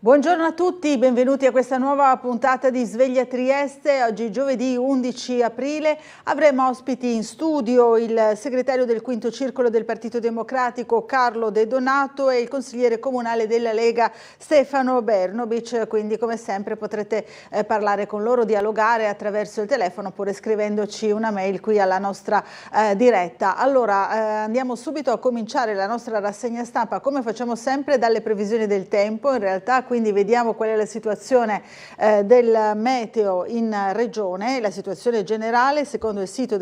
Buongiorno a tutti, benvenuti a questa nuova puntata di Sveglia Trieste. Oggi giovedì 11 aprile avremo ospiti in studio il segretario del Quinto Circolo del Partito Democratico Carlo De Donato e il consigliere comunale della Lega Stefano Bernobic, quindi come sempre potrete parlare con loro, dialogare attraverso il telefono oppure scrivendoci una mail qui alla nostra diretta. Allora andiamo subito a cominciare la nostra rassegna stampa come facciamo sempre dalle previsioni del tempo. In realtà quindi vediamo qual è la situazione del meteo in regione, la situazione generale secondo il sito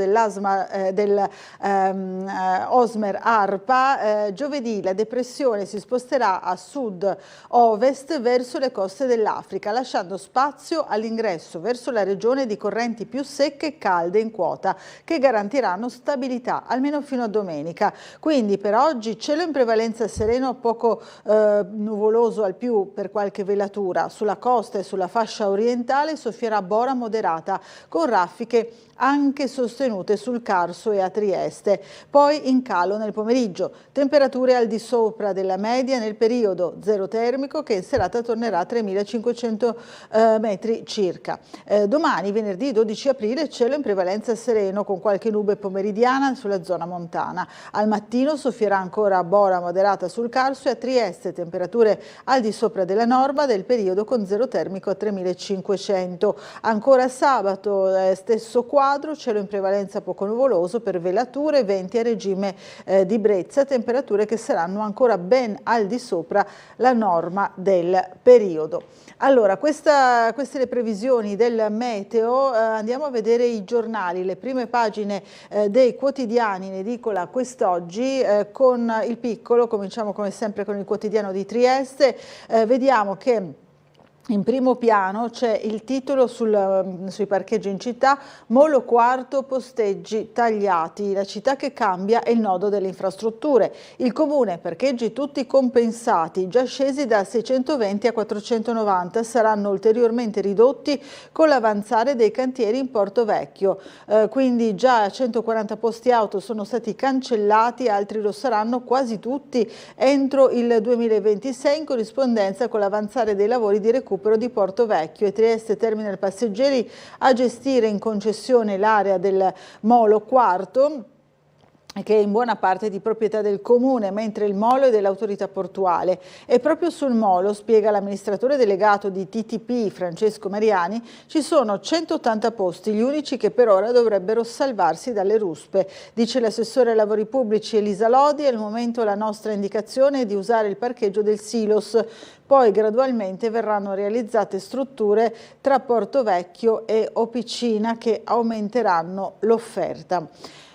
Osmer ARPA. Giovedì la depressione si sposterà a sud-ovest verso le coste dell'Africa, lasciando spazio all'ingresso verso la regione di correnti più secche e calde in quota che garantiranno stabilità almeno fino a domenica. Quindi per oggi cielo in prevalenza sereno, poco nuvoloso al più per qualche velatura. Sulla costa e sulla fascia orientale soffierà bora moderata con raffiche anche sostenute sul Carso e a Trieste. Poi in calo nel pomeriggio, temperature al di sopra della media nel periodo, zero termico che in serata tornerà a 3.500 metri circa. Domani, venerdì 12 aprile, cielo in prevalenza sereno con qualche nube pomeridiana sulla zona montana. Al mattino soffierà ancora bora moderata sul Carso e a Trieste, temperature al di sopra della norma del periodo con zero termico a 3.500. Ancora sabato, stesso quadro, cielo in prevalenza poco nuvoloso per velature, venti a regime di brezza, temperature che saranno ancora ben al di sopra la norma del periodo. Allora, queste le previsioni del meteo. Andiamo a vedere i giornali, le prime pagine dei quotidiani in edicola quest'oggi con il Piccolo. Cominciamo come sempre con il quotidiano di Trieste. Vediamo che in primo piano c'è il titolo sui parcheggi in città, Molo Quarto, posteggi tagliati, la città che cambia è il nodo delle infrastrutture. Il comune, parcheggi tutti compensati, già scesi da 620 a 490, saranno ulteriormente ridotti con l'avanzare dei cantieri in Porto Vecchio. Quindi già 140 posti auto sono stati cancellati, altri lo saranno quasi tutti entro il 2026 in corrispondenza con l'avanzare dei lavori di recupero di Porto Vecchio. E Trieste Terminal Passeggeri a gestire in concessione l'area del Molo Quarto, che è in buona parte di proprietà del comune, mentre il molo è dell'autorità portuale. E proprio sul molo, spiega l'amministratore delegato di TTP Francesco Mariani, ci sono 180 posti, gli unici che per ora dovrebbero salvarsi dalle ruspe. Dice l'assessore ai lavori pubblici Elisa Lodi, al momento la nostra indicazione è di usare il parcheggio del Silos, poi gradualmente verranno realizzate strutture tra Porto Vecchio e Opicina che aumenteranno l'offerta.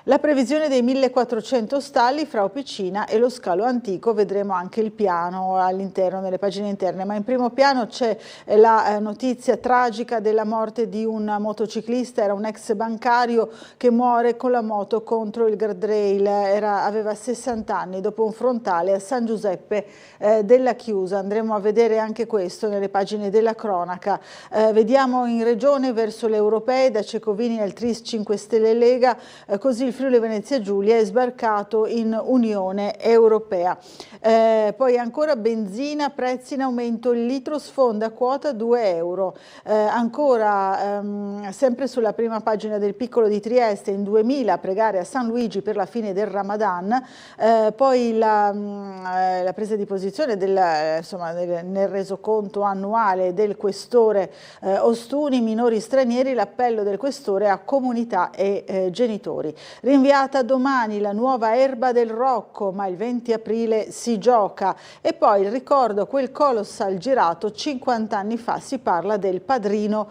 La previsione dei 1400 stalli fra Opicina e lo scalo antico, vedremo anche il piano all'interno, nelle pagine interne, ma in primo piano c'è la notizia tragica della morte di un motociclista, era un ex bancario che muore con la moto contro il guardrail, aveva 60 anni dopo un frontale a San Giuseppe della Chiusa. Andremo a vedere anche questo nelle pagine della cronaca. Vediamo in regione verso le europee, da Cecovini al Tris 5 Stelle Lega, così il Friuli Venezia Giulia è sbarcato in Unione Europea. Poi ancora benzina, prezzi in aumento, il litro sfonda quota 2 euro. Ancora sempre sulla prima pagina del Piccolo di Trieste, in 2000 a pregare a San Luigi per la fine del Ramadan. Poi la presa di posizione nel resoconto annuale del questore Ostuni, minori stranieri, l'appello del questore a comunità e genitori. Rinviata domani la nuova Erba del Rocco, ma il 20 aprile si gioca. E poi il ricordo, quel colossal girato 50 anni fa, si parla del padrino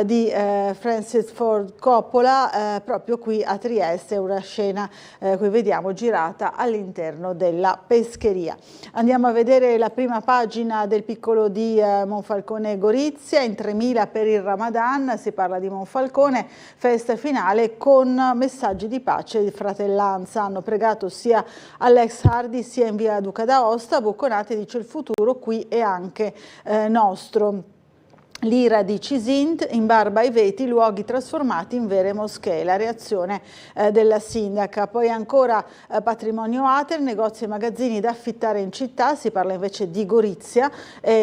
di Francis Ford Coppola, proprio qui a Trieste, una scena qui vediamo girata all'interno della pescheria. Andiamo a vedere la prima pagina del Piccolo di Monfalcone Gorizia, in 3000 per il Ramadan, si parla di Monfalcone, festa finale con messaggi di pace e di fratellanza. Hanno pregato sia all'ex Hardy sia in via Duca d'Aosta. Bocconati dice: il futuro qui è anche nostro. L'ira di Cisint, in barba ai veti, luoghi trasformati in vere moschee, la reazione della sindaca. Poi ancora patrimonio Ater, negozi e magazzini da affittare in città, si parla invece di Gorizia,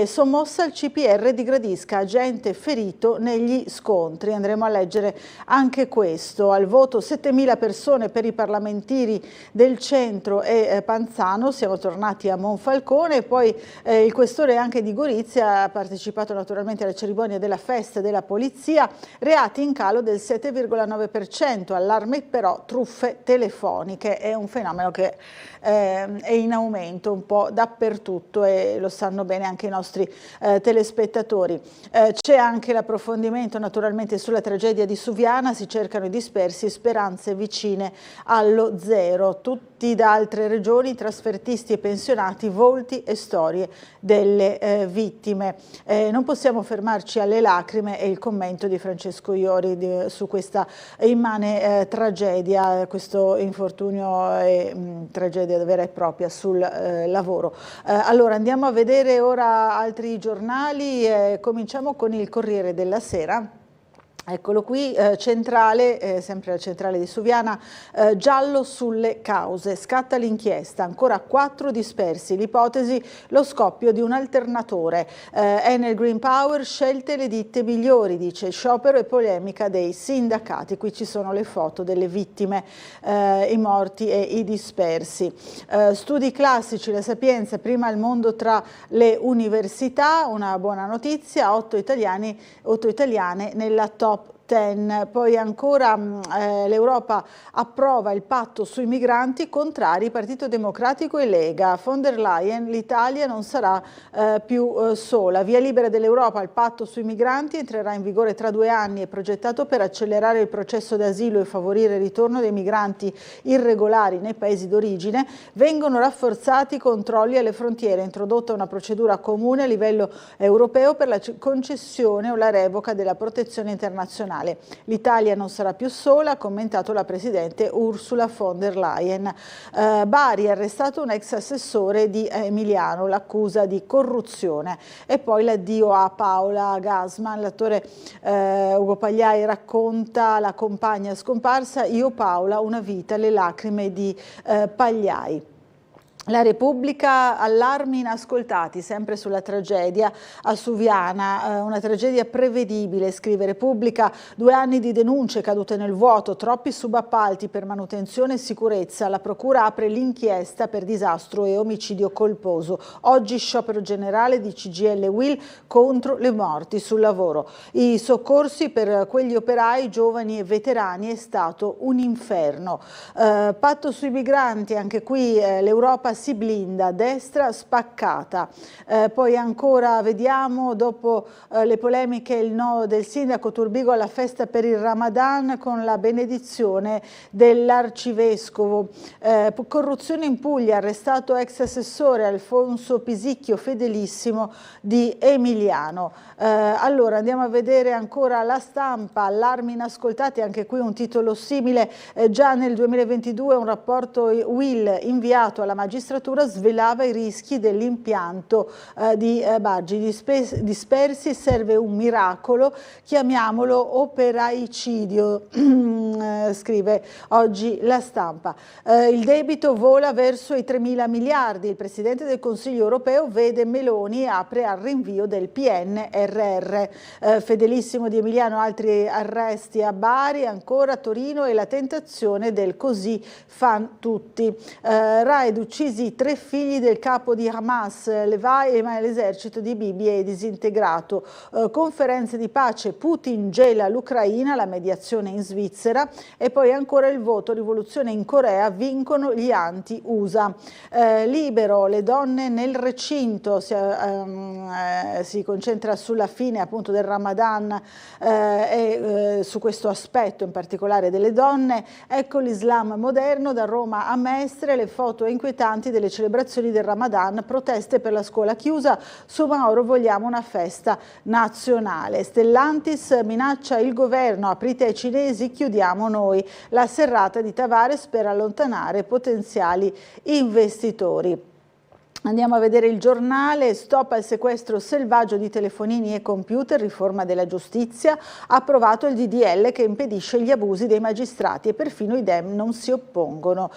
sommossa il CPR di Gradisca, agente ferito negli scontri. Andremo a leggere anche questo. Al voto 7.000 persone per i parlamentari del centro e Panzano, siamo tornati a Monfalcone, poi il questore anche di Gorizia ha partecipato naturalmente alla cerimonia della festa della polizia, reati in calo del 7,9%, allarme però truffe telefoniche, è un fenomeno che è in aumento un po' dappertutto e lo sanno bene anche i nostri telespettatori. C'è anche l'approfondimento naturalmente sulla tragedia di Suviana, si cercano i dispersi, speranze vicine allo zero, tutti da altre regioni, trasfertisti e pensionati, volti e storie delle vittime. Non possiamo fermarci alle lacrime e il commento di Francesco Iori su questa immane tragedia, questo infortunio e tragedia vera e propria sul lavoro. Allora andiamo a vedere ora altri giornali, cominciamo con il Corriere della Sera. Eccolo qui, centrale, sempre la centrale di Suviana, giallo sulle cause, scatta l'inchiesta, ancora 4 dispersi, l'ipotesi lo scoppio di un alternatore. Enel Green Power, scelte le ditte migliori, dice, sciopero e polemica dei sindacati, qui ci sono le foto delle vittime, i morti e i dispersi. Studi classici, la Sapienza, prima il mondo tra le università, una buona notizia, 8 italiane nella top 10. Poi ancora l'Europa approva il patto sui migranti, contrari Partito Democratico e Lega. Von der Leyen, l'Italia non sarà più sola. Via libera dell'Europa al patto sui migranti, entrerà in vigore tra 2 anni, è progettato per accelerare il processo d'asilo e favorire il ritorno dei migranti irregolari nei paesi d'origine. Vengono rafforzati i controlli alle frontiere, introdotta una procedura comune a livello europeo per la concessione o la revoca della protezione internazionale. L'Italia non sarà più sola, ha commentato la Presidente Ursula von der Leyen. Bari, arrestato un ex assessore di Emiliano, l'accusa di corruzione. E poi l'addio a Paola Gassman, l'attore Ugo Pagliai racconta la compagna scomparsa, io Paola, una vita, le lacrime di Pagliai. La Repubblica, allarmi inascoltati, sempre sulla tragedia a Suviana, una tragedia prevedibile, scrive Repubblica, 2 anni di denunce cadute nel vuoto, troppi subappalti per manutenzione e sicurezza, la Procura apre l'inchiesta per disastro e omicidio colposo, oggi sciopero generale di CGIL e UIL contro le morti sul lavoro. I soccorsi per quegli operai giovani e veterani è stato un inferno. Patto sui migranti, anche qui l'Europa si blinda, destra spaccata. Poi ancora vediamo, dopo le polemiche, il no del sindaco Turbigo alla festa per il Ramadan con la benedizione dell'arcivescovo. Corruzione in Puglia, arrestato ex assessore Alfonso Pisicchio, fedelissimo di Emiliano. Allora andiamo a vedere ancora La Stampa, allarmi inascoltati, anche qui un titolo simile. Già nel 2022 un rapporto UIL inviato alla magistratura svelava i rischi dell'impianto di bargi dispersi, serve un miracolo, chiamiamolo operaicidio, scrive oggi La Stampa. Il debito vola verso i 3.000 miliardi, il Presidente del Consiglio europeo vede Meloni e apre al rinvio del PNRR. Fedelissimo di Emiliano, altri arresti a Bari, ancora a Torino e la tentazione del così fan tutti. Raed uccisi 3 figli del capo di Hamas, Levi, ma l'esercito di Bibi è disintegrato. Conferenze di pace, Putin gela l'Ucraina, la mediazione in Svizzera e poi ancora il voto, rivoluzione in Corea, vincono gli anti-USA. Libero, le donne nel recinto, si concentra sulla fine appunto del Ramadan e su questo aspetto in particolare delle donne. Ecco l'Islam moderno, da Roma a Mestre, le foto inquietanti delle celebrazioni del Ramadan, proteste per la scuola chiusa, su Mauro vogliamo una festa nazionale. Stellantis minaccia il governo, aprite ai cinesi, chiudiamo noi. La serrata di Tavares per allontanare potenziali investitori. Andiamo a vedere il Giornale, stop al sequestro selvaggio di telefonini e computer, riforma della giustizia, approvato il DDL che impedisce gli abusi dei magistrati e perfino i Dem non si oppongono.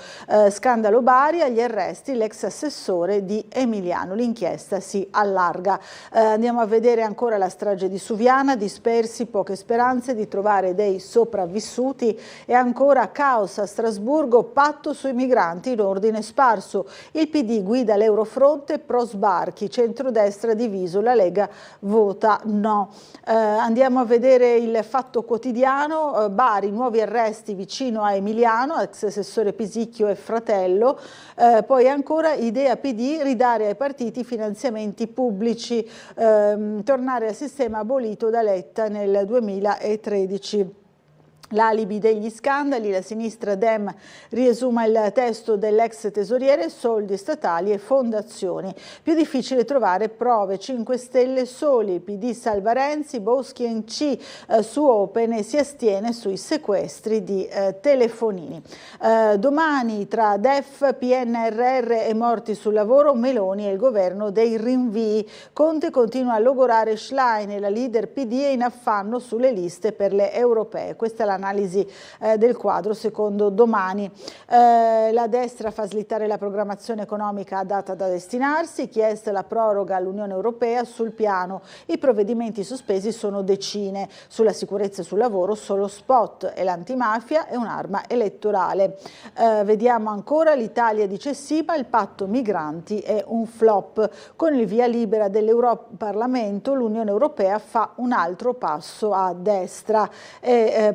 Scandalo Bari, agli arresti l'ex assessore di Emiliano, l'inchiesta si allarga. Andiamo a vedere ancora la strage di Suviana, dispersi, poche speranze di trovare dei sopravvissuti e ancora caos a Strasburgo, patto sui migranti in ordine sparso. Il PD guida l'Eurofronte pro sbarchi, centrodestra diviso, la Lega vota no. Andiamo a vedere il Fatto Quotidiano, Bari, nuovi arresti vicino a Emiliano, ex assessore Pisicchio e fratello, poi ancora Idea PD, ridare ai partiti finanziamenti pubblici, tornare al sistema abolito da Letta nel 2013. L'alibi degli scandali, la sinistra Dem riesuma il testo dell'ex tesoriere, soldi statali e fondazioni. Più difficile trovare prove, 5 Stelle soli, PD salva Renzi, Boschi e NC su Open e si astiene sui sequestri di telefonini. Domani tra DEF, PNRR e morti sul lavoro, Meloni e il governo dei rinvii. Conte continua a logorare Schlein e la leader PD è in affanno sulle liste per le europee. Questa è la analisi del quadro secondo Domani. La destra fa slittare la programmazione economica a data da destinarsi, chiesta la proroga all'Unione Europea sul piano. I provvedimenti sospesi sono decine, sulla sicurezza sul lavoro solo spot e l'antimafia è un'arma elettorale. Vediamo ancora l'Italia dice sì, ma il patto migranti è un flop. Con il via libera dell'Europarlamento l'Unione Europea fa un altro passo a destra.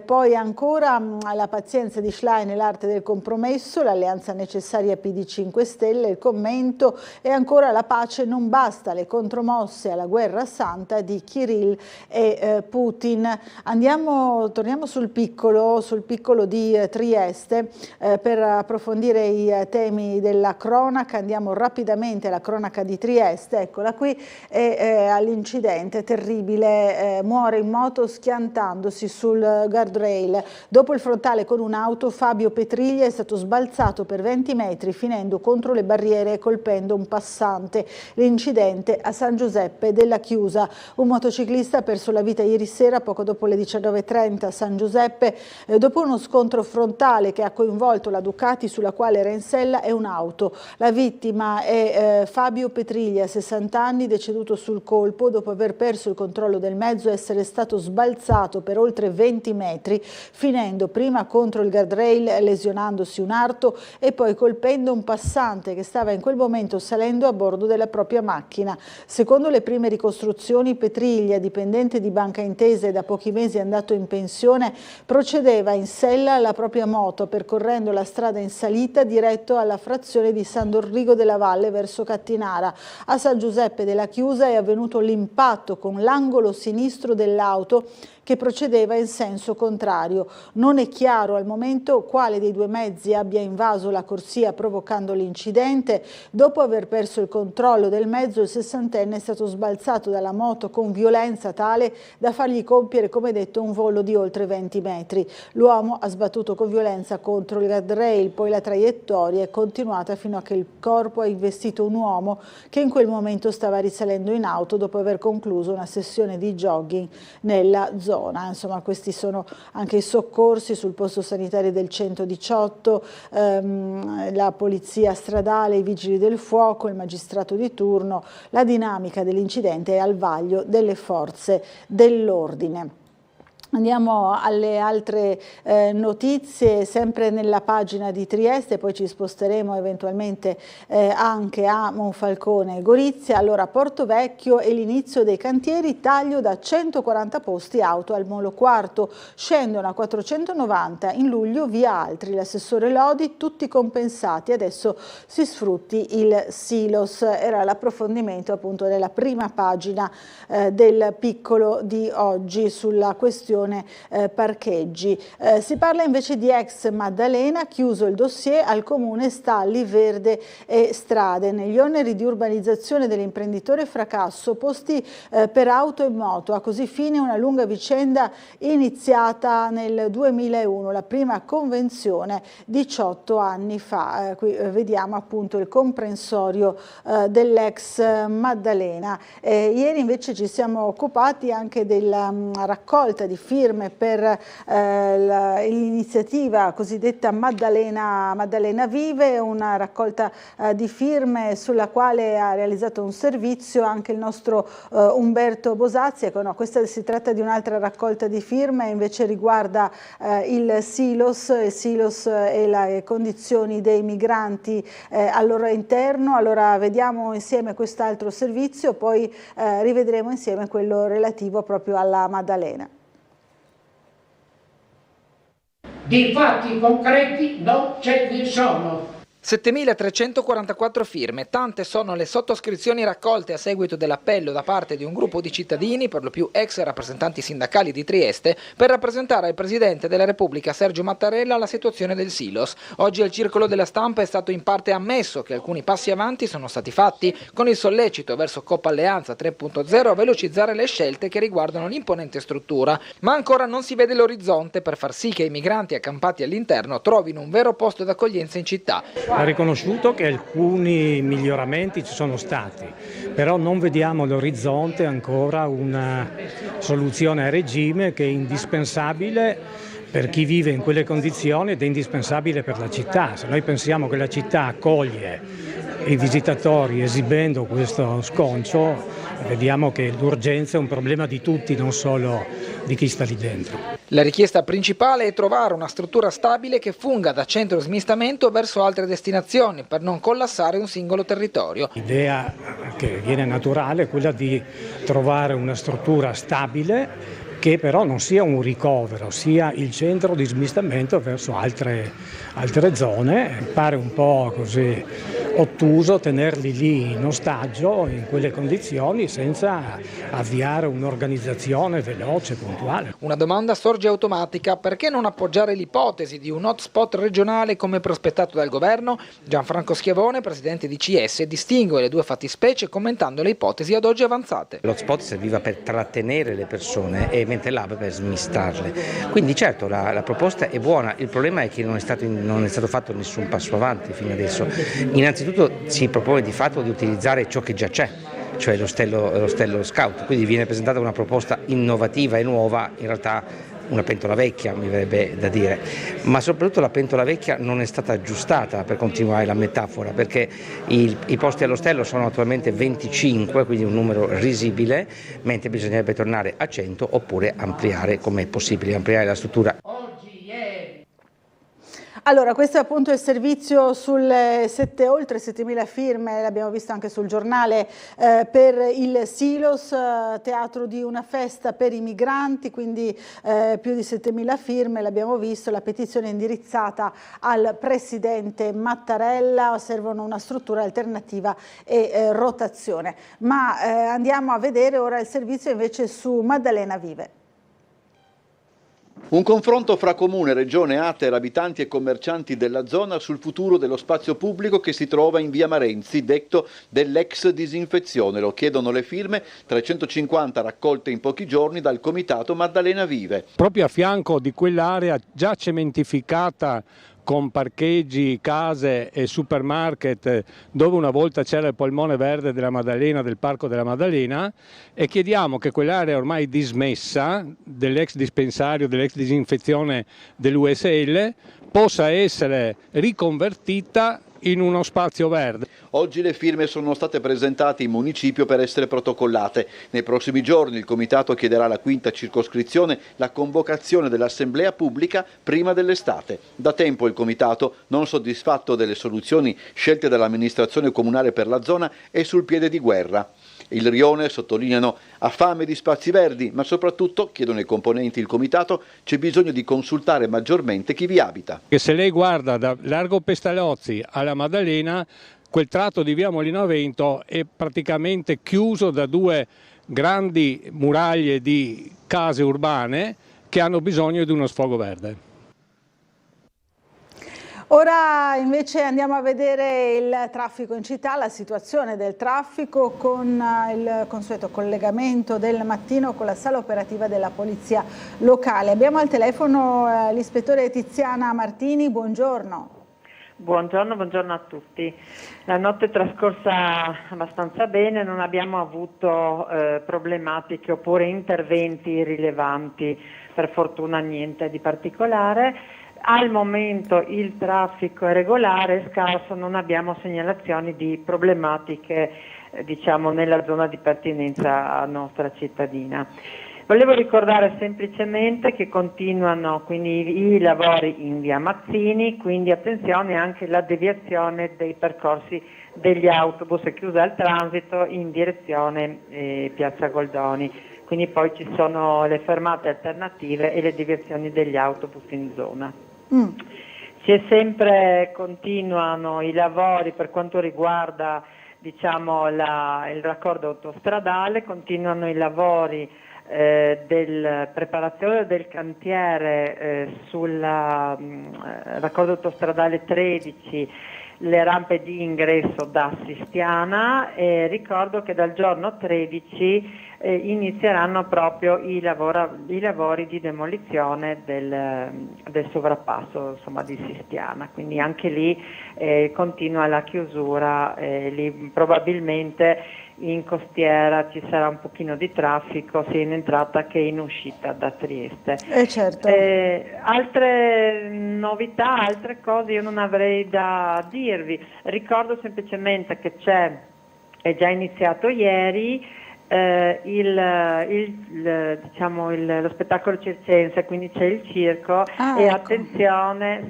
Poi ancora la pazienza di Schlein e l'arte del compromesso, l'alleanza necessaria PD 5 Stelle, il commento e ancora la pace non basta, le contromosse alla guerra santa di Kirill e Putin. Torniamo sul piccolo di Trieste per approfondire i temi della cronaca. Andiamo rapidamente alla cronaca di Trieste, eccola qui, all'incidente terribile, muore in moto schiantandosi sul guardrail. Dopo il frontale con un'auto, Fabio Petriglia è stato sbalzato per 20 metri finendo contro le barriere e colpendo un passante. L'incidente a San Giuseppe della Chiusa. Un motociclista ha perso la vita ieri sera poco dopo le 19:30 a San Giuseppe dopo uno scontro frontale che ha coinvolto la Ducati sulla quale era in sella e un'auto. La vittima è Fabio Petriglia, 60 anni, deceduto sul colpo dopo aver perso il controllo del mezzo e essere stato sbalzato per oltre 20 metri finendo prima contro il guardrail lesionandosi un arto e poi colpendo un passante che stava in quel momento salendo a bordo della propria macchina. Secondo le prime ricostruzioni, Petriglia, dipendente di Banca Intesa e da pochi mesi andato in pensione, procedeva in sella alla propria moto percorrendo la strada in salita diretto alla frazione di San Dorrigo della Valle verso Cattinara. A San Giuseppe della Chiusa è avvenuto l'impatto con l'angolo sinistro dell'auto che procedeva in senso contrario. Non è chiaro al momento quale dei due mezzi abbia invaso la corsia provocando l'incidente. Dopo aver perso il controllo del mezzo, il sessantenne è stato sbalzato dalla moto con violenza tale da fargli compiere, come detto, un volo di oltre 20 metri. L'uomo ha sbattuto con violenza contro il guardrail, poi la traiettoria è continuata fino a che il corpo ha investito un uomo che in quel momento stava risalendo in auto dopo aver concluso una sessione di jogging nella zona. Insomma, questi sono anche i soccorsi sul posto sanitario del 118, la polizia stradale, i vigili del fuoco, il magistrato di turno. La dinamica dell'incidente è al vaglio delle forze dell'ordine. Andiamo alle altre notizie, sempre nella pagina di Trieste, poi ci sposteremo eventualmente anche a Monfalcone e Gorizia. Allora, Porto Vecchio e l'inizio dei cantieri, taglio da 140 posti auto al Molo Quarto, scendono a 490 in luglio via altri. L'assessore Lodi, tutti compensati, adesso si sfrutti il Silos. Era l'approfondimento appunto della prima pagina del piccolo di oggi sulla questione operazione parcheggi. Si parla invece di ex Maddalena, chiuso il dossier, al comune stalli, verde e strade. Negli oneri di urbanizzazione dell'imprenditore Fracasso posti per auto e moto. Ha così fine una lunga vicenda iniziata nel 2001, la prima convenzione 18 anni fa. Qui vediamo appunto il comprensorio dell'ex Maddalena. Ieri invece ci siamo occupati anche della raccolta di firme per l'iniziativa cosiddetta Maddalena Vive, una raccolta di firme sulla quale ha realizzato un servizio anche il nostro Umberto Bosazzi. Ecco, no, questa si tratta di un'altra raccolta di firme, invece riguarda il Silos e le condizioni dei migranti al loro interno. Allora vediamo insieme quest'altro servizio, poi rivedremo insieme quello relativo proprio alla Maddalena. Di fatti concreti non ce ne sono. 7.344 firme, tante sono le sottoscrizioni raccolte a seguito dell'appello da parte di un gruppo di cittadini, per lo più ex rappresentanti sindacali di Trieste, per rappresentare al Presidente della Repubblica Sergio Mattarella la situazione del Silos. Oggi al Circolo della Stampa è stato in parte ammesso che alcuni passi avanti sono stati fatti, con il sollecito verso Coppa Alleanza 3.0 a velocizzare le scelte che riguardano l'imponente struttura, ma ancora non si vede l'orizzonte per far sì che i migranti accampati all'interno trovino un vero posto d'accoglienza in città. Ha riconosciuto che alcuni miglioramenti ci sono stati, però non vediamo all'orizzonte ancora una soluzione a regime che è indispensabile per chi vive in quelle condizioni ed è indispensabile per la città. Se noi pensiamo che la città accoglie i visitatori esibendo questo sconcio, vediamo che l'urgenza è un problema di tutti, non solo di chi sta lì dentro. La richiesta principale è trovare una struttura stabile che funga da centro smistamento verso altre destinazioni per non collassare un singolo territorio. L'idea che viene naturale è quella di trovare una struttura stabile che però non sia un ricovero, sia il centro di smistamento verso altre zone. Pare un po' così ottuso tenerli lì in ostaggio in quelle condizioni senza avviare un'organizzazione veloce, puntuale. Una domanda sorge automatica: perché non appoggiare l'ipotesi di un hotspot regionale come prospettato dal governo? Gianfranco Schiavone, presidente di CS, distingue le due fattispecie commentando le ipotesi ad oggi avanzate. L'hotspot serviva per trattenere le persone e mentre l'hub per smistarle. Quindi certo la proposta è buona, il problema è che non è stato fatto nessun passo avanti fino adesso. Innanzitutto si propone di fatto di utilizzare ciò che già c'è, cioè lo stello scout, quindi viene presentata una proposta innovativa e nuova, in realtà una pentola vecchia mi verrebbe da dire, ma soprattutto la pentola vecchia non è stata aggiustata, per continuare la metafora, perché i posti allo stello sono attualmente 25, quindi un numero risibile, mentre bisognerebbe tornare a 100 oppure ampliare, come è possibile, ampliare la struttura. Allora, questo è appunto il servizio sulle oltre 7.000 firme, l'abbiamo visto anche sul giornale, per il Silos, teatro di una festa per i migranti, quindi più di 7.000 firme, l'abbiamo visto, la petizione è indirizzata al Presidente Mattarella, servono una struttura alternativa e rotazione. Ma andiamo a vedere ora il servizio invece su Maddalena Vive. Un confronto fra Comune, Regione, ATER, abitanti e commercianti della zona sul futuro dello spazio pubblico che si trova in via Marenzi, detto dell'ex disinfezione. Lo chiedono le firme, 350 raccolte in pochi giorni dal comitato Maddalena Vive. Proprio a fianco di quell'area già cementificata con parcheggi, case e supermarket, dove una volta c'era il polmone verde della Maddalena, del Parco della Maddalena, e chiediamo che quell'area ormai dismessa dell'ex dispensario, dell'ex disinfezione dell'USL possa essere riconvertita in uno spazio verde. Oggi le firme sono state presentate in municipio per essere protocollate. Nei prossimi giorni il comitato chiederà alla quinta circoscrizione la convocazione dell'assemblea pubblica prima dell'estate. Da tempo il comitato, non soddisfatto delle soluzioni scelte dall'amministrazione comunale per la zona, è sul piede di guerra. Il Rione, sottolineano, ha fame di spazi verdi, ma soprattutto, chiedono i componenti del comitato, c'è bisogno di consultare maggiormente chi vi abita. Che se lei guarda da Largo Pestalozzi alla Maddalena, quel tratto di via Molino a Vento è praticamente chiuso da due grandi muraglie di case urbane che hanno bisogno di uno sfogo verde. Ora invece andiamo a vedere il traffico in città, la situazione del traffico con il consueto collegamento del mattino con la sala operativa della Polizia Locale. Abbiamo al telefono l'ispettore Tiziana Martini, buongiorno. Buongiorno a tutti. La notte è trascorsa abbastanza bene, non abbiamo avuto problematiche oppure interventi rilevanti, per fortuna niente di particolare. Al momento il traffico è regolare, scarso, non abbiamo segnalazioni di problematiche diciamo nella zona di pertinenza nostra cittadina. Volevo ricordare semplicemente che continuano quindi i lavori in via Mazzini, quindi attenzione anche alla deviazione dei percorsi degli autobus, è chiusa al transito in direzione Piazza Goldoni, quindi poi ci sono le alternative e le deviazioni degli autobus in zona. Continuano i lavori per quanto riguarda diciamo, il raccordo autostradale, continuano i lavori del preparazione del cantiere sul raccordo autostradale 13, le rampe di ingresso da Sistiana, e ricordo che dal giorno 13 inizieranno proprio i lavori di demolizione del sovrappasso insomma, di Sistiana, quindi anche lì continua la chiusura, lì probabilmente in costiera ci sarà un pochino di traffico sia in entrata che in uscita da Trieste. Certo. Altre novità, altre cose io non avrei da dirvi, ricordo semplicemente che è già iniziato ieri lo spettacolo circense, quindi c'è il circo e ecco. attenzione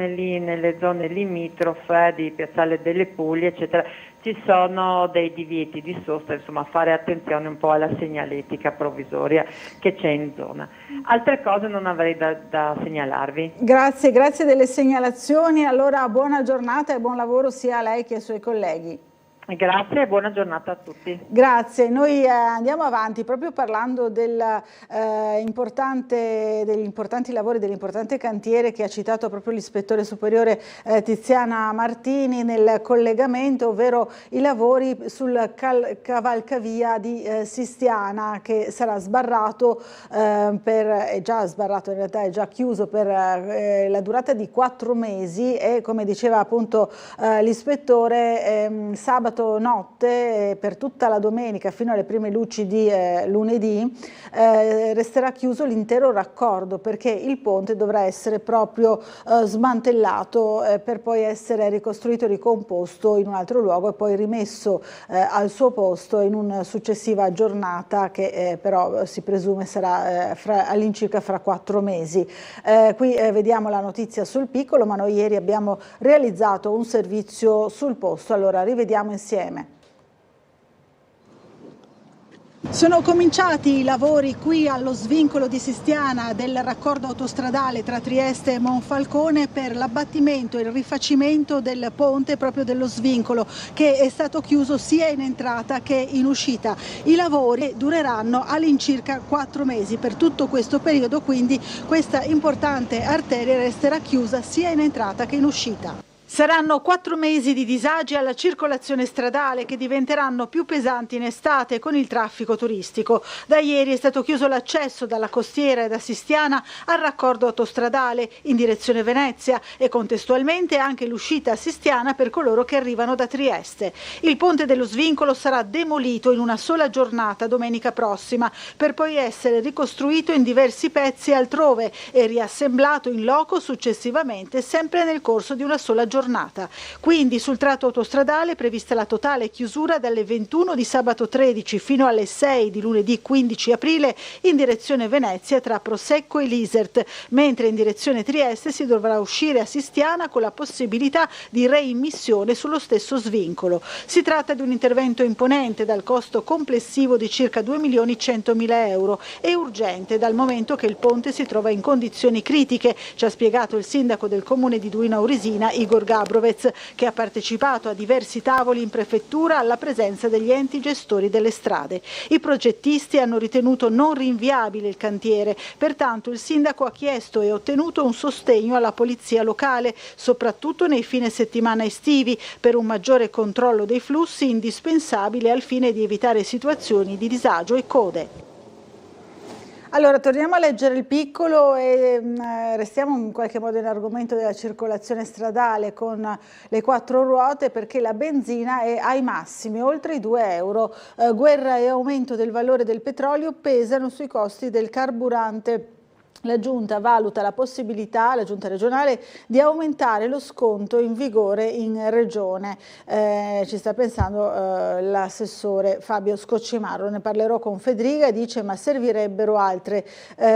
lì nelle zone limitrofe di Piazzale delle Puglie eccetera, ci sono dei divieti di sosta, insomma fare attenzione un po' alla segnaletica provvisoria che c'è in zona. Altre cose non avrei da segnalarvi. Grazie delle segnalazioni, allora buona giornata e buon lavoro sia a lei che ai suoi colleghi. Grazie e buona giornata a tutti. Grazie, noi andiamo avanti proprio parlando degli importanti lavori, dell'importante cantiere che ha citato proprio l'ispettore superiore Tiziana Martini nel collegamento, ovvero i lavori sul cavalcavia di Sistiana che sarà sbarrato, è già sbarrato, in realtà è già chiuso per la durata di 4 mesi e come diceva appunto l'ispettore sabato notte per tutta la domenica fino alle prime luci di lunedì resterà chiuso l'intero raccordo perché il ponte dovrà essere proprio smantellato per poi essere ricostruito e ricomposto in un altro luogo e poi rimesso al suo posto in una successiva giornata che però si presume sarà all'incirca fra 4 mesi. Qui vediamo la notizia sul piccolo, ma noi ieri abbiamo realizzato un servizio sul posto, allora rivediamo insieme. Sono cominciati i lavori qui allo svincolo di Sistiana del raccordo autostradale tra Trieste e Monfalcone per l'abbattimento e il rifacimento del ponte proprio dello svincolo che è stato chiuso sia in entrata che in uscita. I lavori dureranno all'incirca 4 mesi, per tutto questo periodo quindi questa importante arteria resterà chiusa sia in entrata che in uscita. Saranno 4 mesi di disagi alla circolazione stradale che diventeranno più pesanti in estate con il traffico turistico. Da ieri è stato chiuso l'accesso dalla costiera e da Sistiana al raccordo autostradale in direzione Venezia e contestualmente anche l'uscita a Sistiana per coloro che arrivano da Trieste. Il ponte dello svincolo sarà demolito in una sola giornata domenica prossima per poi essere ricostruito in diversi pezzi altrove e riassemblato in loco successivamente sempre nel corso di una sola giornata. Quindi sul tratto autostradale è prevista la totale chiusura dalle 21 di sabato 13 fino alle 6 di lunedì 15 aprile in direzione Venezia tra Prosecco e Lisert, mentre in direzione Trieste si dovrà uscire a Sistiana con la possibilità di reimmissione sullo stesso svincolo. Si tratta di un intervento imponente dal costo complessivo di circa 2.100.000 euro e urgente dal momento che il ponte si trova in condizioni critiche, ci ha spiegato il sindaco del comune di Duino Auresina Igor Gabrovec, che ha partecipato a diversi tavoli in prefettura alla presenza degli enti gestori delle strade. I progettisti hanno ritenuto non rinviabile il cantiere, pertanto il sindaco ha chiesto e ottenuto un sostegno alla polizia locale, soprattutto nei fine settimana estivi, per un maggiore controllo dei flussi indispensabile al fine di evitare situazioni di disagio e code. Allora, torniamo a leggere il piccolo e restiamo in qualche modo nell'argomento della circolazione stradale con le 4 ruote, perché la benzina è ai massimi, oltre i 2 euro. Guerra e aumento del valore del petrolio pesano sui costi del carburante. La Giunta valuta la possibilità, la Giunta regionale, di aumentare lo sconto in vigore in regione. Ci sta pensando l'assessore Fabio Scoccimarro. Ne parlerò con Federica, dice ma servirebbero altre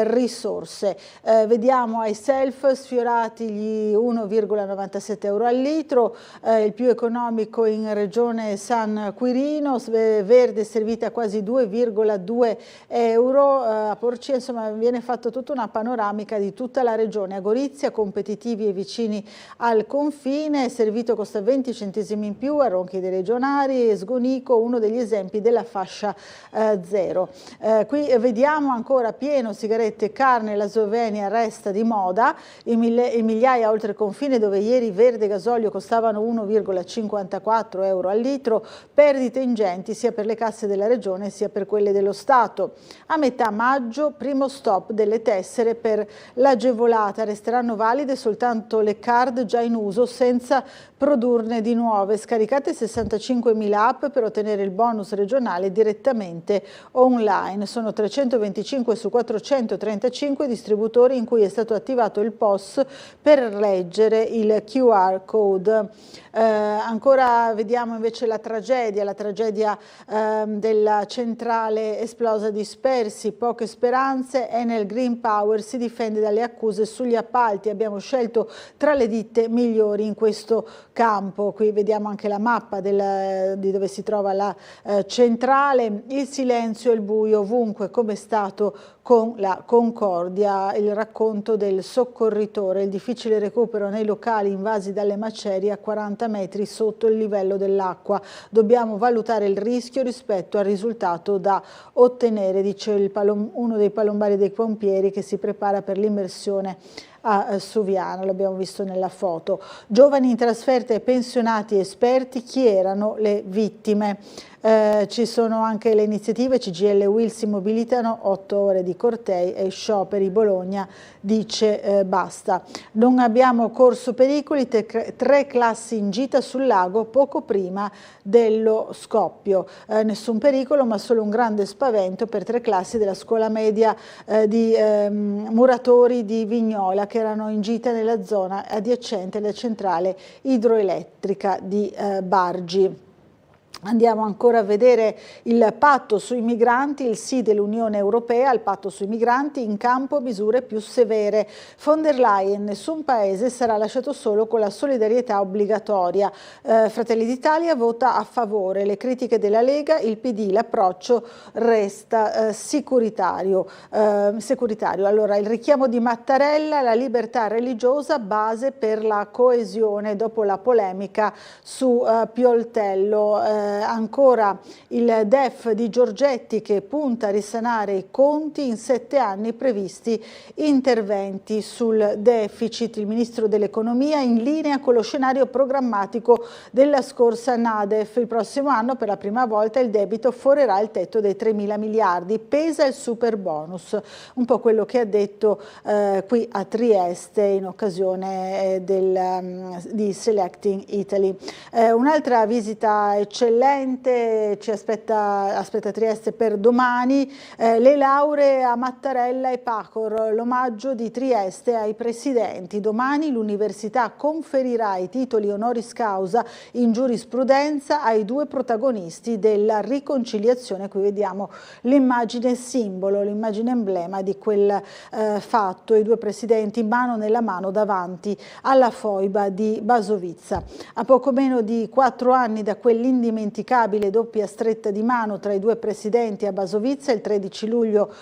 risorse. Vediamo ai self sfiorati gli 1,97 euro al litro, il più economico in regione San Quirino, verde servita a quasi 2,2 euro, a Porcia, insomma viene fatto tutta una panoramica di tutta la regione. A Gorizia, competitivi e vicini al confine, servito costa 20 centesimi in più, a Ronchi dei Legionari e Sgonico, uno degli esempi della fascia zero. Qui vediamo ancora pieno sigarette, carne, la Slovenia resta di moda, i migliaia oltre confine dove ieri verde e gasolio costavano 1,54 euro al litro, perdite ingenti sia per le casse della regione sia per quelle dello Stato. A metà maggio, primo stop delle tessere per l'agevolata, resteranno valide soltanto le card già in uso senza produrne di nuove. Scaricate 65.000 app per ottenere il bonus regionale direttamente online. Sono 325 su 435 distributori in cui è stato attivato il POS per leggere il QR code. Ancora vediamo invece la tragedia della centrale esplosa di Spersi, poche speranze, Enel Green Power si difende dalle accuse sugli appalti, abbiamo scelto tra le ditte migliori in questo campo. Qui vediamo anche la mappa di dove si trova la centrale, il silenzio e il buio ovunque, come è stato con la Concordia, il racconto del soccorritore, il difficile recupero nei locali invasi dalle macerie a 40 metri sotto il livello dell'acqua. Dobbiamo valutare il rischio rispetto al risultato da ottenere, dice uno dei palombari dei pompieri che si prepara per l'immersione a Suviano, l'abbiamo visto nella foto. Giovani in trasferta e pensionati esperti, chi erano le vittime? Ci sono anche le iniziative, CGIL e UIL si mobilitano, 8 ore di cortei e scioperi, Bologna dice basta. Non abbiamo corso pericoli, 3 classi in gita sul lago poco prima dello scoppio. Nessun pericolo ma solo un grande spavento per 3 classi della scuola media di Muratori di Vignola che erano in gita nella zona adiacente alla centrale idroelettrica di Bargi. Andiamo ancora a vedere il patto sui migranti, il sì dell'Unione Europea al patto sui migranti, in campo misure più severe. Von der Leyen, nessun paese sarà lasciato solo con la solidarietà obbligatoria. Fratelli d'Italia vota a favore, le critiche della Lega, il PD, l'approccio resta securitario. Allora, il richiamo di Mattarella, la libertà religiosa, base per la coesione, dopo la polemica su Pioltello. Ancora il DEF di Giorgetti che punta a risanare i conti in 7 anni previsti interventi sul deficit. Il ministro dell'economia in linea con lo scenario programmatico della scorsa NADEF. Il prossimo anno per la prima volta il debito forerà il tetto dei 3.000 miliardi. Pesa il super bonus, un po' quello che ha detto qui a Trieste in occasione di Selecting Italy. Un'altra visita eccellente ci aspetta Trieste per domani, le lauree a Mattarella e Pacor, l'omaggio di Trieste ai presidenti. Domani l'università conferirà i titoli honoris causa in giurisprudenza ai 2 protagonisti della riconciliazione. Qui vediamo l'immagine simbolo, l'immagine emblema di quel fatto, i 2 presidenti mano nella mano davanti alla foiba di Basovizza. A poco meno di 4 anni da quell'indimenticato indimenticabile doppia stretta di mano tra i due presidenti a Basovizza il 13 luglio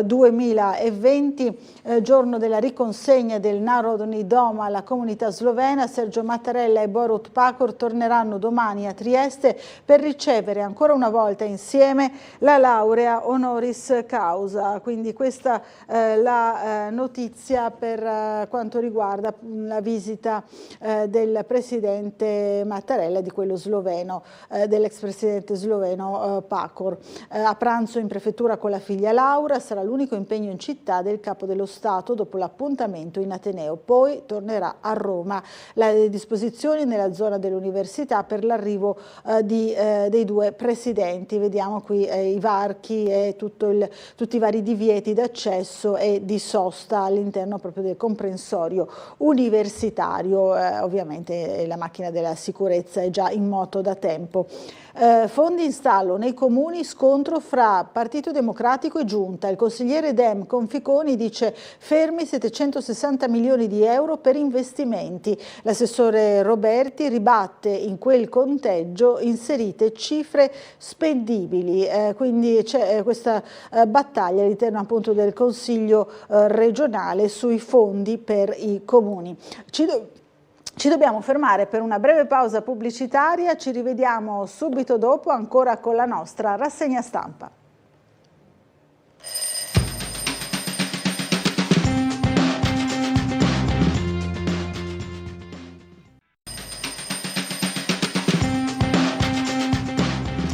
2020, giorno della riconsegna del Narodni Dom alla comunità slovena. Sergio Mattarella e Borut Pahor torneranno domani a Trieste per ricevere ancora una volta insieme la laurea honoris causa. Quindi questa la notizia per quanto riguarda la visita del presidente Mattarella, di quello sloveno, dell'ex presidente sloveno Pahor. A pranzo in prefettura con la figlia Laura, sarà l'unico impegno in città del capo dello Stato dopo l'appuntamento in Ateneo. Poi tornerà a Roma. Le disposizioni nella zona dell'università per l'arrivo dei due presidenti. Vediamo qui i varchi e tutti i vari divieti d'accesso e di sosta all'interno proprio del comprensorio universitario. Ovviamente la macchina della sicurezza è già in moto da tempo. Fondi in stallo nei comuni, scontro fra Partito Democratico e Giunta. Il consigliere Dem Conficoni dice fermi 760 milioni di euro per investimenti. L'assessore Roberti ribatte in quel conteggio inserite cifre spendibili. Quindi c'è questa battaglia all'interno appunto del Consiglio regionale sui fondi per i comuni. Ci dobbiamo fermare per una breve pausa pubblicitaria, ci rivediamo subito dopo ancora con la nostra rassegna stampa.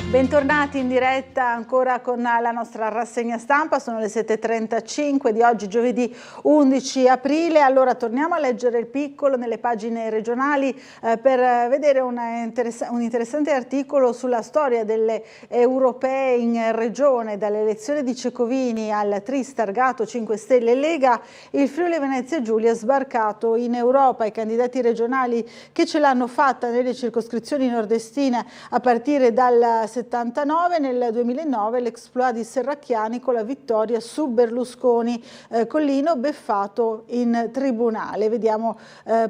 Bentornati in diretta ancora con la nostra rassegna stampa, sono le 7:35 di oggi, giovedì 11 aprile. Allora torniamo a leggere il piccolo nelle pagine regionali per vedere un interessante articolo sulla storia delle europee in regione, dalle elezioni di Cecovini al tris targato 5 Stelle Lega. Il Friuli Venezia Giulia è sbarcato in Europa. I candidati regionali che ce l'hanno fatta nelle circoscrizioni nordestine a partire dal 79, nel 2009 l'exploit di Serracchiani con la vittoria su Berlusconi, Collino beffato in tribunale. Vediamo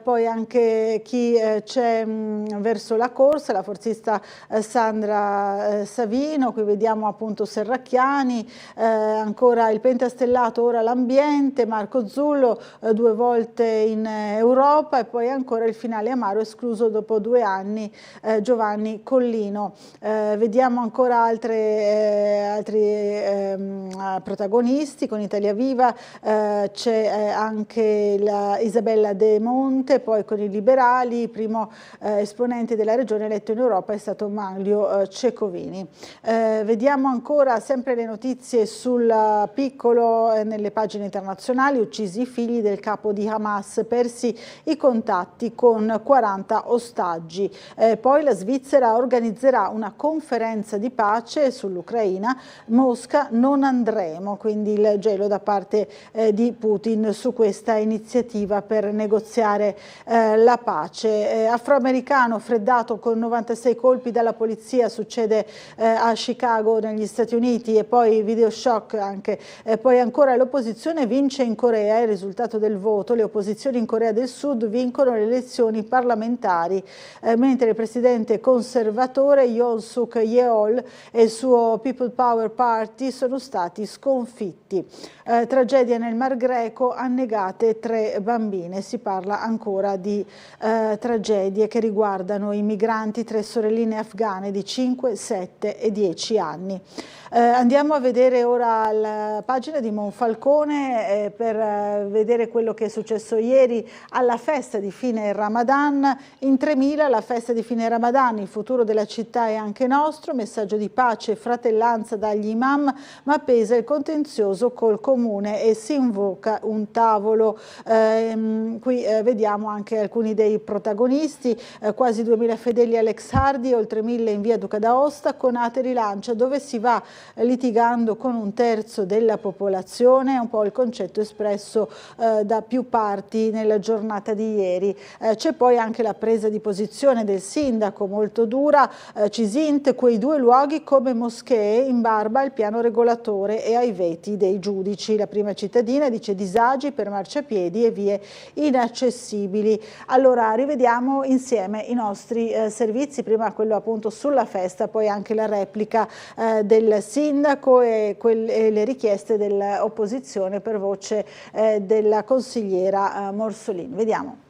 poi anche chi c'è verso la corsa, la forzista Sandra Savino, qui vediamo appunto Serracchiani, ancora il pentastellato, ora l'ambiente, Marco Zullo 2 volte in Europa, e poi ancora il finale amaro escluso dopo 2 anni Giovanni Collino. Vediamo ancora altri protagonisti con Italia Viva, c'è anche Isabella De Monte, poi con i liberali, primo esponente della regione eletto in Europa è stato Manlio Cecovini. Vediamo ancora sempre le notizie sul piccolo nelle pagine internazionali. Uccisi i figli del capo di Hamas, persi i contatti con 40 ostaggi. Poi la Svizzera organizzerà una conferenza di pace sull'Ucraina. Mosca non andremo, quindi il gelo da parte di Putin su questa iniziativa per negoziare la pace. Afroamericano freddato con 96 colpi dalla polizia, succede a Chicago negli Stati Uniti, e poi video shock anche. Poi ancora l'opposizione vince in Corea, il risultato del voto, le opposizioni in Corea del Sud vincono le elezioni parlamentari, mentre il presidente conservatore Yoon Suk Yeol e il suo People Power Party sono stati sconfitti. Tragedia nel Mar Greco, annegate 3 bambine. Si parla ancora di tragedie che riguardano i migranti, 3 sorelline afghane di 5, 7 e 10 anni. Andiamo a vedere ora la pagina di Monfalcone per vedere quello che è successo ieri alla festa di fine Ramadan. In 3.000 la festa di fine Ramadan, il futuro della città è anche nostro, messaggio di pace e fratellanza dagli imam, ma pesa il contenzioso col comune e si invoca un tavolo. Qui vediamo anche alcuni dei protagonisti, quasi 2.000 fedeli all'ex Hardy, oltre 1.000 in via Duca d'Aosta, Conate rilancia dove si va litigando con un terzo della popolazione, è un po' il concetto espresso da più parti nella giornata di ieri. C'è poi anche la presa di posizione del sindaco molto dura, Cisint, quei quei 2 luoghi come moschee in barba al piano regolatore e ai veti dei giudici. La prima cittadina dice disagi per marciapiedi e vie inaccessibili. Allora rivediamo insieme i nostri servizi, prima quello appunto sulla festa, poi anche la replica del sindaco e le richieste dell'opposizione per voce della consigliera Morsolini. Vediamo.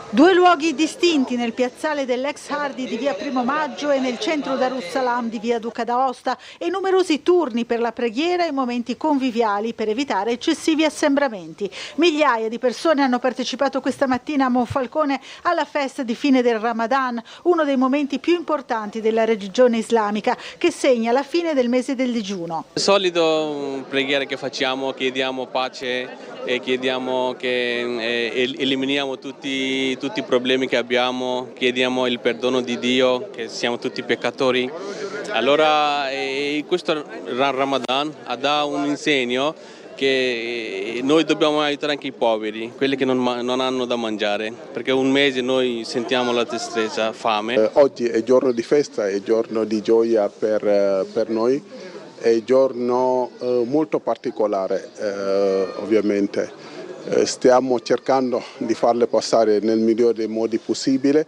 2 luoghi distinti nel piazzale dell'ex Hardy di via Primo Maggio e nel centro Darussalam di via Duca d'Aosta, e numerosi turni per la preghiera e momenti conviviali per evitare eccessivi assembramenti. Migliaia di persone hanno partecipato questa mattina a Monfalcone alla festa di fine del Ramadan, uno dei momenti più importanti della religione islamica, che segna la fine del mese del digiuno. Di solito preghiera che facciamo, chiediamo pace e chiediamo che eliminiamo tutti i problemi che abbiamo, chiediamo il perdono di Dio, che siamo tutti peccatori. Allora questo Ramadan dà un insegno che noi dobbiamo aiutare anche i poveri, quelli che non hanno da mangiare, perché un mese noi sentiamo la tristezza, fame. Oggi è giorno di festa, è giorno di gioia per noi, è giorno molto particolare ovviamente. Stiamo cercando di farle passare nel migliore dei modi possibile,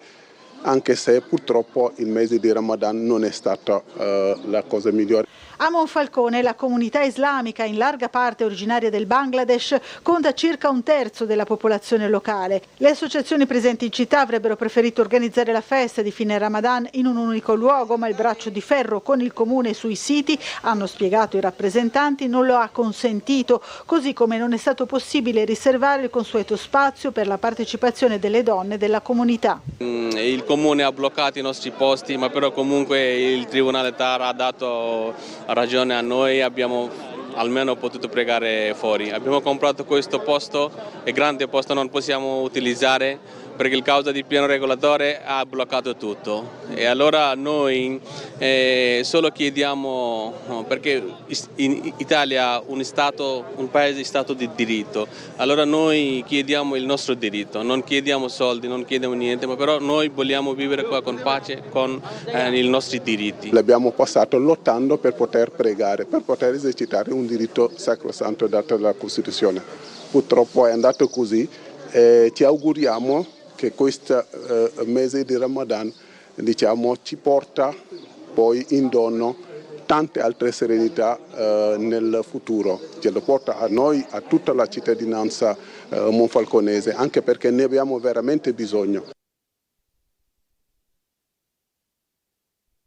anche se purtroppo il mese di Ramadan non è stata la cosa migliore. A Monfalcone la comunità islamica, in larga parte originaria del Bangladesh, conta circa 1/3 della popolazione locale. Le associazioni presenti in città avrebbero preferito organizzare la festa di fine Ramadan in un unico luogo, ma il braccio di ferro con il comune sui siti, hanno spiegato i rappresentanti, non lo ha consentito, così come non è stato possibile riservare il consueto spazio per la partecipazione delle donne della comunità. Il comune ha bloccato i nostri posti, ma però comunque il Tribunale TAR ha dato ragione a noi, abbiamo almeno potuto pregare fuori. Abbiamo comprato questo posto, è grande posto, non possiamo utilizzare perché il causa di piano regolatore ha bloccato tutto. E allora noi solo chiediamo, perché in Italia un paese è stato di diritto, allora noi chiediamo il nostro diritto, non chiediamo soldi, non chiediamo niente, ma però noi vogliamo vivere qua con pace, con i nostri diritti. L'abbiamo passato lottando per poter pregare, per poter esercitare un diritto sacrosanto dato dalla Costituzione. Purtroppo è andato così e ci auguriamo che questo mese di Ramadan ci porta poi in dono tante altre serenità nel futuro, ce lo porta a noi, a tutta la cittadinanza monfalconese, anche perché ne abbiamo veramente bisogno.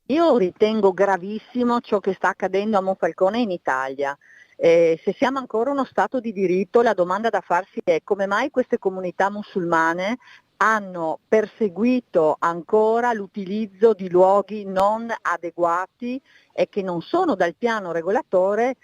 Io ritengo gravissimo ciò che sta accadendo a Monfalcone in Italia. Se siamo ancora uno Stato di diritto, la domanda da farsi è come mai queste comunità musulmane hanno perseguito ancora l'utilizzo di luoghi non adeguati e che non sono dal piano regolatore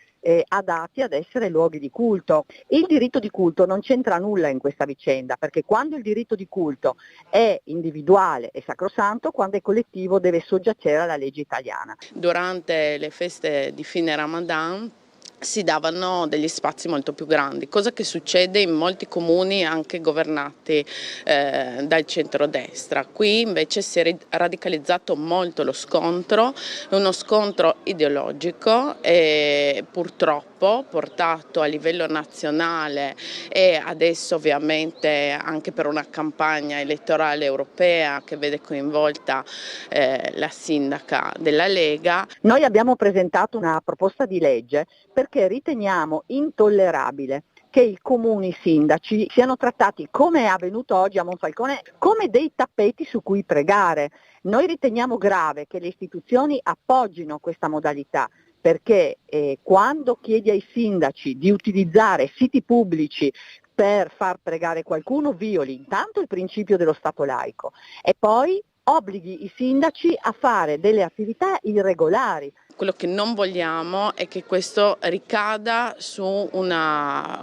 adatti ad essere luoghi di culto. Il diritto di culto non c'entra nulla in questa vicenda, perché quando il diritto di culto è individuale e sacrosanto, quando è collettivo deve soggiacere alla legge italiana. Durante le feste di fine Ramadan si davano degli spazi molto più grandi, cosa che succede in molti comuni anche governati dal centrodestra. Qui invece si è radicalizzato molto lo scontro, uno scontro ideologico e purtroppo portato a livello nazionale e adesso ovviamente anche per una campagna elettorale europea che vede coinvolta la sindaca della Lega. Noi abbiamo presentato una proposta di legge perché riteniamo intollerabile che i comuni sindaci siano trattati, come è avvenuto oggi a Monfalcone, come dei tappeti su cui pregare. Noi riteniamo grave che le istituzioni appoggino questa modalità, perché quando chiedi ai sindaci di utilizzare siti pubblici per far pregare qualcuno, violi intanto il principio dello Stato laico e poi obblighi i sindaci a fare delle attività irregolari. Quello che non vogliamo è che questo ricada su una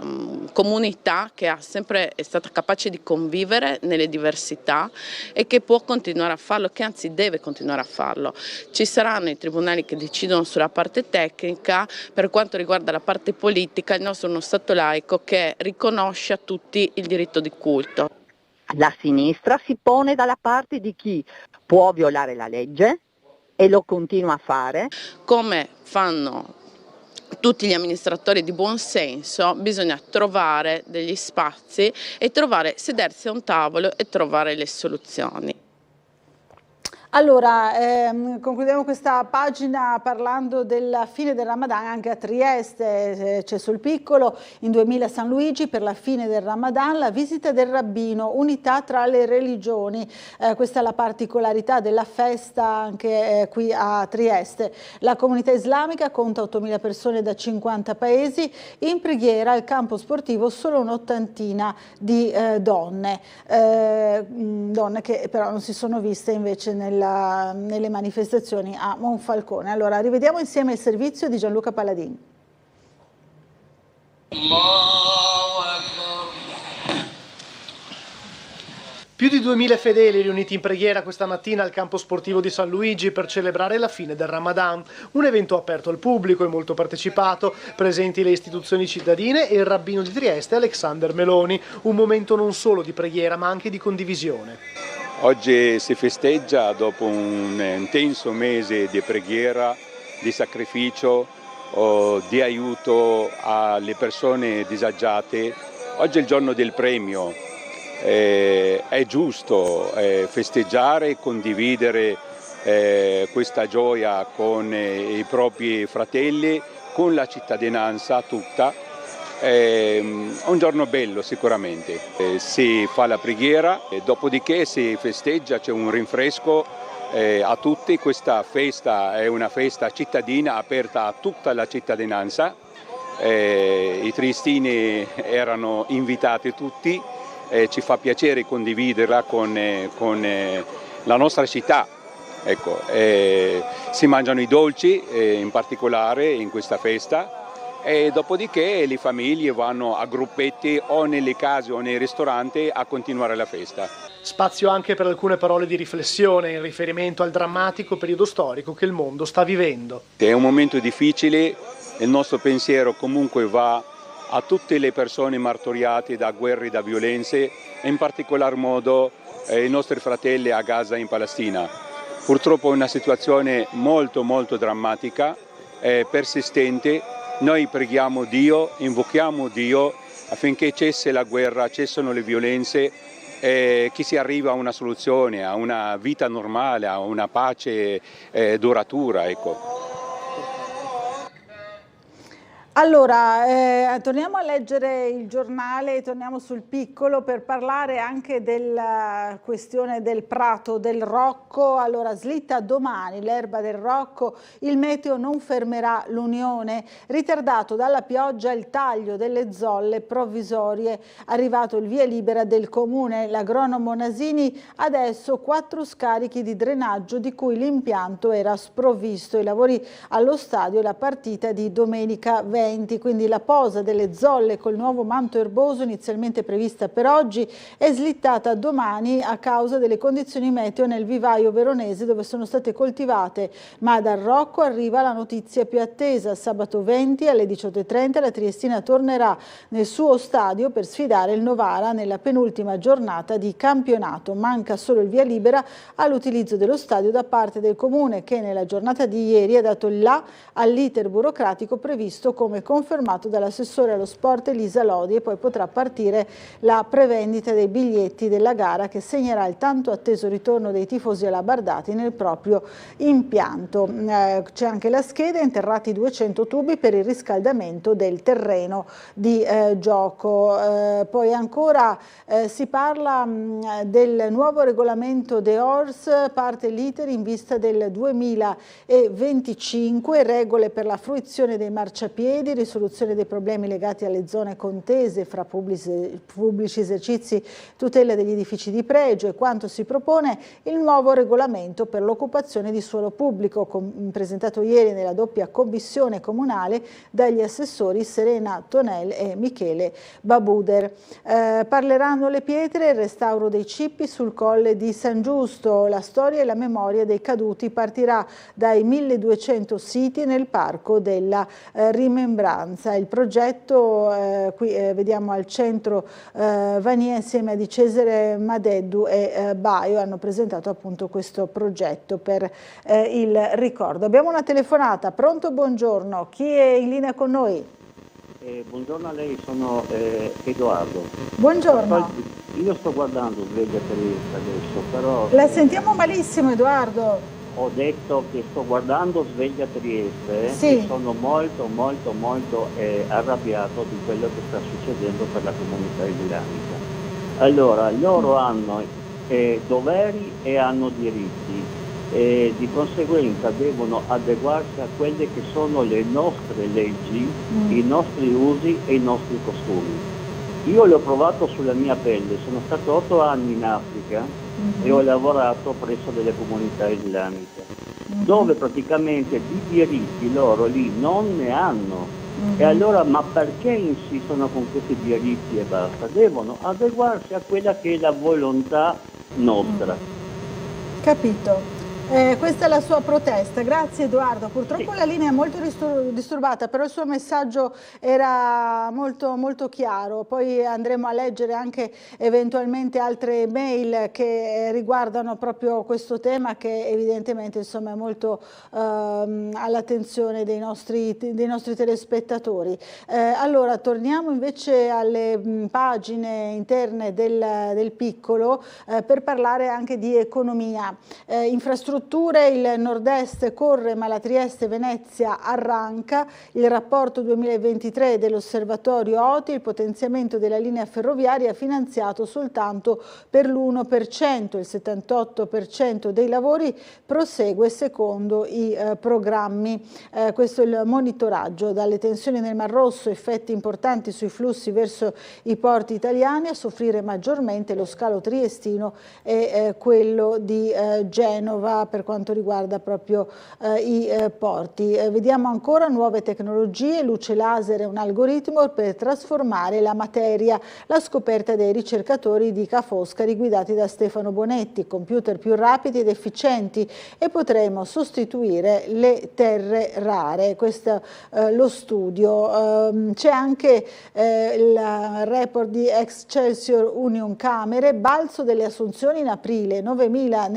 comunità che è stata capace di convivere nelle diversità e che può continuare a farlo, che anzi deve continuare a farlo. Ci saranno i tribunali che decidono sulla parte tecnica, per quanto riguarda la parte politica il nostro è uno Stato laico che riconosce a tutti il diritto di culto. La sinistra si pone dalla parte di chi può violare la legge e lo continua a fare. Come fanno tutti gli amministratori di buon senso, bisogna trovare degli spazi e sedersi a un tavolo e trovare le soluzioni. Allora, concludiamo questa pagina parlando della fine del Ramadan anche a Trieste. C'è sul Piccolo, in 2000 San Luigi, per la fine del Ramadan, la visita del rabbino, unità tra le religioni. Questa è la particolarità della festa anche qui a Trieste. La comunità islamica conta 8.000 persone da 50 paesi, in preghiera al campo sportivo solo un'ottantina di donne che però non si sono viste invece nelle manifestazioni a Monfalcone. Allora, rivediamo insieme il servizio di Gianluca Palladini. Più di 2000 fedeli riuniti in preghiera questa mattina al campo sportivo di San Luigi per celebrare la fine del Ramadan, un evento aperto al pubblico e molto partecipato, presenti le istituzioni cittadine e il rabbino di Trieste Alexander Meloni, un momento non solo di preghiera ma anche di condivisione. Oggi si festeggia dopo un intenso mese di preghiera, di sacrificio, di aiuto alle persone disagiate. Oggi è il giorno del premio. È giusto festeggiare e condividere questa gioia con i propri fratelli, con la cittadinanza tutta. È un giorno bello sicuramente, si fa la preghiera, dopodiché si festeggia, c'è un rinfresco a tutti. Questa festa è una festa cittadina aperta a tutta la cittadinanza, i triestini erano invitati tutti, ci fa piacere condividerla con la nostra città. Ecco, si mangiano i dolci in particolare in questa festa. E dopodiché le famiglie vanno a gruppetti o nelle case o nei ristoranti a continuare la festa. Spazio anche per alcune parole di riflessione in riferimento al drammatico periodo storico che il mondo sta vivendo. È un momento difficile, il nostro pensiero comunque va a tutte le persone martoriate da guerre e da violenze, e in particolar modo i nostri fratelli a Gaza in Palestina. Purtroppo è una situazione molto drammatica, persistente. Noi preghiamo Dio, invochiamo Dio affinché cessi la guerra, cessino le violenze, che si arriva a una soluzione, a una vita normale, a una pace duratura. Ecco. Allora, torniamo a leggere il giornale, torniamo sul Piccolo per parlare anche della questione del prato del Rocco. Allora, slitta domani l'erba del Rocco, il meteo non fermerà l'Unione, ritardato dalla pioggia il taglio delle zolle provvisorie, arrivato il via libera del Comune, l'agronomo Nasini, adesso 4 scarichi di drenaggio di cui l'impianto era sprovvisto, i lavori allo stadio e la partita di domenica 20. Quindi la posa delle zolle col nuovo manto erboso inizialmente prevista per oggi è slittata a domani a causa delle condizioni meteo nel vivaio veronese dove sono state coltivate, ma dal Rocco arriva la notizia più attesa. Sabato 20 alle 18:30 la Triestina tornerà nel suo stadio per sfidare il Novara nella penultima giornata di campionato. Manca solo il via libera all'utilizzo dello stadio da parte del Comune che nella giornata di ieri ha dato il là all'iter burocratico previsto come confermato dall'assessore allo sport Elisa Lodi, e poi potrà partire la prevendita dei biglietti della gara che segnerà il tanto atteso ritorno dei tifosi alabardati nel proprio impianto. C'è anche la scheda, interrati 200 tubi per il riscaldamento del terreno di gioco. Poi ancora si parla del nuovo regolamento De Ors, parte l'iter in vista del 2025, regole per la fruizione dei marciapiedi, risoluzione dei problemi legati alle zone contese fra pubblici esercizi, tutela degli edifici di pregio e quanto si propone il nuovo regolamento per l'occupazione di suolo pubblico, presentato ieri nella doppia commissione comunale dagli assessori Serena Tonel e Michele Babuder. Parleranno le pietre e il restauro dei cippi sul colle di San Giusto, la storia e la memoria dei caduti partirà dai 1200 siti nel parco della Rimembranza. rimembranza. Il progetto, qui vediamo al centro Vania insieme a Di Cesare Madeddu e Baio hanno presentato appunto questo progetto per il ricordo. Abbiamo una telefonata, pronto, buongiorno, chi è in linea con noi? Buongiorno a lei, sono Edoardo. Buongiorno. Io sto guardando Sveglia Trieste adesso, però... La sentiamo malissimo, Edoardo. Ho detto che sto guardando Sveglia Trieste sì. E sono molto arrabbiato di quello che sta succedendo per la comunità islamica. Allora, loro hanno doveri e hanno diritti. E di conseguenza devono adeguarsi a quelle che sono le nostre leggi, i nostri usi e i nostri costumi. Io l'ho provato sulla mia pelle, sono stato 8 anni in Africa e ho lavorato presso delle comunità islamiche, dove praticamente di diritti loro lì non ne hanno. E allora, ma perché insistono con questi diritti e basta? Devono adeguarsi a quella che è la volontà nostra. Capito. Questa è la sua protesta, grazie Edoardo. Purtroppo la linea è molto disturbata, però il suo messaggio era molto chiaro. Poi andremo a leggere anche eventualmente altre mail che riguardano proprio questo tema, che evidentemente insomma è molto all'attenzione dei nostri telespettatori. Allora torniamo invece alle pagine interne del Piccolo per parlare anche di economia. Infrastrutture, il nord-est corre ma la Trieste-Venezia arranca, il rapporto 2023 dell'osservatorio OTI, il potenziamento della linea ferroviaria finanziato soltanto per l'1%, il 78% dei lavori prosegue secondo i programmi. Questo è il monitoraggio. Dalle tensioni nel Mar Rosso, effetti importanti sui flussi verso i porti italiani, a soffrire maggiormente lo scalo triestino e quello di Genova per quanto riguarda proprio i porti. Vediamo ancora nuove tecnologie, luce laser e un algoritmo per trasformare la materia, la scoperta dei ricercatori di Ca' Foscari guidati da Stefano Bonetti, computer più rapidi ed efficienti e potremo sostituire le terre rare. Questo è lo studio. C'è anche il report di Excelsior Union Camere, balzo delle assunzioni in aprile, 9.000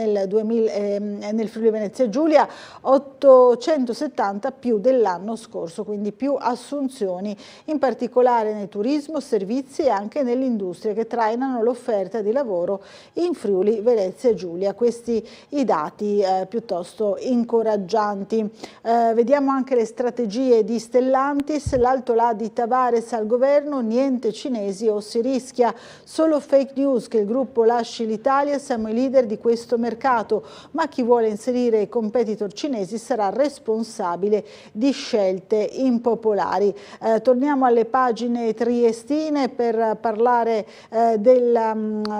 nel Friuli Venezia Giulia, 870 più dell'anno scorso, quindi più assunzioni, in particolare nel turismo, servizi e anche nell'industria, che trainano l'offerta di lavoro in Friuli Venezia Giulia. Questi i dati piuttosto incoraggianti. Vediamo anche le strategie di Stellantis, l'alto là di Tavares al governo, niente cinesi o si rischia solo fake news che il gruppo lasci l'Italia, siamo i leader di questo mercato, ma chi vuole inserire i competitor cinesi sarà responsabile di scelte impopolari. Torniamo alle pagine triestine per parlare della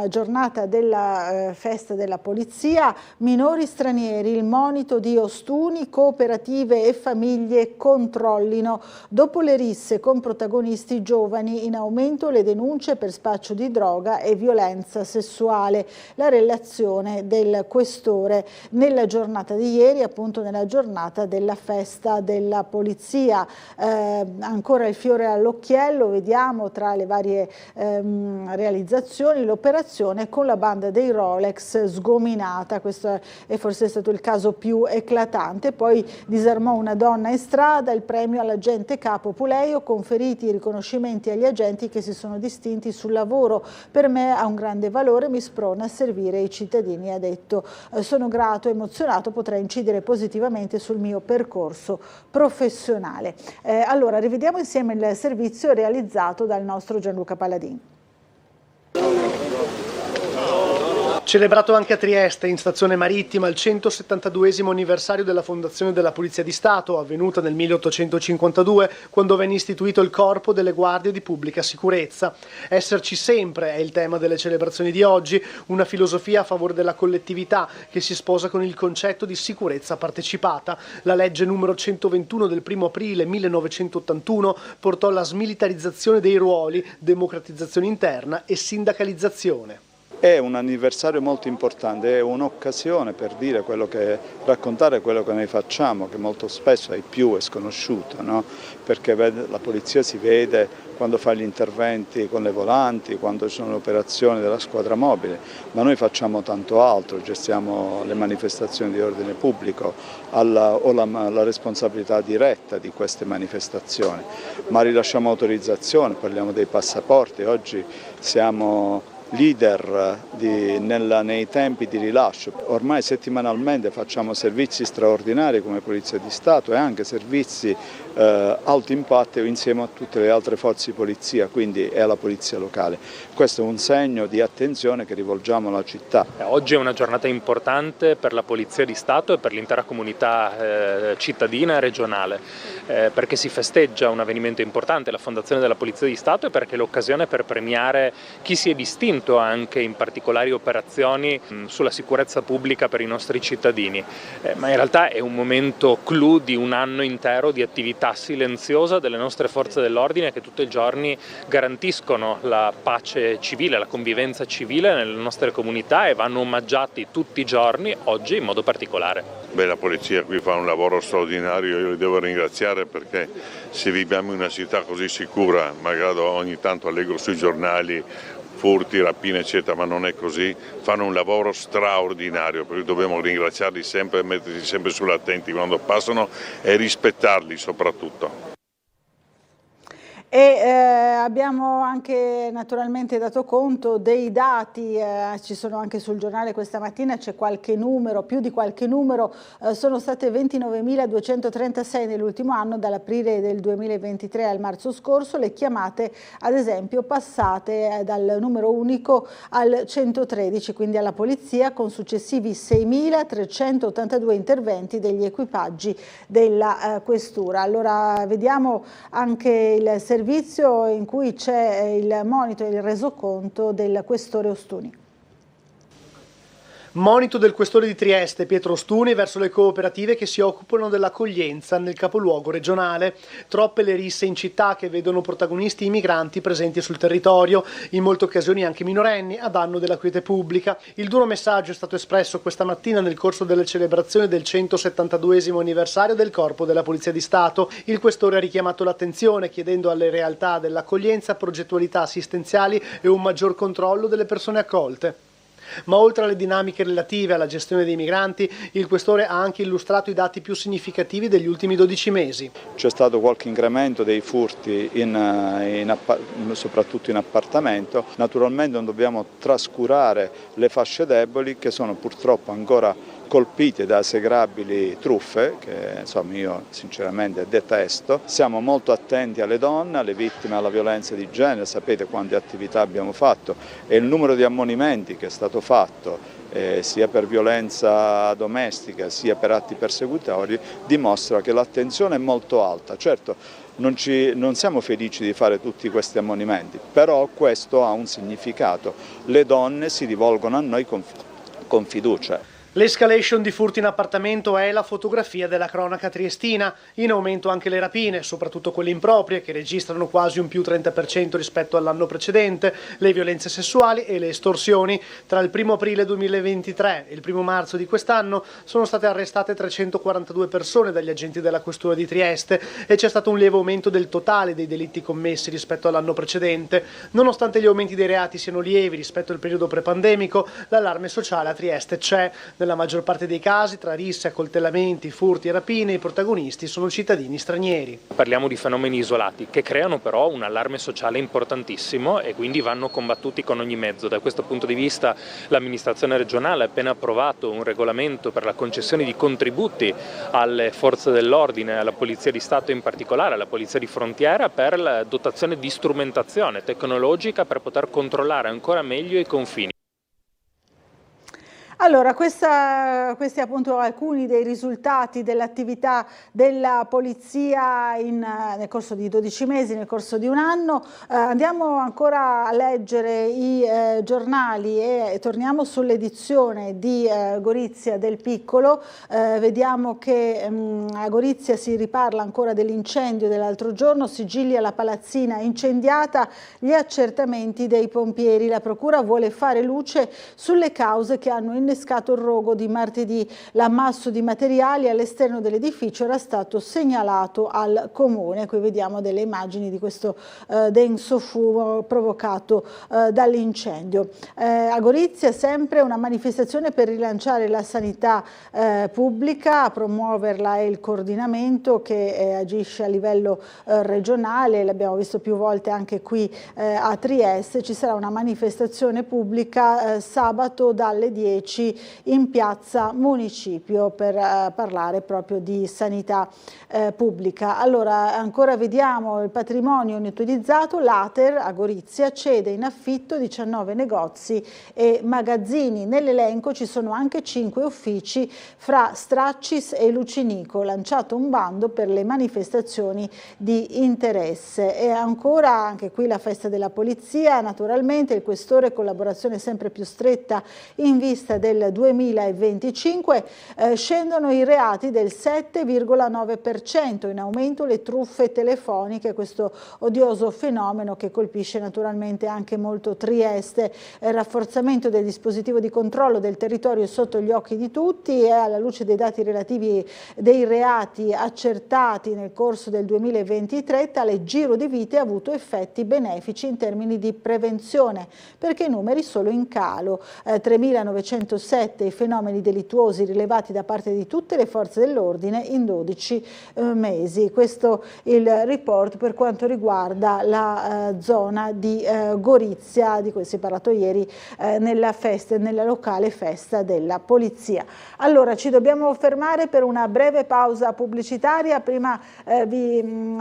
giornata della festa della polizia. Minori stranieri, il monito di Ostuni, cooperative e famiglie controllino. Dopo le risse con protagonisti giovani, in aumento le denunce per spaccio di droga e violenza sessuale. La relazione del questore nella giornata di ieri, appunto nella giornata della festa della polizia. Ancora il fiore all'occhiello, vediamo tra le varie realizzazioni l'operazione con la banda dei Rolex sgominata. Questo è forse stato il caso più eclatante. Poi disarmò una donna in strada, il premio all'agente capo Puleio, conferiti i riconoscimenti agli agenti che si sono distinti sul lavoro. Per me ha un grande valore, mi sprona a servire i cittadini, ha detto. Sono grato, emozionato, potrà incidere positivamente sul mio percorso professionale. Allora, rivediamo insieme il servizio realizzato dal nostro Gianluca Paladin. Celebrato anche a Trieste, in stazione marittima, il 172esimo anniversario della fondazione della Polizia di Stato, avvenuta nel 1852, quando venne istituito il Corpo delle Guardie di Pubblica Sicurezza. Esserci sempre è il tema delle celebrazioni di oggi, una filosofia a favore della collettività che si sposa con il concetto di sicurezza partecipata. La legge numero 121 del 1 aprile 1981 portò alla smilitarizzazione dei ruoli, democratizzazione interna e sindacalizzazione. È un anniversario molto importante, è un'occasione per dire raccontare quello che noi facciamo, che molto spesso ai più è sconosciuto, no? Perché la polizia si vede quando fa gli interventi con le volanti, quando ci sono le operazioni della squadra mobile, ma noi facciamo tanto altro, gestiamo le manifestazioni di ordine pubblico, ho la responsabilità diretta di queste manifestazioni, ma rilasciamo autorizzazione, parliamo dei passaporti, oggi siamo leader nei tempi di rilascio. Ormai settimanalmente facciamo servizi straordinari come Polizia di Stato e anche servizi alto impatto insieme a tutte le altre forze di polizia, quindi è alla polizia locale. Questo è un segno di attenzione che rivolgiamo alla città. Oggi è una giornata importante per la Polizia di Stato e per l'intera comunità cittadina e regionale, perché si festeggia un avvenimento importante, la fondazione della Polizia di Stato, e perché è l'occasione per premiare chi si è distinto anche in particolari operazioni sulla sicurezza pubblica per i nostri cittadini. Ma in realtà è un momento clou di un anno intero di attività silenziosa delle nostre forze dell'ordine che tutti i giorni garantiscono la pace civile, la convivenza civile nelle nostre comunità e vanno omaggiati tutti i giorni, oggi in modo particolare. La polizia qui fa un lavoro straordinario, io li devo ringraziare perché se viviamo in una città così sicura, magari ogni tanto leggo sui giornali furti, rapine eccetera, ma non è così, fanno un lavoro straordinario, per cui dobbiamo ringraziarli sempre, mettersi sempre sull'attenti quando passano e rispettarli soprattutto. E abbiamo anche naturalmente dato conto dei dati, ci sono anche sul giornale questa mattina, c'è qualche numero, più di qualche numero, sono state 29.236 nell'ultimo anno, dall'aprile del 2023 al marzo scorso, le chiamate ad esempio passate dal numero unico al 113, quindi alla polizia, con successivi 6.382 interventi degli equipaggi della questura. Allora vediamo anche il servizio in cui c'è il monito e il resoconto del questore Ostuni. Monito del questore di Trieste, Pietro Ostuni, verso le cooperative che si occupano dell'accoglienza nel capoluogo regionale. Troppe le risse in città che vedono protagonisti i migranti presenti sul territorio, in molte occasioni anche minorenni, a danno della quiete pubblica. Il duro messaggio è stato espresso questa mattina nel corso delle celebrazioni del 172esimo anniversario del Corpo della Polizia di Stato. Il questore ha richiamato l'attenzione chiedendo alle realtà dell'accoglienza progettualità assistenziali e un maggior controllo delle persone accolte. Ma oltre alle dinamiche relative alla gestione dei migranti, il questore ha anche illustrato i dati più significativi degli ultimi 12 mesi. C'è stato qualche incremento dei furti soprattutto in appartamento. Naturalmente non dobbiamo trascurare le fasce deboli che sono purtroppo ancora colpite da esecrabili truffe, che insomma io sinceramente detesto. Siamo molto attenti alle donne, alle vittime alla violenza di genere, sapete quante attività abbiamo fatto e il numero di ammonimenti che è stato fatto sia per violenza domestica sia per atti persecutori dimostra che l'attenzione è molto alta. Certo, non siamo felici di fare tutti questi ammonimenti, però questo ha un significato. Le donne si rivolgono a noi con fiducia. L'escalation di furti in appartamento è la fotografia della cronaca triestina, in aumento anche le rapine, soprattutto quelle improprie, che registrano quasi un più 30% rispetto all'anno precedente, le violenze sessuali e le estorsioni. Tra il 1 aprile 2023 e il 1 marzo di quest'anno sono state arrestate 342 persone dagli agenti della Questura di Trieste e c'è stato un lieve aumento del totale dei delitti commessi rispetto all'anno precedente. Nonostante gli aumenti dei reati siano lievi rispetto al periodo prepandemico, l'allarme sociale a Trieste c'è. Nella maggior parte dei casi, tra risse, accoltellamenti, furti e rapine, i protagonisti sono cittadini stranieri. Parliamo di fenomeni isolati che creano però un allarme sociale importantissimo e quindi vanno combattuti con ogni mezzo. Da questo punto di vista l'amministrazione regionale ha appena approvato un regolamento per la concessione di contributi alle forze dell'ordine, alla Polizia di Stato in particolare, alla Polizia di Frontiera, per la dotazione di strumentazione tecnologica per poter controllare ancora meglio i confini. Allora, questi appunto alcuni dei risultati dell'attività della polizia nel corso di 12 mesi, nel corso di un anno. Andiamo ancora a leggere i giornali e torniamo sull'edizione di Gorizia del Piccolo. Vediamo che a Gorizia si riparla ancora dell'incendio dell'altro giorno, sigilli alla palazzina incendiata, gli accertamenti dei pompieri. La procura vuole fare luce sulle cause che hanno innescato il rogo di martedì. L'ammasso di materiali all'esterno dell'edificio era stato segnalato al comune. Qui vediamo delle immagini di questo denso fumo provocato dall'incendio. A Gorizia sempre una manifestazione per rilanciare la sanità pubblica, a promuoverla è il coordinamento che agisce a livello regionale, l'abbiamo visto più volte anche qui a Trieste. Ci sarà una manifestazione pubblica sabato dalle 10 in piazza Municipio per parlare proprio di sanità pubblica. Allora, ancora vediamo il patrimonio inutilizzato. L'Ater a Gorizia cede in affitto 19 negozi e magazzini. Nell'elenco ci sono anche 5 uffici fra Straccis e Lucinico. Lanciato un bando per le manifestazioni di interesse. E ancora anche qui la festa della polizia, naturalmente il questore, collaborazione sempre più stretta in vista del 2025, scendono i reati del 7,9%, in aumento le truffe telefoniche, questo odioso fenomeno che colpisce naturalmente anche molto Trieste. Rafforzamento del dispositivo di controllo del territorio sotto gli occhi di tutti e alla luce dei dati relativi dei reati accertati nel corso del 2023, tale giro di vite ha avuto effetti benefici in termini di prevenzione, perché i numeri sono in calo. 3.907 i fenomeni delittuosi rilevati da parte di tutte le forze dell'ordine in 12 mesi. Questo il report per quanto riguarda la zona di Gorizia, di cui si è parlato ieri nella locale festa della polizia. Allora, ci dobbiamo fermare per una breve pausa pubblicitaria. Prima vi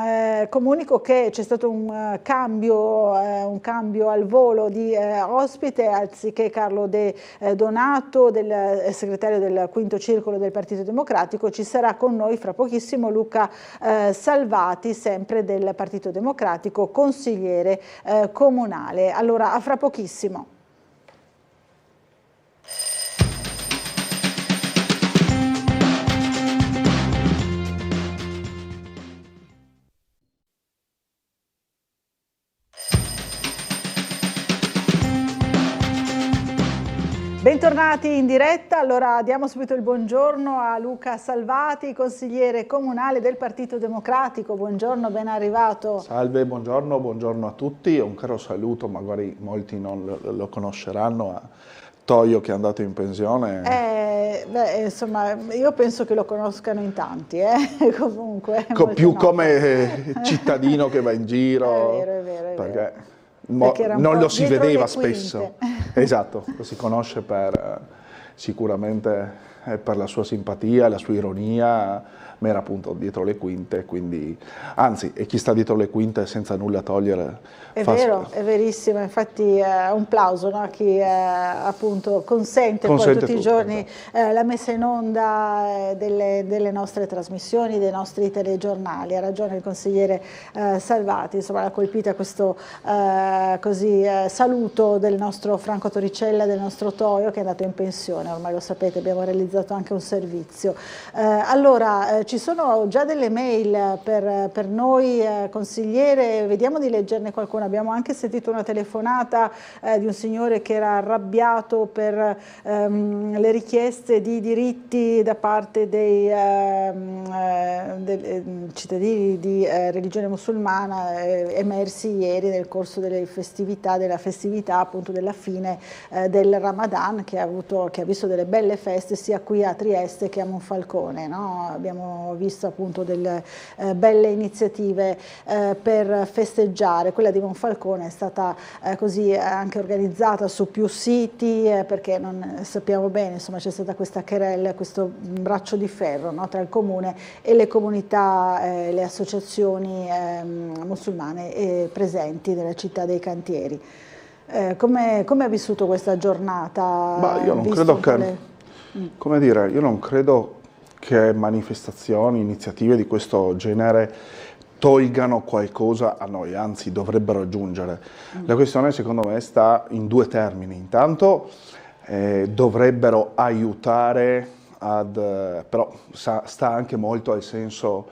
comunico che c'è stato un cambio al volo di ospite, anziché Carlo De Donato, del segretario del quinto circolo del Partito Democratico, ci sarà con noi fra pochissimo Luca Salvati, sempre del Partito Democratico, consigliere comunale. Allora, a fra pochissimo. Bentornati in diretta. Allora diamo subito il buongiorno a Luca Salvati, consigliere comunale del Partito Democratico. Buongiorno, ben arrivato. Salve, buongiorno a tutti. Un caro saluto, magari molti non lo conosceranno, a Toio che è andato in pensione. Insomma, io penso che lo conoscano in tanti, comunque. Più come cittadino che va in giro. È vero. Perché non lo si vedeva spesso. Esatto, lo si conosce sicuramente per la sua simpatia, la sua ironia, ma era appunto dietro le quinte, quindi anzi, e chi sta dietro le quinte senza nulla togliere. È vero, è verissimo, infatti un plauso, no, a chi appunto consente poi tutti i giorni la messa in onda delle nostre trasmissioni, dei nostri telegiornali. Ha ragione il consigliere Salvati, insomma l'ha colpita questo saluto del nostro Franco Torricella, del nostro Toio che è andato in pensione, ormai lo sapete, abbiamo realizzato anche un servizio. Allora, ci sono già delle mail per noi, consigliere, vediamo di leggerne qualcuna. Abbiamo anche sentito una telefonata di un signore che era arrabbiato per le richieste di diritti da parte dei cittadini di religione musulmana emersi ieri nel corso della festività appunto della fine del Ramadan, che ha visto delle belle feste sia qui a Trieste che a Monfalcone, no? Abbiamo visto appunto delle belle iniziative per festeggiare. Quella di Monfalcone è stata così anche organizzata su più siti, perché non sappiamo bene, insomma c'è stata questa querella, questo braccio di ferro, no, tra il comune e le comunità, le associazioni musulmane presenti nella città dei cantieri. Come ha vissuto questa giornata? Ma io non credo che, come dire, io non credo che manifestazioni, iniziative di questo genere tolgano qualcosa a noi, anzi dovrebbero aggiungere. La questione secondo me sta in due termini. Intanto dovrebbero aiutare però sta anche molto al senso,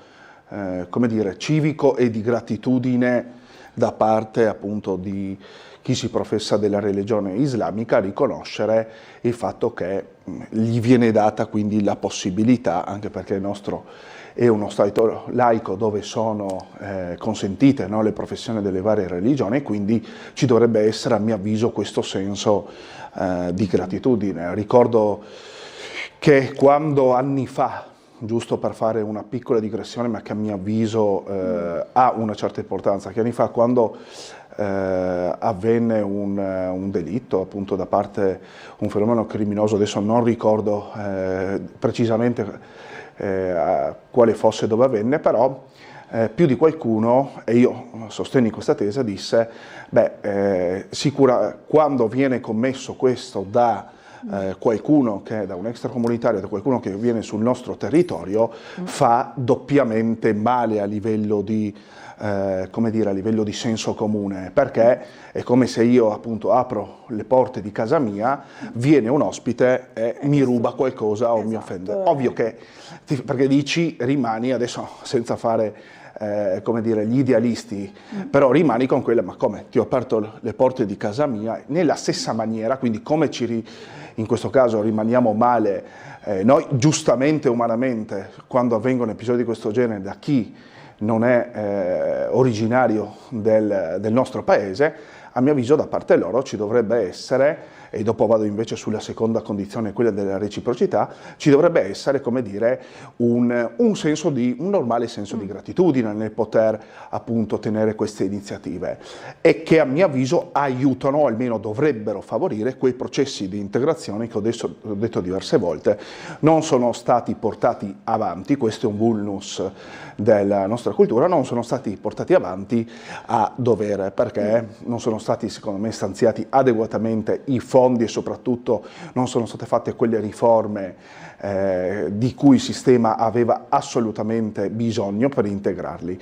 come dire, civico e di gratitudine da parte appunto di chi si professa della religione islamica, a riconoscere il fatto che gli viene data quindi la possibilità, anche perché il nostro è uno Stato laico dove sono consentite, no, le professioni delle varie religioni, e quindi ci dovrebbe essere, a mio avviso, questo senso di gratitudine. Ricordo che quando anni fa, giusto per fare una piccola digressione, ma che a mio avviso ha una certa importanza, che anni fa quando avvenne un delitto appunto da parte, un fenomeno criminoso, adesso non ricordo precisamente quale fosse, dove avvenne, però più di qualcuno, e io sostenni questa tesi, disse quando viene commesso questo da qualcuno che da un extracomunitario, da qualcuno che viene sul nostro territorio, fa doppiamente male a livello di come dire, a livello di senso comune, perché è come se io appunto apro le porte di casa mia, viene un ospite e mi ruba qualcosa o mi offende. Ovvio che, perché dici, rimani adesso senza fare come dire, gli idealisti, però rimani con quella, ma come, ti ho aperto le porte di casa mia, nella stessa maniera, quindi come in questo caso rimaniamo male noi giustamente, umanamente, quando avvengono episodi di questo genere da chi non è originario del nostro paese, a mio avviso da parte loro ci dovrebbe essere, e dopo vado invece sulla seconda condizione, quella della reciprocità, ci dovrebbe essere, come dire, un normale senso di gratitudine nel poter appunto tenere queste iniziative, e che a mio avviso aiutano, o almeno dovrebbero favorire, quei processi di integrazione che ho detto diverse volte non sono stati portati avanti. Questo è un vulnus della nostra cultura, non sono stati portati avanti a dovere, perché non sono stati, secondo me, stanziati adeguatamente i fondi, e soprattutto non sono state fatte quelle riforme di cui il sistema aveva assolutamente bisogno per integrarli.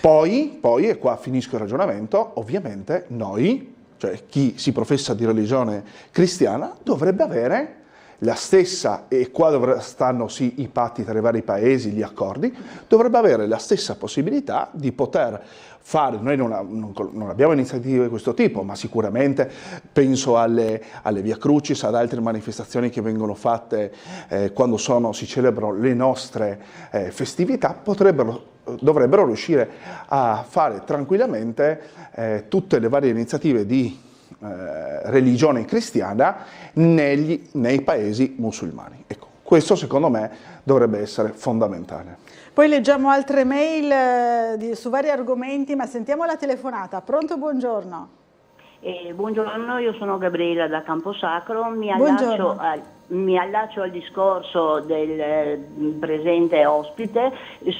Poi, e qua finisco il ragionamento, ovviamente noi, cioè chi si professa di religione cristiana, dovrebbe avere la stessa, e qua stanno sì i patti tra i vari paesi, gli accordi, dovrebbe avere la stessa possibilità di poter fare. Noi non abbiamo iniziative di questo tipo, ma sicuramente penso alle Via Crucis, ad altre manifestazioni che vengono fatte quando si celebrano le nostre festività, dovrebbero riuscire a fare tranquillamente tutte le varie iniziative di religione cristiana nei paesi musulmani. Ecco, questo secondo me dovrebbe essere fondamentale. Poi leggiamo altre mail su vari argomenti, ma sentiamo la telefonata. Pronto, buongiorno. Buongiorno, io sono Gabriela da Camposacro, mi allaccio al discorso del presente ospite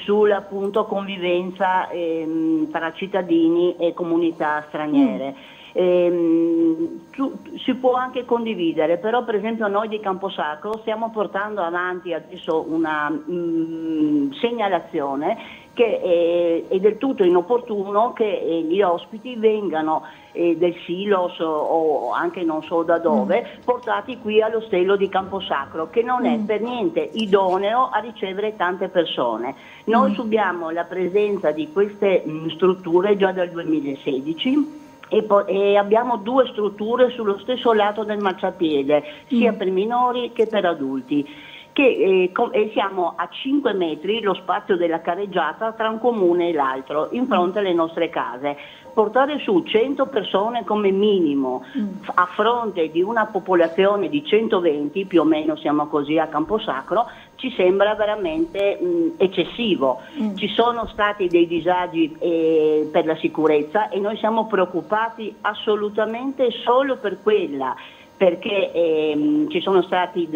sulla appunto convivenza tra cittadini e comunità straniere. Si può anche condividere, però per esempio noi di Camposacro stiamo portando avanti adesso una segnalazione che è del tutto inopportuno che gli ospiti vengano del Silos o anche non so da dove portati qui all'ostello di Camposacro, che non è per niente idoneo a ricevere tante persone. Noi subiamo la presenza di queste strutture già dal 2016 e abbiamo 2 strutture sullo stesso lato del marciapiede, sia per minori che per adulti, e siamo a 5 metri lo spazio della carreggiata tra un comune e l'altro, in fronte alle nostre case. Portare su 100 persone come minimo a fronte di una popolazione di 120, più o meno siamo così a Camposacro, ci sembra veramente eccessivo. Ci sono stati dei disagi per la sicurezza e noi siamo preoccupati assolutamente solo per quella, perché ci sono stati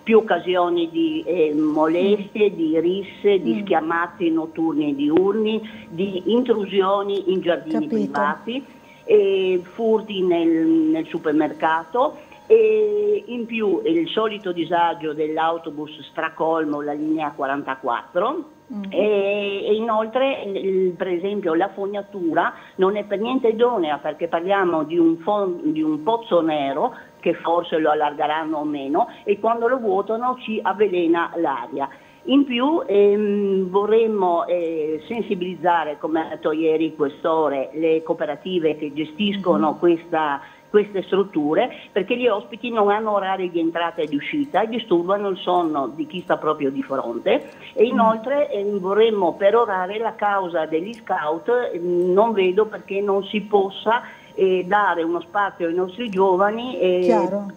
più occasioni di molestie, di risse, di schiamazzi notturni e diurni, di intrusioni in giardini privati, furti nel supermercato, e in più il solito disagio dell'autobus stracolmo, la linea 44. E inoltre per esempio la fognatura non è per niente idonea, perché parliamo di un pozzo nero che forse lo allargeranno o meno, e quando lo vuotano ci avvelena l'aria. In più vorremmo sensibilizzare, come ha detto ieri il Questore, le cooperative che gestiscono queste strutture, perché gli ospiti non hanno orari di entrata e di uscita, disturbano il sonno di chi sta proprio di fronte. E inoltre vorremmo perorare la causa degli scout. Non vedo perché non si possa dare uno spazio ai nostri giovani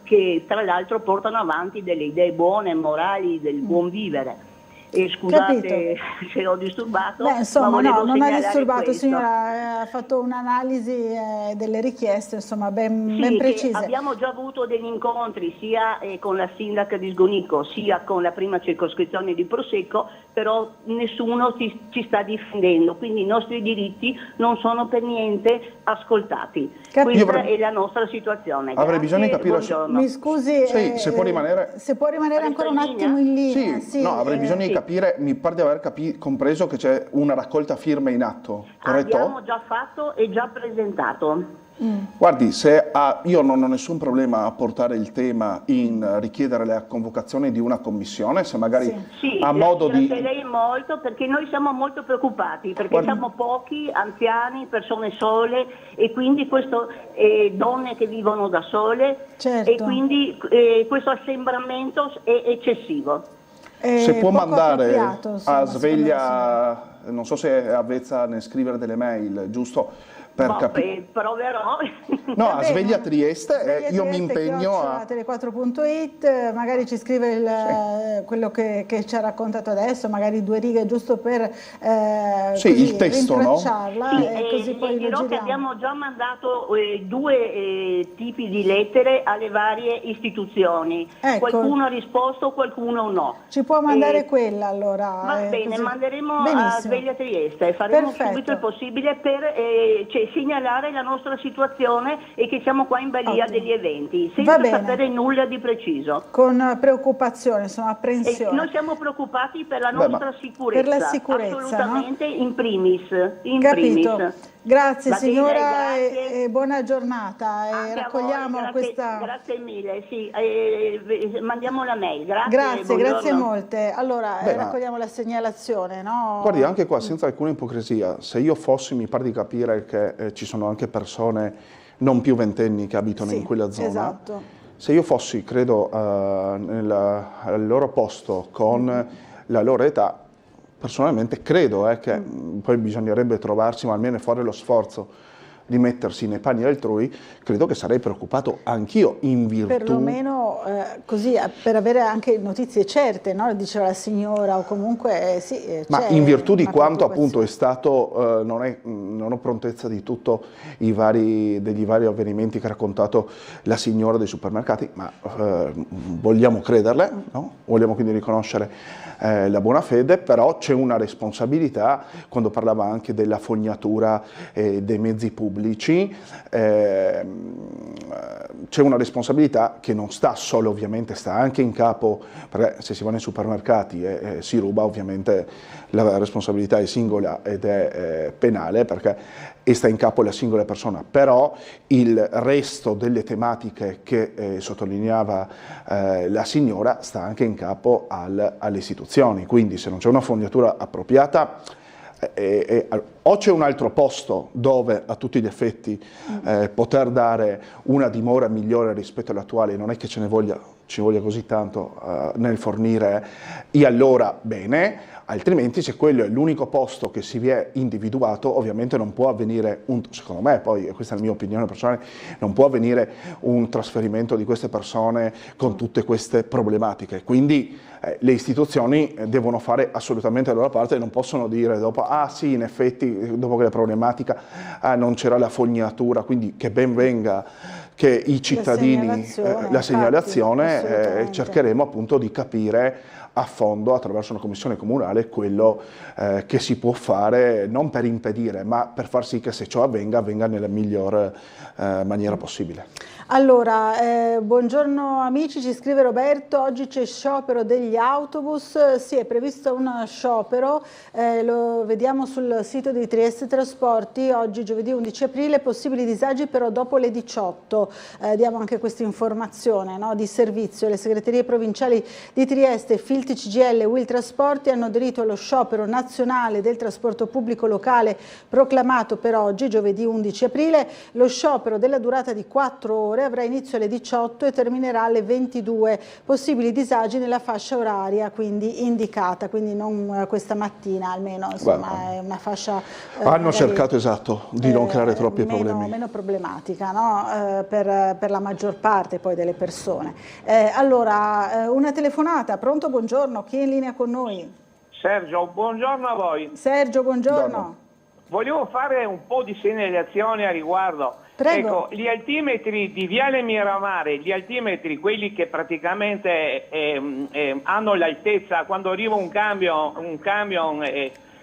che tra l'altro portano avanti delle idee buone, morali, del buon vivere. Scusate se ho disturbato. Beh, insomma, ma no, non ha disturbato, signora, ha fatto un'analisi delle richieste, insomma, ben precise. Abbiamo già avuto degli incontri sia con la sindaca di Sgonico sia con la prima circoscrizione di Prosecco, però nessuno ci sta difendendo, quindi i nostri diritti non sono per niente ascoltati. Questa è la nostra situazione. Avrei bisogno di capire. Mi scusi, se può rimanere ancora un attimo in linea. No, avrei bisogno di capire. Mi pare di aver compreso che c'è una raccolta firme in atto, corretto? Abbiamo già fatto e già presentato. Guardi, io non ho nessun problema a portare il tema in richiedere la convocazione di una commissione, se magari ha modo di... Grazie a lei molto, perché noi siamo molto preoccupati, perché siamo pochi, anziani, persone sole, e quindi donne che vivono da sole, e quindi questo assembramento è eccessivo. Se può mandare a Sveglia, non so se è avvezza nel scrivere delle mail, giusto? Per capire. Proverò. No, a Sveglia Trieste, io mi impegno a... Tele4.it, magari ci scrive quello che ci ha raccontato adesso, magari 2 righe giusto per il testo, no? E così poi lo dirò che abbiamo già mandato 2 tipi di lettere alle varie istituzioni. Ecco. Qualcuno ha risposto, qualcuno no. Ci può mandare quella allora. Va bene, così. Manderemo Benissimo. a Sveglia Trieste e faremo subito il possibile per segnalare la nostra situazione e che siamo qua in balia degli eventi, senza sapere nulla di preciso. Con preoccupazione, insomma, apprensione. Noi siamo preoccupati per la nostra sicurezza. Per la sicurezza, assolutamente, no? in primis. Capito. Grazie Va signora bene, e buona giornata. E raccogliamo questa... Grazie mille, mandiamo la mail. Grazie molte. Allora, raccogliamo la segnalazione, no? Guardi, anche qua, senza alcuna ipocrisia, se io fossi, mi pare di capire che ci sono anche persone non più ventenni che abitano in quella zona. Esatto. Se io fossi, credo, al loro posto con la loro età, personalmente credo che poi bisognerebbe trovarsi, ma almeno fare lo sforzo di mettersi nei panni altrui, credo che sarei preoccupato anch'io in virtù... Perlomeno così, per avere anche notizie certe, no? Diceva la signora, o comunque ma in virtù di quanto appunto è stato, non ho prontezza di tutto degli vari avvenimenti che ha raccontato la signora dei supermercati, ma vogliamo crederle, no? Vogliamo quindi riconoscere la buona fede, però c'è una responsabilità, quando parlava anche della fognatura dei mezzi pubblici, c'è una responsabilità che non sta solo, ovviamente, sta anche in capo, perché se si va nei supermercati e si ruba, ovviamente la responsabilità è singola ed è penale, perché sta in capo la singola persona, però il resto delle tematiche che sottolineava la signora sta anche in capo alle istituzioni, quindi se non c'è una fognatura appropriata o c'è un altro posto dove a tutti gli effetti poter dare una dimora migliore rispetto all'attuale, non è che ci voglia così tanto nel fornire, e allora bene, altrimenti se quello è l'unico posto che si vi è individuato, ovviamente non può avvenire, secondo me, poi questa è la mia opinione personale, non può avvenire un trasferimento di queste persone con tutte queste problematiche, quindi le istituzioni devono fare assolutamente la loro parte e non possono dire dopo, sì, in effetti, dopo che la problematica non c'era la fognatura, quindi che ben venga che i cittadini, la segnalazione, cercheremo appunto di capire a fondo attraverso una commissione comunale quello che si può fare, non per impedire, ma per far sì che se ciò avvenga nella miglior maniera possibile. Allora, buongiorno amici, ci scrive Roberto, oggi c'è sciopero degli autobus, sì, è previsto un sciopero, lo vediamo sul sito di Trieste Trasporti, oggi giovedì 11 aprile, possibili disagi però dopo le 18, diamo anche questa informazione, no, di servizio. Le segreterie provinciali di Trieste, Filti CGL e Will Trasporti hanno aderito allo sciopero nazionale del trasporto pubblico locale proclamato per oggi, giovedì 11 aprile, lo sciopero della durata di 4 ore avrà inizio alle 18 e terminerà alle 22. Possibili disagi nella fascia oraria quindi indicata, quindi non questa mattina almeno, insomma è una fascia hanno cercato di non creare troppi problemi. Meno problematica, no? Per la maggior parte poi delle persone. Allora, una telefonata, pronto, buongiorno, chi è in linea con noi? Sergio, buongiorno a voi. Sergio, buongiorno. Volevo fare un po' di segnalazioni a riguardo. Prego. Ecco, gli altimetri di Viale Miramare, gli altimetri, quelli che praticamente hanno l'altezza, quando arriva un camion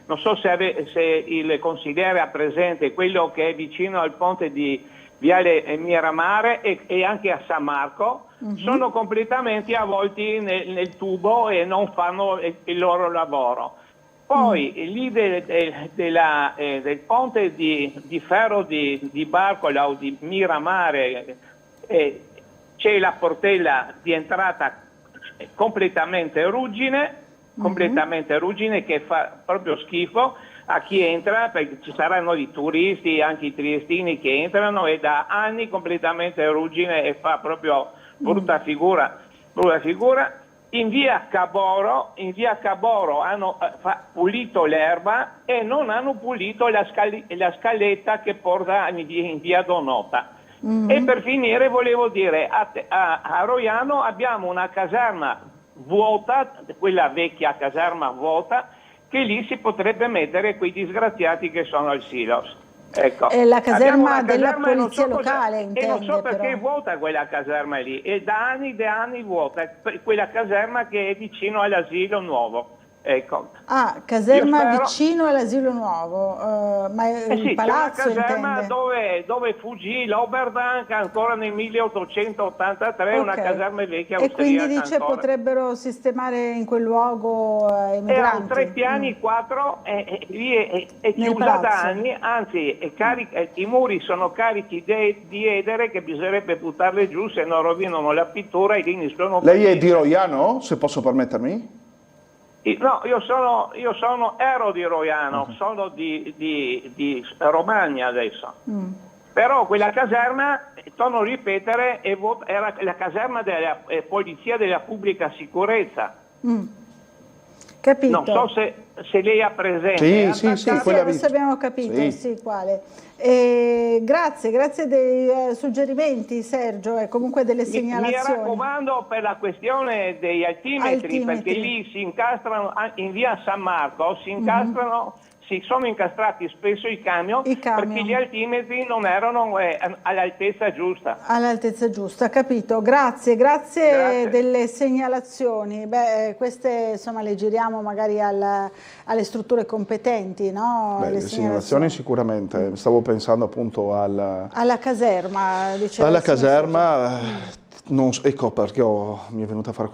non so se il consigliere ha presente, quello che è vicino al ponte di Viale Miramare e anche a San Marco, sono completamente avvolti nel tubo e non fanno il loro lavoro. Poi lì del ponte di ferro di Barcola o di Miramare c'è la portella di entrata completamente ruggine che fa proprio schifo a chi entra, perché ci saranno i turisti, anche i triestini che entrano, e da anni completamente ruggine e fa proprio brutta figura. In via Caboro hanno pulito l'erba e non hanno pulito la scaletta che porta in via Donota. E per finire volevo dire, a Roiano abbiamo una caserma vuota, quella vecchia caserma vuota, che lì si potrebbe mettere quei disgraziati che sono al silos. Ecco, è la caserma della polizia locale, intende, e non so perché è vuota quella caserma lì, è da anni vuota, quella caserma che è vicino all'asilo nuovo. Ecco. Ah, caserma vicino all'asilo nuovo, ma è sì, il palazzo, c'è una caserma dove fuggì l'Oberdank ancora nel 1883, okay. Una caserma vecchia austriaca. E quindi dice ancora. Potrebbero sistemare in quel luogo i migranti. Ha 3 piani, 4, lì è chiusa da anni, anzi i muri sono carichi di edere che bisognerebbe buttarle giù, se no rovinano la pittura e lì sono. Lei è di Roiano, se posso permettermi? No, ero di Roiano, sono di Romagna adesso. Però quella caserma, torno a ripetere, era la caserma della polizia della pubblica sicurezza. Capito. Non so se lei ha presente. Sì, adesso abbiamo capito, sì, quale. Grazie dei suggerimenti, Sergio, e comunque delle segnalazioni. Mi raccomando, per la questione degli altimetri, perché lì si incastrano, in via San Marco, si sono incastrati spesso i camion perché gli altimetri non erano all'altezza giusta. All'altezza giusta, capito. Grazie delle segnalazioni. Queste insomma le giriamo magari alle strutture competenti, no? Le segnalazioni sicuramente. Stavo pensando appunto alla caserma. Alla caserma. Ecco perché mi è venuta a fare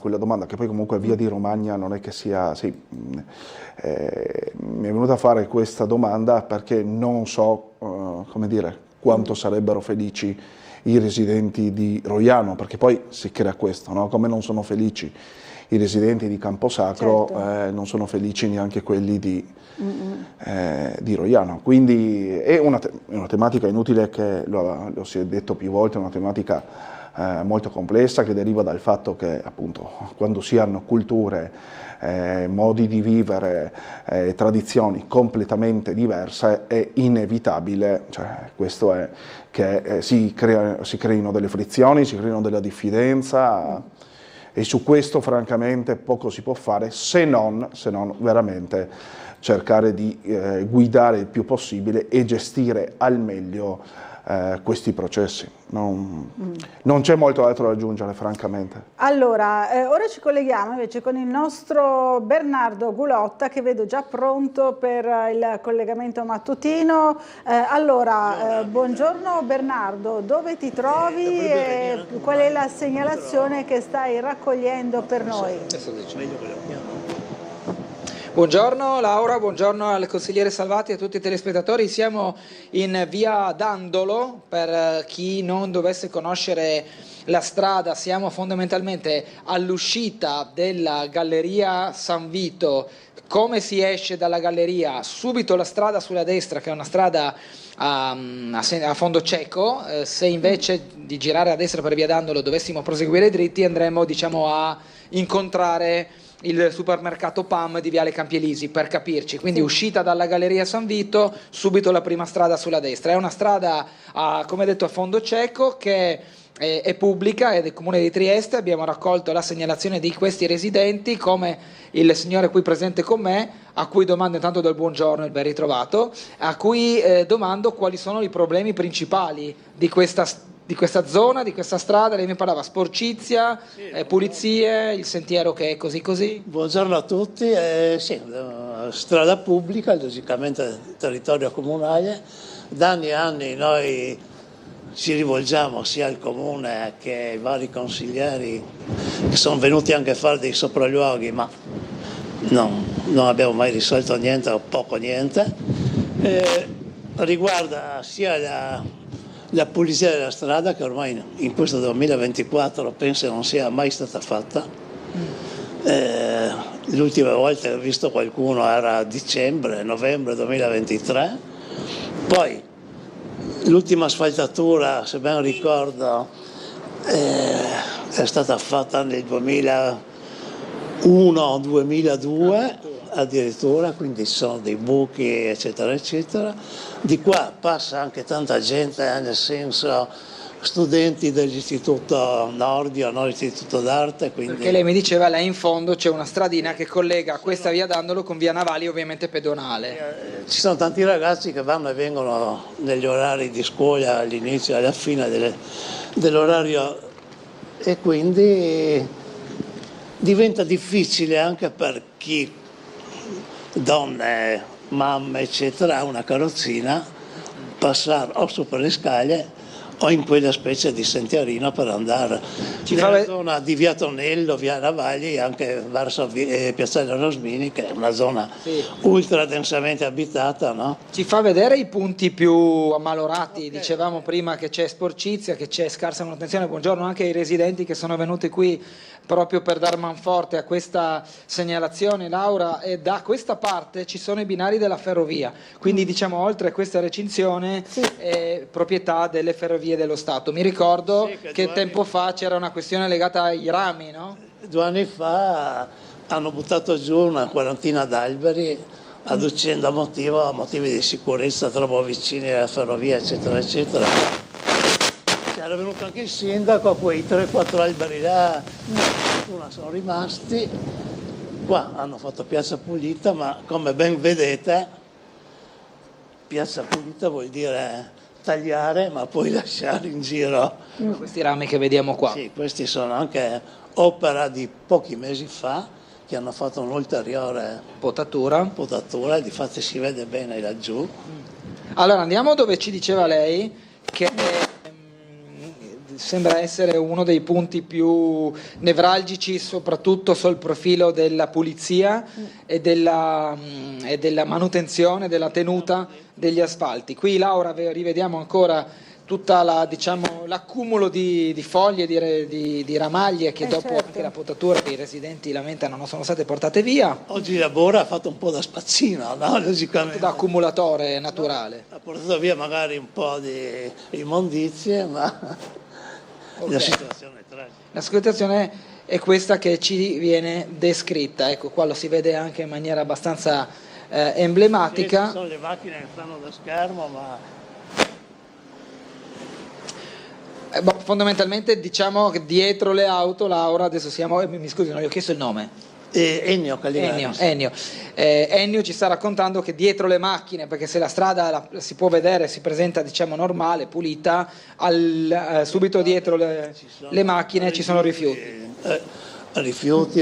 quella domanda, che poi comunque via di Romagna non è che sia. Sì, mi è venuta a fare questa domanda perché non so come dire, quanto sarebbero felici i residenti di Roiano, perché poi si crea questo, no? Come non sono felici i residenti di Camposacro, certo. Non sono felici neanche quelli di Roiano. Quindi è una tematica inutile, che lo si è detto più volte, è una tematica molto complessa, che deriva dal fatto che appunto quando si hanno culture, modi di vivere, tradizioni completamente diverse, è inevitabile, questo è, che si creino delle frizioni, si creino della diffidenza, e su questo francamente poco si può fare se non veramente cercare di guidare il più possibile e gestire al meglio questi processi. Non c'è molto altro da aggiungere, francamente. Allora, ora ci colleghiamo invece con il nostro Bernardo Gulotta, che vedo già pronto per il collegamento mattutino. Buongiorno Bernardo, dove ti trovi e qual è la segnalazione che stai raccogliendo per noi? Buongiorno Laura, buongiorno al consigliere Salvati e a tutti i telespettatori. Siamo in via Dandolo, per chi non dovesse conoscere la strada, siamo fondamentalmente all'uscita della Galleria San Vito. Come si esce dalla galleria? Subito la strada sulla destra, che è una strada a fondo cieco. Se invece di girare a destra per via Dandolo dovessimo proseguire dritti, andremo a incontrare il supermercato PAM di Viale Campi Elisi, per capirci. Quindi uscita dalla Galleria San Vito, subito la prima strada sulla destra. È una strada, come detto, a fondo cieco, che è pubblica, è del Comune di Trieste. Abbiamo raccolto la segnalazione di questi residenti, come il signore qui presente con me, a cui domando intanto del buongiorno, il ben ritrovato, a cui domando quali sono i problemi principali di questa zona, di questa strada. Lei mi parlava sporcizia, pulizie, il sentiero che è così così. Buongiorno a tutti, sì, strada pubblica, logicamente territorio comunale. Da anni e anni noi ci rivolgiamo sia al comune che ai vari consiglieri che sono venuti anche a fare dei sopralluoghi, ma non abbiamo mai risolto niente o poco niente. Riguarda sia la pulizia della strada, che ormai in questo 2024 penso non sia mai stata fatta. L'ultima volta che ho visto qualcuno era a novembre 2023. Poi l'ultima asfaltatura, se ben ricordo, è stata fatta nel 2001-2002 addirittura, quindi ci sono dei buchi eccetera eccetera. Di qua passa anche tanta gente, nel senso studenti dell'istituto Nordio, istituto d'arte. Perché lei mi diceva, là in fondo c'è una stradina che collega questa via Dandolo con via Navali, ovviamente pedonale. Ci sono tanti ragazzi che vanno e vengono negli orari di scuola, all'inizio e alla fine dell'orario, e quindi diventa difficile anche per chi, donne, mamme eccetera, ha una carrozzina, passare o su per le scale o in quella specie di sentierino per andare nella zona di via Tonello, via Navagli, anche verso Piazzale Rosmini, che è una zona ultra densamente abitata, no? Ci fa vedere i punti più ammalorati. Dicevamo prima che c'è sporcizia, che c'è scarsa manutenzione. Buongiorno anche ai residenti che sono venuti qui proprio per dar manforte a questa segnalazione, Laura. E da questa parte ci sono i binari della ferrovia, quindi oltre a questa recinzione è proprietà delle ferrovie dello Stato. Mi ricordo che tempo fa c'era una questione legata ai rami, no? 2 anni fa hanno buttato giù una quarantina d'alberi adducendo a motivi di sicurezza troppo vicini alla ferrovia eccetera eccetera. Era venuto anche il sindaco, quei 3-4 alberi là sono rimasti. Qua hanno fatto piazza pulita, ma come ben vedete piazza pulita vuol dire tagliare ma poi lasciare in giro questi rami che vediamo qua. Sì, questi sono anche opera di pochi mesi fa, che hanno fatto un'ulteriore potatura, e difatti si vede bene laggiù. Allora andiamo dove ci diceva lei che sembra essere uno dei punti più nevralgici, soprattutto sul profilo della pulizia e della manutenzione, della tenuta degli asfalti. Qui, Laura, rivediamo ancora tutta l'accumulo di foglie, di ramaglie che dopo anche la potatura i residenti lamentano non sono state portate via. Oggi Labora ha fatto un po' da spazzino, no? Logicamente. Da accumulatore naturale. Ha portato via magari un po' di immondizie, ma la situazione è tragica. La situazione è questa che ci viene descritta. Ecco, qua lo si vede anche in maniera abbastanza emblematica. Ci sono le macchine che stanno da schermo, ma fondamentalmente che dietro le auto, Laura, adesso mi scusi, non gli ho chiesto il nome. Ennio Calligaris. Ennio ci sta raccontando che dietro le macchine, perché se la strada si può vedere, si presenta diciamo normale, pulita, subito dietro le macchine ci sono rifiuti,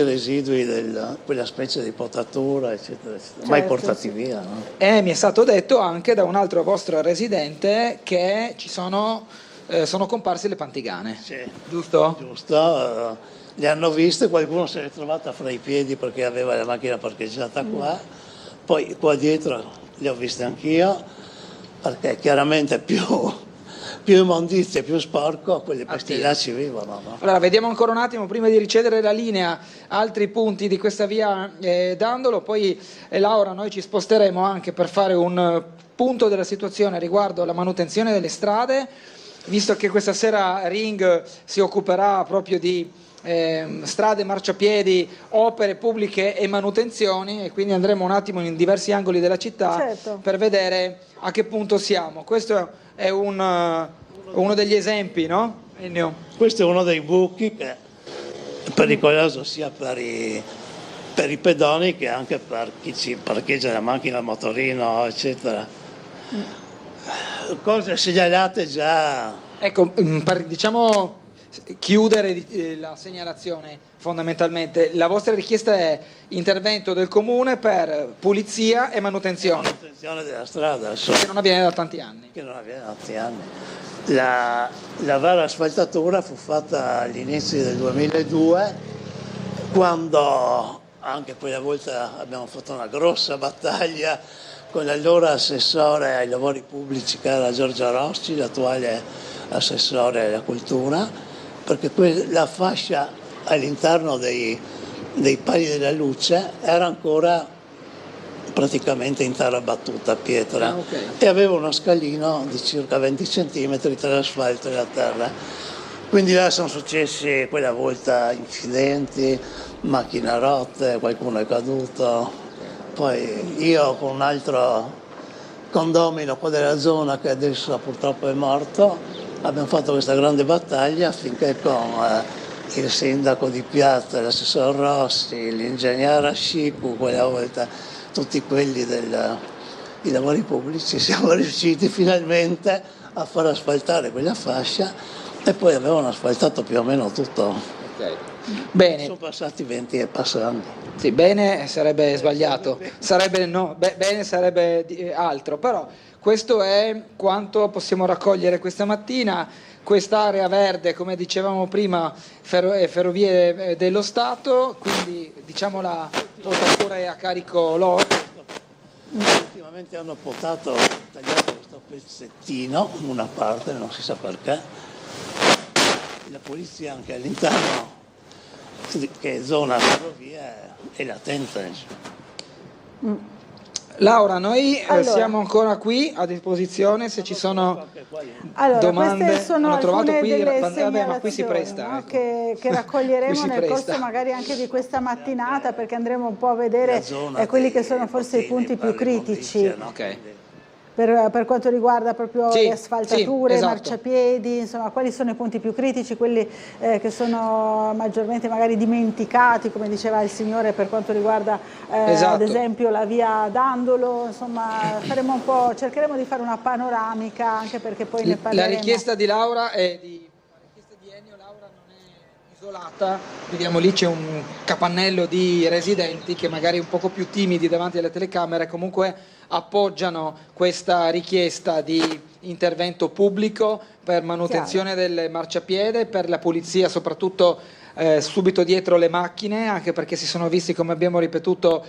residui quella specie di potatura, eccetera, eccetera. Mai portati via. No? E mi è stato detto anche da un altro vostro residente che sono comparse le pantigane, giusto? Giusto. Le hanno viste, qualcuno se l'è trovata fra i piedi perché aveva la macchina parcheggiata qua, poi qua dietro le ho viste anch'io, perché chiaramente più immondizia, più sporco, quelle pesti là ci vivono. No? Allora, vediamo ancora un attimo, prima di ricevere la linea, altri punti di questa via Dandolo, poi Laura, noi ci sposteremo anche per fare un punto della situazione riguardo alla manutenzione delle strade, visto che questa sera Ring si occuperà proprio di strade, marciapiedi, opere pubbliche e manutenzioni, e quindi andremo un attimo in diversi angoli della città per vedere a che punto siamo. Questo è uno degli esempi, no? Ennio? Questo è uno dei buchi che è pericoloso sia per i pedoni che anche per chi ci parcheggia la macchina, il motorino, eccetera. Cose segnalate già. Ecco, diciamo chiudere la segnalazione fondamentalmente. La vostra richiesta è intervento del comune per pulizia e manutenzione. Manutenzione della strada. Che non avviene da tanti anni. La vera asfaltatura fu fatta agli inizi del 2002, quando anche quella volta abbiamo fatto una grossa battaglia con l'allora assessore ai lavori pubblici che era Giorgio Rossi, l'attuale assessore alla cultura, perché la fascia all'interno dei pali della luce era ancora praticamente intera battuta a pietra e aveva uno scalino di circa 20 cm tra l'asfalto e la terra. Quindi là sono successi quella volta incidenti, macchine rotte, qualcuno è caduto. Poi io con un altro condomino qua della zona che adesso purtroppo è morto, abbiamo fatto questa grande battaglia affinché con il sindaco di Piazza, l'assessore Rossi, l'ingegnere Scicu, quella volta tutti quelli dei lavori pubblici, siamo riusciti finalmente a far asfaltare quella fascia e poi avevano asfaltato più o meno tutto. Bene. Sono passati 20 e passando. Sì, bene sarebbe sbagliato, bene sarebbe altro, però questo è quanto possiamo raccogliere questa mattina. Quest'area verde, come dicevamo prima, ferrovie dello Stato, quindi diciamo la potatura è a carico loro. Ultimamente hanno tagliato questo pezzettino, una parte, non si sa perché. La polizia anche all'interno, che è zona ferrovia, è latente. Laura, noi siamo ancora qui a disposizione se ci sono domande. Queste sono hanno trovato qui, ma qui si presta, no? Che raccoglieremo nel corso magari anche di questa mattinata, perché andremo un po' a vedere quelli che sono forse i punti più critici. Per quanto riguarda proprio le asfaltature, i marciapiedi, insomma, quali sono i punti più critici, quelli che sono maggiormente magari dimenticati, come diceva il signore, per quanto riguarda ad esempio la via Dandolo, insomma cercheremo di fare una panoramica, anche perché poi ne parleremo. La richiesta di Laura è di Ennio. Laura non è isolata, vediamo lì c'è un capannello di residenti che magari un poco più timidi davanti alle telecamere comunque appoggiano questa richiesta di intervento pubblico per manutenzione delle marciapiede, per la pulizia soprattutto subito dietro le macchine, anche perché si sono visti, come abbiamo ripetuto,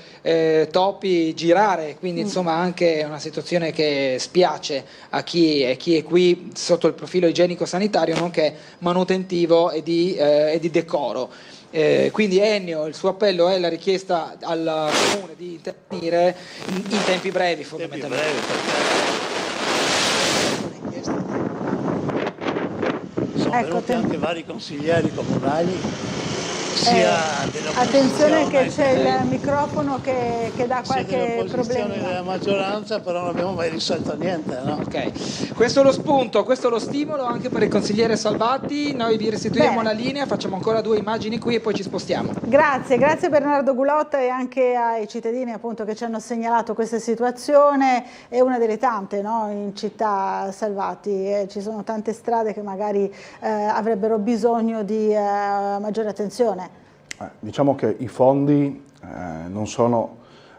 topi girare, quindi insomma anche una situazione che spiace a chi è qui sotto il profilo igienico-sanitario, nonché manutentivo e di decoro. Quindi Ennio, il suo appello è la richiesta al comune di intervenire in tempi brevi fondamentalmente. Sono venuti anche vari consiglieri comunali sia attenzione che c'è che il microfono che dà qualche problema. della maggioranza, però non abbiamo mai risolto niente, no? Ok, questo è lo spunto, questo è lo stimolo anche per il consigliere Salvati. Noi vi restituiamo la linea, facciamo ancora 2 immagini qui e poi ci spostiamo. Grazie Bernardo Gulotta e anche ai cittadini appunto che ci hanno segnalato questa situazione. È una delle tante, no, in città, Salvati, ci sono tante strade che magari avrebbero bisogno di maggiore attenzione. Diciamo che i fondi non sono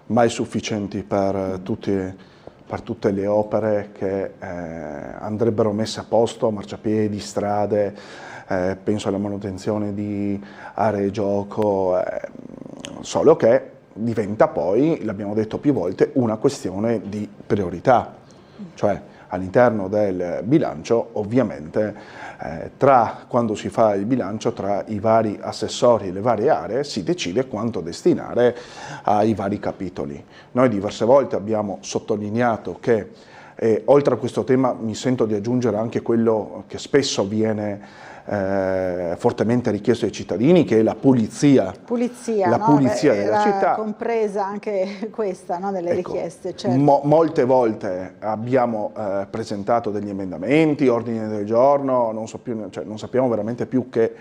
mai sufficienti per tutte le opere che andrebbero messe a posto, marciapiedi, strade, penso alla manutenzione di aree gioco, solo che diventa poi, l'abbiamo detto più volte, una questione di priorità, cioè all'interno del bilancio ovviamente quando si fa il bilancio tra i vari assessori e le varie aree si decide quanto destinare ai vari capitoli. Noi diverse volte abbiamo sottolineato che oltre a questo tema mi sento di aggiungere anche quello che spesso viene fortemente richiesto ai cittadini, che è la pulizia della città. Compresa anche questa, no, nelle richieste. Certo. Molte volte abbiamo presentato degli emendamenti, ordini del giorno, non sappiamo veramente più che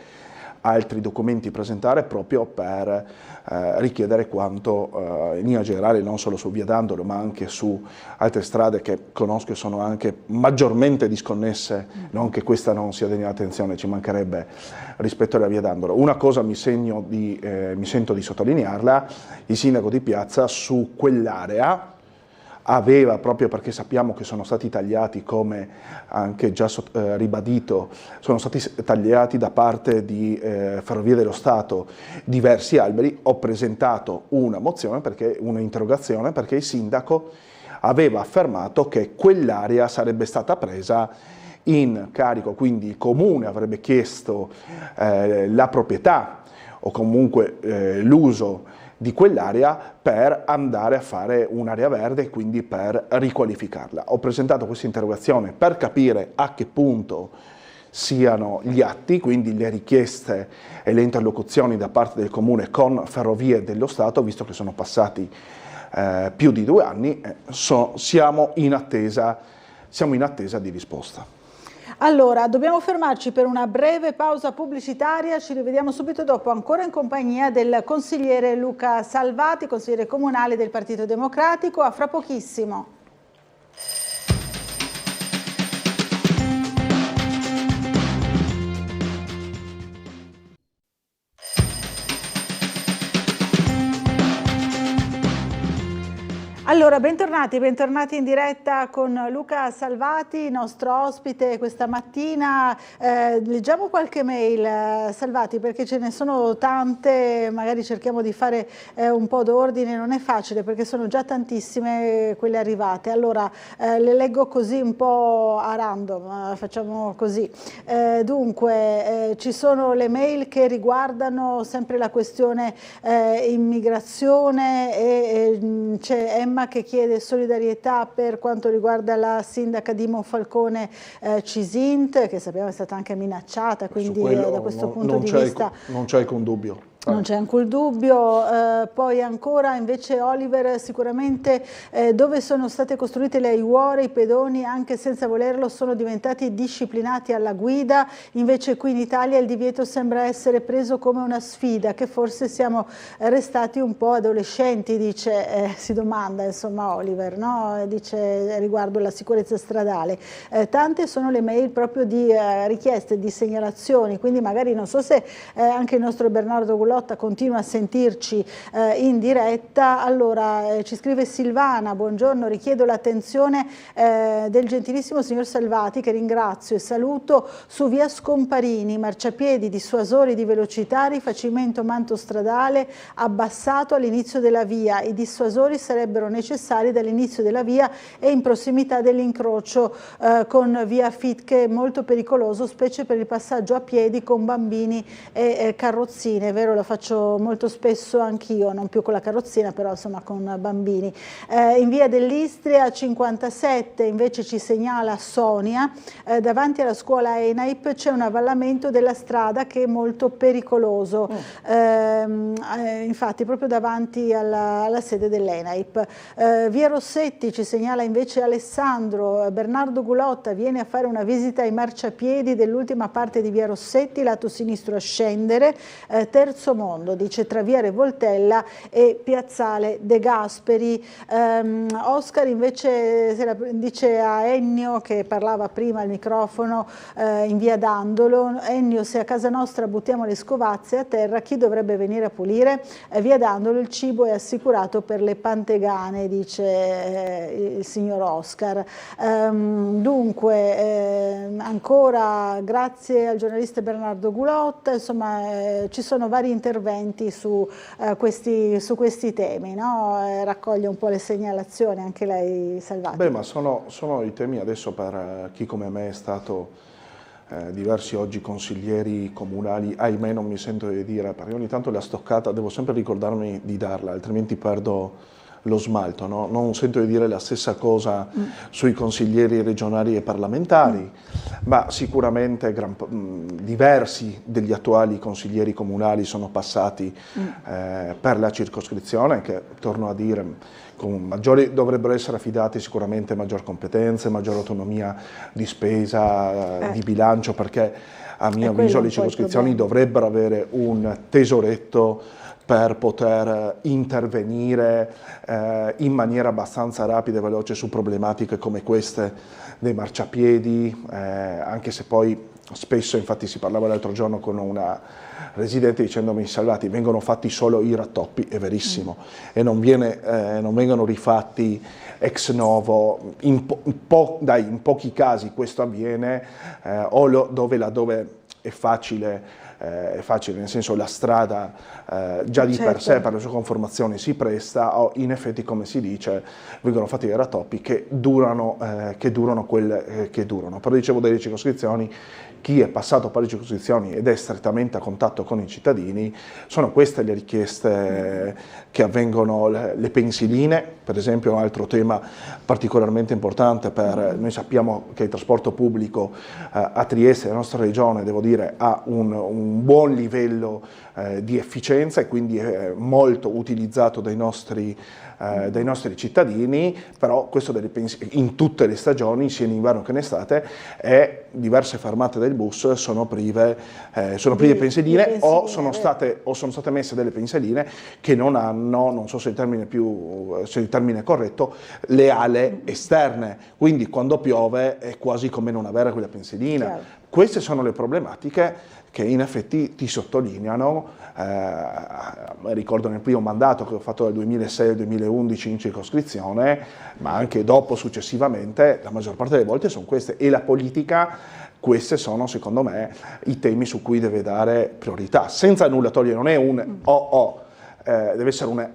altri documenti presentare proprio per richiedere quanto in linea generale, non solo su Via Dandolo ma anche su altre strade che conosco e sono anche maggiormente disconnesse, non che questa non sia degna attenzione, ci mancherebbe rispetto alla Via Dandolo. Una cosa mi sento di sottolinearla: il sindaco di Piazza su quell'area aveva, proprio perché sappiamo che sono stati tagliati, come anche già ribadito, sono stati tagliati da parte di Ferrovie dello Stato diversi alberi, ho presentato una mozione, un'interrogazione, perché il sindaco aveva affermato che quell'area sarebbe stata presa in carico, quindi il comune avrebbe chiesto la proprietà o comunque l'uso di quell'area per andare a fare un'area verde e quindi per riqualificarla. Ho presentato questa interrogazione per capire a che punto siano gli atti, quindi le richieste e le interlocuzioni da parte del Comune con Ferrovie dello Stato, visto che sono passati più di 2 anni, siamo in attesa di risposta. Allora, dobbiamo fermarci per una breve pausa pubblicitaria, ci rivediamo subito dopo, ancora in compagnia del consigliere Luca Salvati, consigliere comunale del Partito Democratico. A fra pochissimo. Allora, bentornati in diretta con Luca Salvati, nostro ospite questa mattina. Leggiamo qualche mail, Salvati, perché ce ne sono tante, magari cerchiamo di fare un po' d'ordine, non è facile perché sono già tantissime quelle arrivate. Allora, le leggo così un po' a random, facciamo così. Dunque, ci sono le mail che riguardano sempre la questione immigrazione e c'è Emma che chiede solidarietà per quanto riguarda la sindaca di Monfalcone Cisint, che sappiamo è stata anche minacciata, quindi da questo punto di vista non c'è alcun dubbio. Non c'è alcun dubbio. Poi ancora invece Oliver, sicuramente dove sono state costruite le aiuole, i pedoni anche senza volerlo sono diventati disciplinati alla guida, invece qui in Italia il divieto sembra essere preso come una sfida, che forse siamo restati un po' adolescenti, dice, si domanda insomma Oliver, no? Dice riguardo la sicurezza stradale. Tante sono le mail proprio di richieste, di segnalazioni, quindi magari non so se anche il nostro Bernardo Gulotta continua a sentirci in diretta. Allora ci scrive Silvana: buongiorno, richiedo l'attenzione del gentilissimo signor Salvati, che ringrazio e saluto, su via Scomparini, marciapiedi, dissuasori di velocità, rifacimento manto stradale abbassato all'inizio della via. I dissuasori sarebbero necessari dall'inizio della via e in prossimità dell'incrocio con via Fit, che è molto pericoloso, specie per il passaggio a piedi con bambini e carrozzine, vero? lo faccio molto spesso anch'io, non più con la carrozzina, però insomma con bambini. In via dell'Istria 57 invece ci segnala Sonia, davanti alla scuola ENAIP c'è un avvallamento della strada che è molto pericoloso, infatti proprio davanti alla sede dell'ENAIP. Via Rossetti ci segnala invece Alessandro, Bernardo Gulotta viene a fare una visita ai marciapiedi dell'ultima parte di via Rossetti, lato sinistro a scendere, terzo mondo, dice, tra via Revoltella e piazzale De Gasperi. Oscar invece dice a Ennio, che parlava prima al microfono, in via Dandolo: Ennio, se a casa nostra buttiamo le scovazze a terra, chi dovrebbe venire a pulire? Via Dandolo il cibo è assicurato per le pantegane, dice il signor Oscar. Dunque, ancora grazie al giornalista Bernardo Gulotta, insomma ci sono vari interventi su questi temi, no? Raccoglie un po' le segnalazioni anche lei, Salvati. Beh, ma sono i temi adesso per chi come me è stato diversi oggi consiglieri comunali, ahimè non mi sento di dire, perché ogni tanto la stoccata devo sempre ricordarmi di darla, altrimenti perdo lo smalto, no? Non sento di dire la stessa cosa sui consiglieri regionali e parlamentari, ma sicuramente diversi degli attuali consiglieri comunali sono passati per la circoscrizione, che torno a dire dovrebbero essere affidati sicuramente maggior competenze, maggior autonomia di spesa, di bilancio, perché a mio avviso le circoscrizioni dovrebbero avere un tesoretto per poter intervenire in maniera abbastanza rapida e veloce su problematiche come queste dei marciapiedi, anche se poi spesso, infatti si parlava l'altro giorno con una residente dicendomi: Salvati, vengono fatti solo i rattoppi, è verissimo, e non vengono rifatti ex novo, in pochi casi questo avviene, laddove è facile, nel senso la strada già di per sé per la sua conformazione si presta, o in effetti, come si dice, vengono fatti dei rattoppi che durano quel che durano. Però dicevo delle circoscrizioni, chi è passato per le circoscrizioni ed è strettamente a contatto con i cittadini, sono queste le richieste che avvengono, le pensiline, per esempio, un altro tema particolarmente importante noi sappiamo che il trasporto pubblico a Trieste, la nostra regione, devo dire, ha un buon livello di efficienza e quindi è molto utilizzato dai nostri cittadini, però questo in tutte le stagioni, sia in inverno che in estate, e diverse fermate del bus sono prive di pensiline, o sono state messe delle pensiline che non hanno, non so se il termine è corretto, le ale esterne, quindi quando piove è quasi come non avere quella pensilina. Chiaro. Queste sono le problematiche che in effetti ti sottolineano. Ricordo nel primo mandato che ho fatto dal 2006 al 2011 in circoscrizione, ma anche dopo, successivamente, la maggior parte delle volte sono queste, e la politica, questi sono secondo me i temi su cui deve dare priorità, senza nulla togliere, non è un deve essere un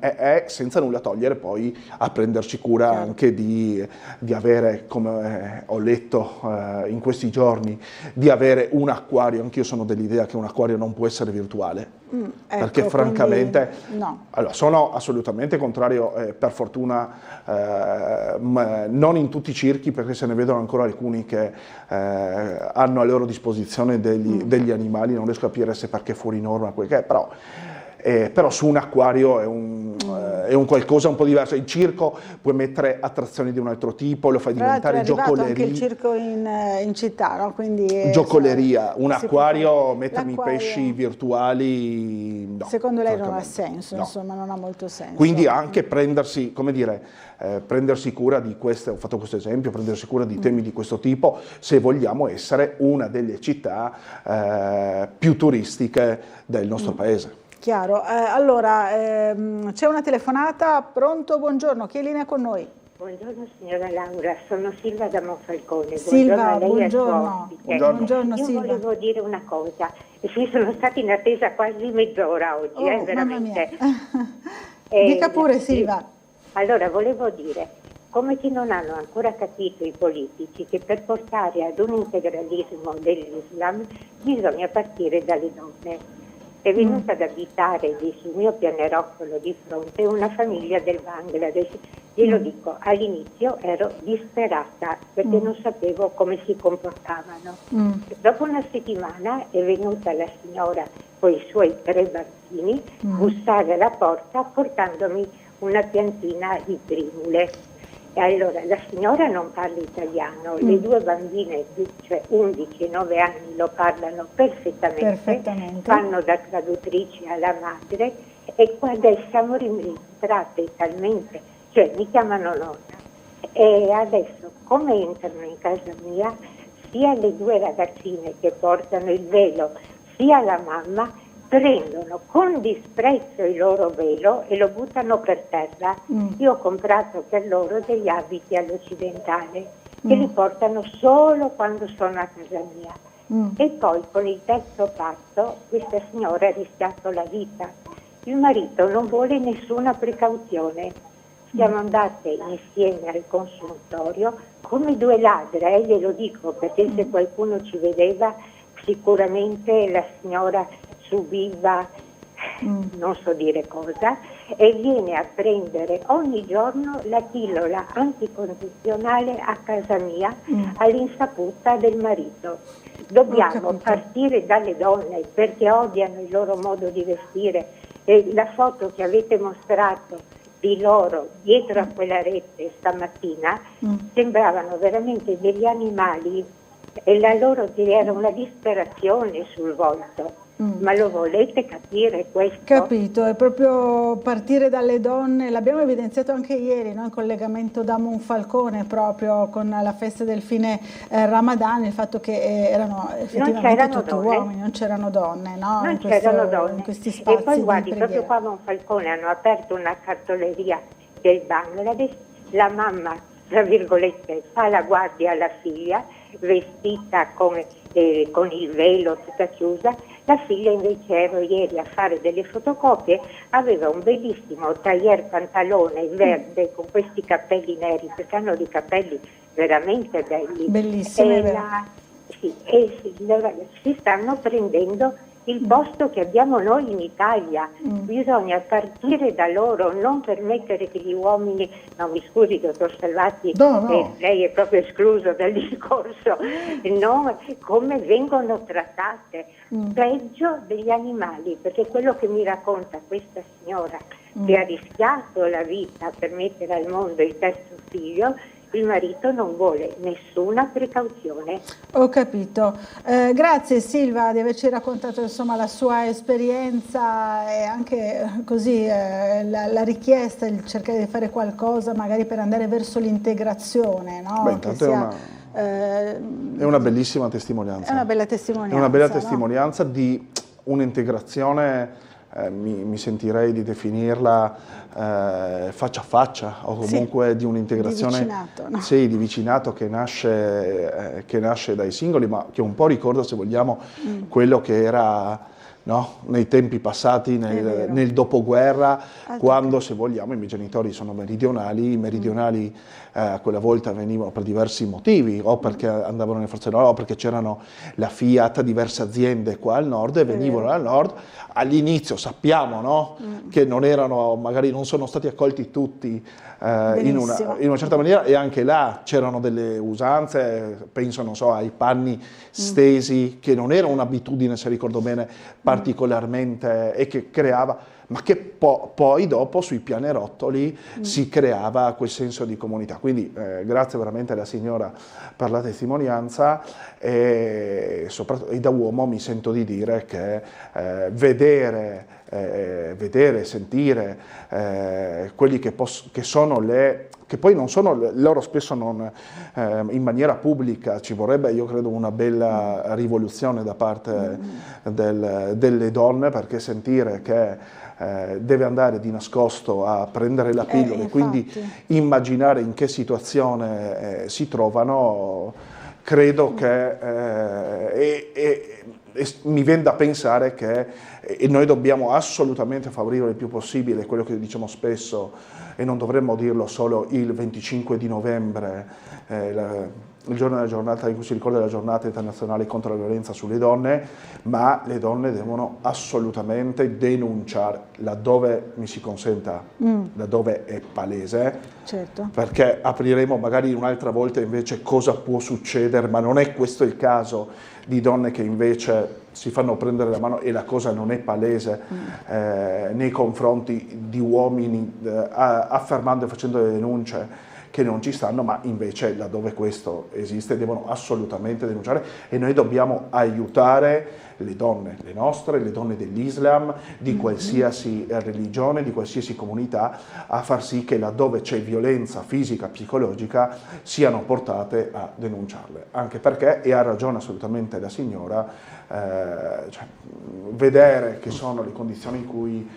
senza nulla togliere poi a prenderci cura anche di avere, come ho letto in questi giorni, di avere un acquario. Anch'io sono dell'idea che un acquario non può essere virtuale, perché francamente allora, sono assolutamente contrario, per fortuna non in tutti i circhi, perché se ne vedono ancora alcuni che hanno a loro disposizione degli animali, non riesco a capire se perché fuori norma quel che è, però su un acquario è un qualcosa un po' diverso. In circo puoi mettere attrazioni di un altro tipo, lo fai diventare giocoleria. Anche il circo in città, no? Quindi giocoleria, un acquario, mettermi pesci virtuali, no. Secondo lei non ha senso, no. Insomma, non ha molto senso. Quindi anche prendersi cura di queste, ho fatto questo esempio, prendersi cura di temi di questo tipo, se vogliamo essere una delle città più turistiche del nostro paese. Chiaro. Allora, c'è una telefonata. Pronto? Buongiorno, chi è in linea con noi? Buongiorno signora Laura, sono Silva da Monfalcone. Silva, buongiorno. Buongiorno Io Silva. volevo dire una cosa, sono stata in attesa quasi mezz'ora oggi, veramente. Dica pure Silva. Allora, volevo dire, come che non hanno ancora capito i politici che per portare ad un integralismo dell'Islam bisogna partire dalle donne. è venuta ad abitare lì sul mio pianerottolo di fronte una famiglia del Bangladesh. Glielo dico, all'inizio ero disperata perché non sapevo come si comportavano. Dopo una settimana è venuta la signora con i suoi 3 bambini bussare alla porta portandomi una piantina di primule. E allora la signora non parla italiano, le 2 bambine, cioè 11 e 9 anni, lo parlano perfettamente. Fanno da traduttrici alla madre e quando siamo rientrate talmente, cioè mi chiamano nonna, e adesso come entrano in casa mia sia le 2 ragazzine che portano il velo sia la mamma prendono con disprezzo il loro velo e lo buttano per terra. Io ho comprato per loro degli abiti all'occidentale che li portano solo quando sono a casa mia. E poi con il terzo passo questa signora ha rischiato la vita. Il marito non vuole nessuna precauzione. Siamo andate insieme al consultorio come 2 ladre, glielo dico perché se qualcuno ci vedeva sicuramente la signora subiva non so dire cosa e viene a prendere ogni giorno la pillola anticoncezionale a casa mia all'insaputa del marito. Dobbiamo partire dalle donne perché odiano il loro modo di vestire e la foto che avete mostrato di loro dietro a quella rete stamattina sembravano veramente degli animali e la loro era una disperazione sul volto. Ma lo volete capire questo? Capito, è proprio partire dalle donne, l'abbiamo evidenziato anche ieri, no? In collegamento da Monfalcone proprio con la festa del fine Ramadan, il fatto che erano effettivamente tutti uomini, non c'erano donne, no? Non c'erano donne. In questi spazi e poi guardi, di proprio qua a Monfalcone hanno aperto una cartoleria del Bangladesh, la mamma, tra virgolette, fa la guardia alla figlia, vestita con il velo tutta chiusa. La figlia invece ero ieri a fare delle fotocopie, aveva un bellissimo tailleur pantalone verde con questi capelli neri, perché hanno dei capelli veramente belli. Bellissimi. Si stanno prendendo il posto che abbiamo noi in Italia. Bisogna partire da loro, non permettere che gli uomini, no mi scusi dottor Salvati, lei è proprio escluso dal discorso, no, come vengono trattate, peggio degli animali, perché quello che mi racconta questa signora che ha rischiato la vita per mettere al mondo il terzo figlio, il marito non vuole nessuna precauzione. Ho capito. Grazie Silva di averci raccontato insomma la sua esperienza e anche così la richiesta di cercare di fare qualcosa magari per andare verso l'integrazione, no? Beh, intanto è una bellissima testimonianza. È una bella testimonianza. È una bella testimonianza di un'integrazione, mi sentirei di definirla faccia a faccia o comunque di un'integrazione di vicinato che nasce dai singoli, ma che un po' ricorda, se vogliamo, quello che era nei tempi passati, nel dopoguerra, quando, se vogliamo, i miei genitori sono meridionali, i meridionali a quella volta venivano per diversi motivi, o perché andavano nelle forze armate, o perché c'erano la Fiat, diverse aziende qua al nord, e venivano al nord. All'inizio sappiamo che non erano, magari non sono stati accolti tutti in una certa maniera, e anche là c'erano delle usanze, penso non so ai panni stesi, che non era un'abitudine, se ricordo bene, particolarmente, e che creava, ma che poi dopo sui pianerottoli si creava quel senso di comunità. Quindi grazie veramente alla signora per la testimonianza, e soprattutto da uomo mi sento di dire che vedere, sentire quelli che sono che poi non sono loro, spesso non in maniera pubblica, ci vorrebbe, io credo, una bella rivoluzione da parte delle donne, perché sentire che deve andare di nascosto a prendere la pillola e quindi immaginare in che situazione si trovano, credo che mi viene da pensare che noi dobbiamo assolutamente favorire il più possibile quello che diciamo spesso, e non dovremmo dirlo solo il 25 di novembre, il giorno è la giornata in cui si ricorda la giornata internazionale contro la violenza sulle donne, ma le donne devono assolutamente denunciare laddove mi si consenta, laddove è palese, certo, perché apriremo magari un'altra volta invece cosa può succedere, ma non è questo il caso di donne che invece si fanno prendere la mano e la cosa non è palese nei confronti di uomini affermando e facendo le denunce che non ci stanno, ma invece laddove questo esiste devono assolutamente denunciare, e noi dobbiamo aiutare le donne, le nostre, le donne dell'Islam, di qualsiasi religione, di qualsiasi comunità, a far sì che laddove c'è violenza fisica, psicologica, siano portate a denunciarle. Anche perché, e ha ragione assolutamente la signora, cioè, vedere che sono le condizioni in cui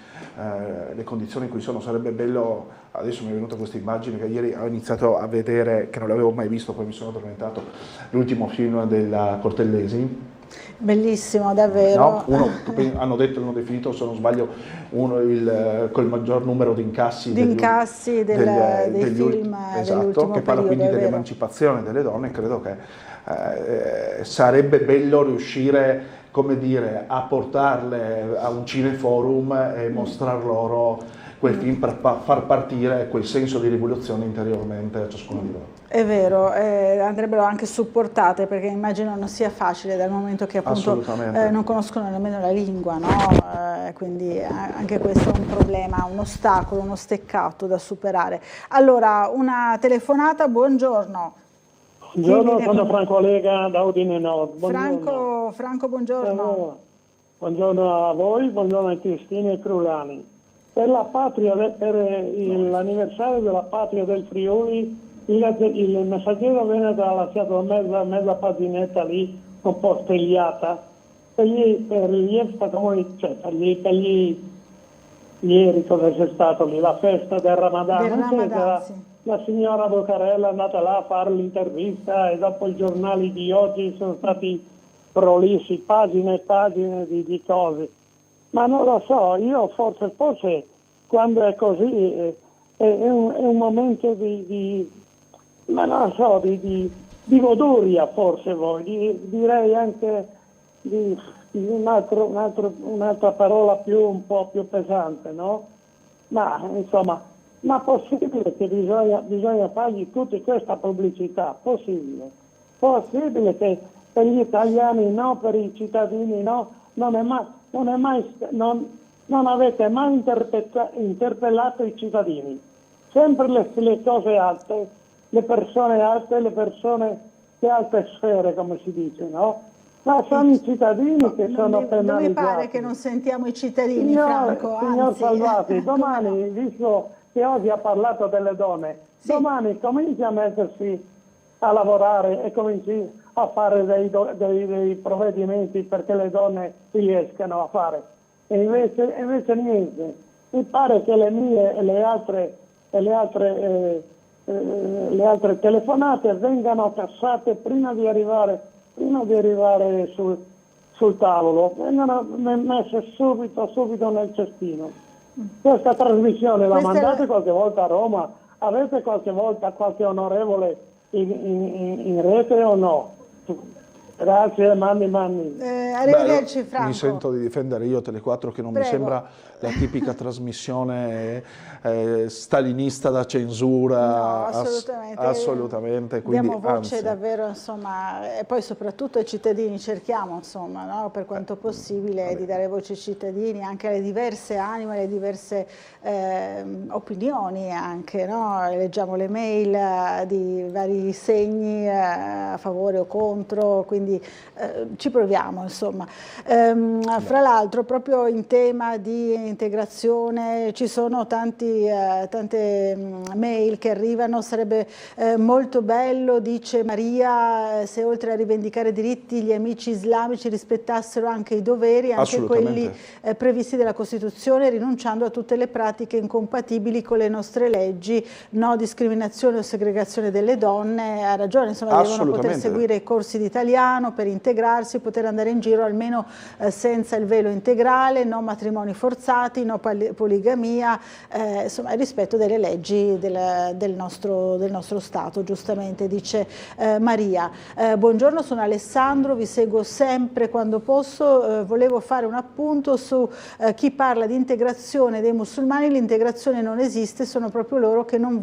sono, sarebbe bello. Adesso mi è venuta questa immagine che ieri ho iniziato a vedere, che non l'avevo mai visto, poi mi sono addormentato, l'ultimo film della Cortellesi. Bellissimo, davvero. No? Hanno definito, se non sbaglio, col maggior numero di incassi dei film esatto, che parla quindi dell'emancipazione delle donne. Credo che sarebbe bello riuscire, come dire, a portarle a un cineforum e mostrar loro quel film per far partire quel senso di rivoluzione interiormente a ciascuno di loro. È vero, andrebbero anche supportate, perché immagino non sia facile dal momento che appunto non conoscono nemmeno la lingua, no? Quindi anche questo è un problema, un ostacolo, uno steccato da superare. Allora, una telefonata, buongiorno. Buongiorno, sono Franco Lega da Udine Nord. Buongiorno. Franco, buongiorno. Buongiorno a voi, buongiorno ai cristiani e crulani. Per l'anniversario della patria del Friuli, il Messaggero Veneto ha lasciato mezza paginetta lì, un po' stegliata, per gli ieri cosa c'è stato lì, la festa del Ramadan. Sì. La signora Boccarella è andata là a fare l'intervista e dopo i giornali di oggi sono stati prolissi pagine e pagine di cose. Ma non lo so, io forse quando è così è un momento di goduria, forse direi anche di un'altra parola un po' più pesante, no? Ma insomma, ma possibile che bisogna fargli tutta questa pubblicità? Possibile che per gli italiani no, per i cittadini no? Non avete mai interpellato i cittadini, sempre le cose alte, le persone alte, le persone di alte sfere, come si dice, no? Ma sono i cittadini che sono penalizzati. Non mi pare che non sentiamo i cittadini, Franco. Signor Salvati, domani, visto che oggi ha parlato delle donne, domani cominci a mettersi a lavorare e cominci a fare dei provvedimenti perché le donne riescano a fare. E invece niente. Mi pare che le mie e le altre telefonate vengano cassate prima di arrivare sul tavolo, vengano messe subito nel cestino. Questa trasmissione la mandate qualche volta a Roma? Avete qualche volta qualche onorevole in rete o no? Grazie, manni. Arrivederci, Franco. Mi sento di difendere io Tele4, che non mi sembra la tipica trasmissione stalinista da censura. No, assolutamente. Quindi, diamo voce davvero, insomma, e poi soprattutto ai cittadini cerchiamo, insomma, no, per quanto possibile, di dare voce ai cittadini, anche alle diverse anime, alle diverse opinioni anche, no? Leggiamo le mail di vari segni a favore o contro, quindi ci proviamo, insomma. Fra l'altro, proprio in tema di integrazione ci sono tante mail che arrivano. Sarebbe molto bello, dice Maria, se oltre a rivendicare diritti gli amici islamici rispettassero anche i doveri, anche quelli previsti dalla Costituzione, rinunciando a tutte le pratiche incompatibili con le nostre leggi, no discriminazione o segregazione delle donne. Ha ragione, insomma, devono poter seguire i corsi di italiano, musulmano per integrarsi, poter andare in giro almeno senza il velo integrale, no matrimoni forzati, no poligamia, insomma il rispetto delle leggi del nostro Stato, giustamente dice Maria. Buongiorno, sono Alessandro, vi seguo sempre quando posso, volevo fare un appunto su chi parla di integrazione dei musulmani. L'integrazione non esiste, sono proprio loro che non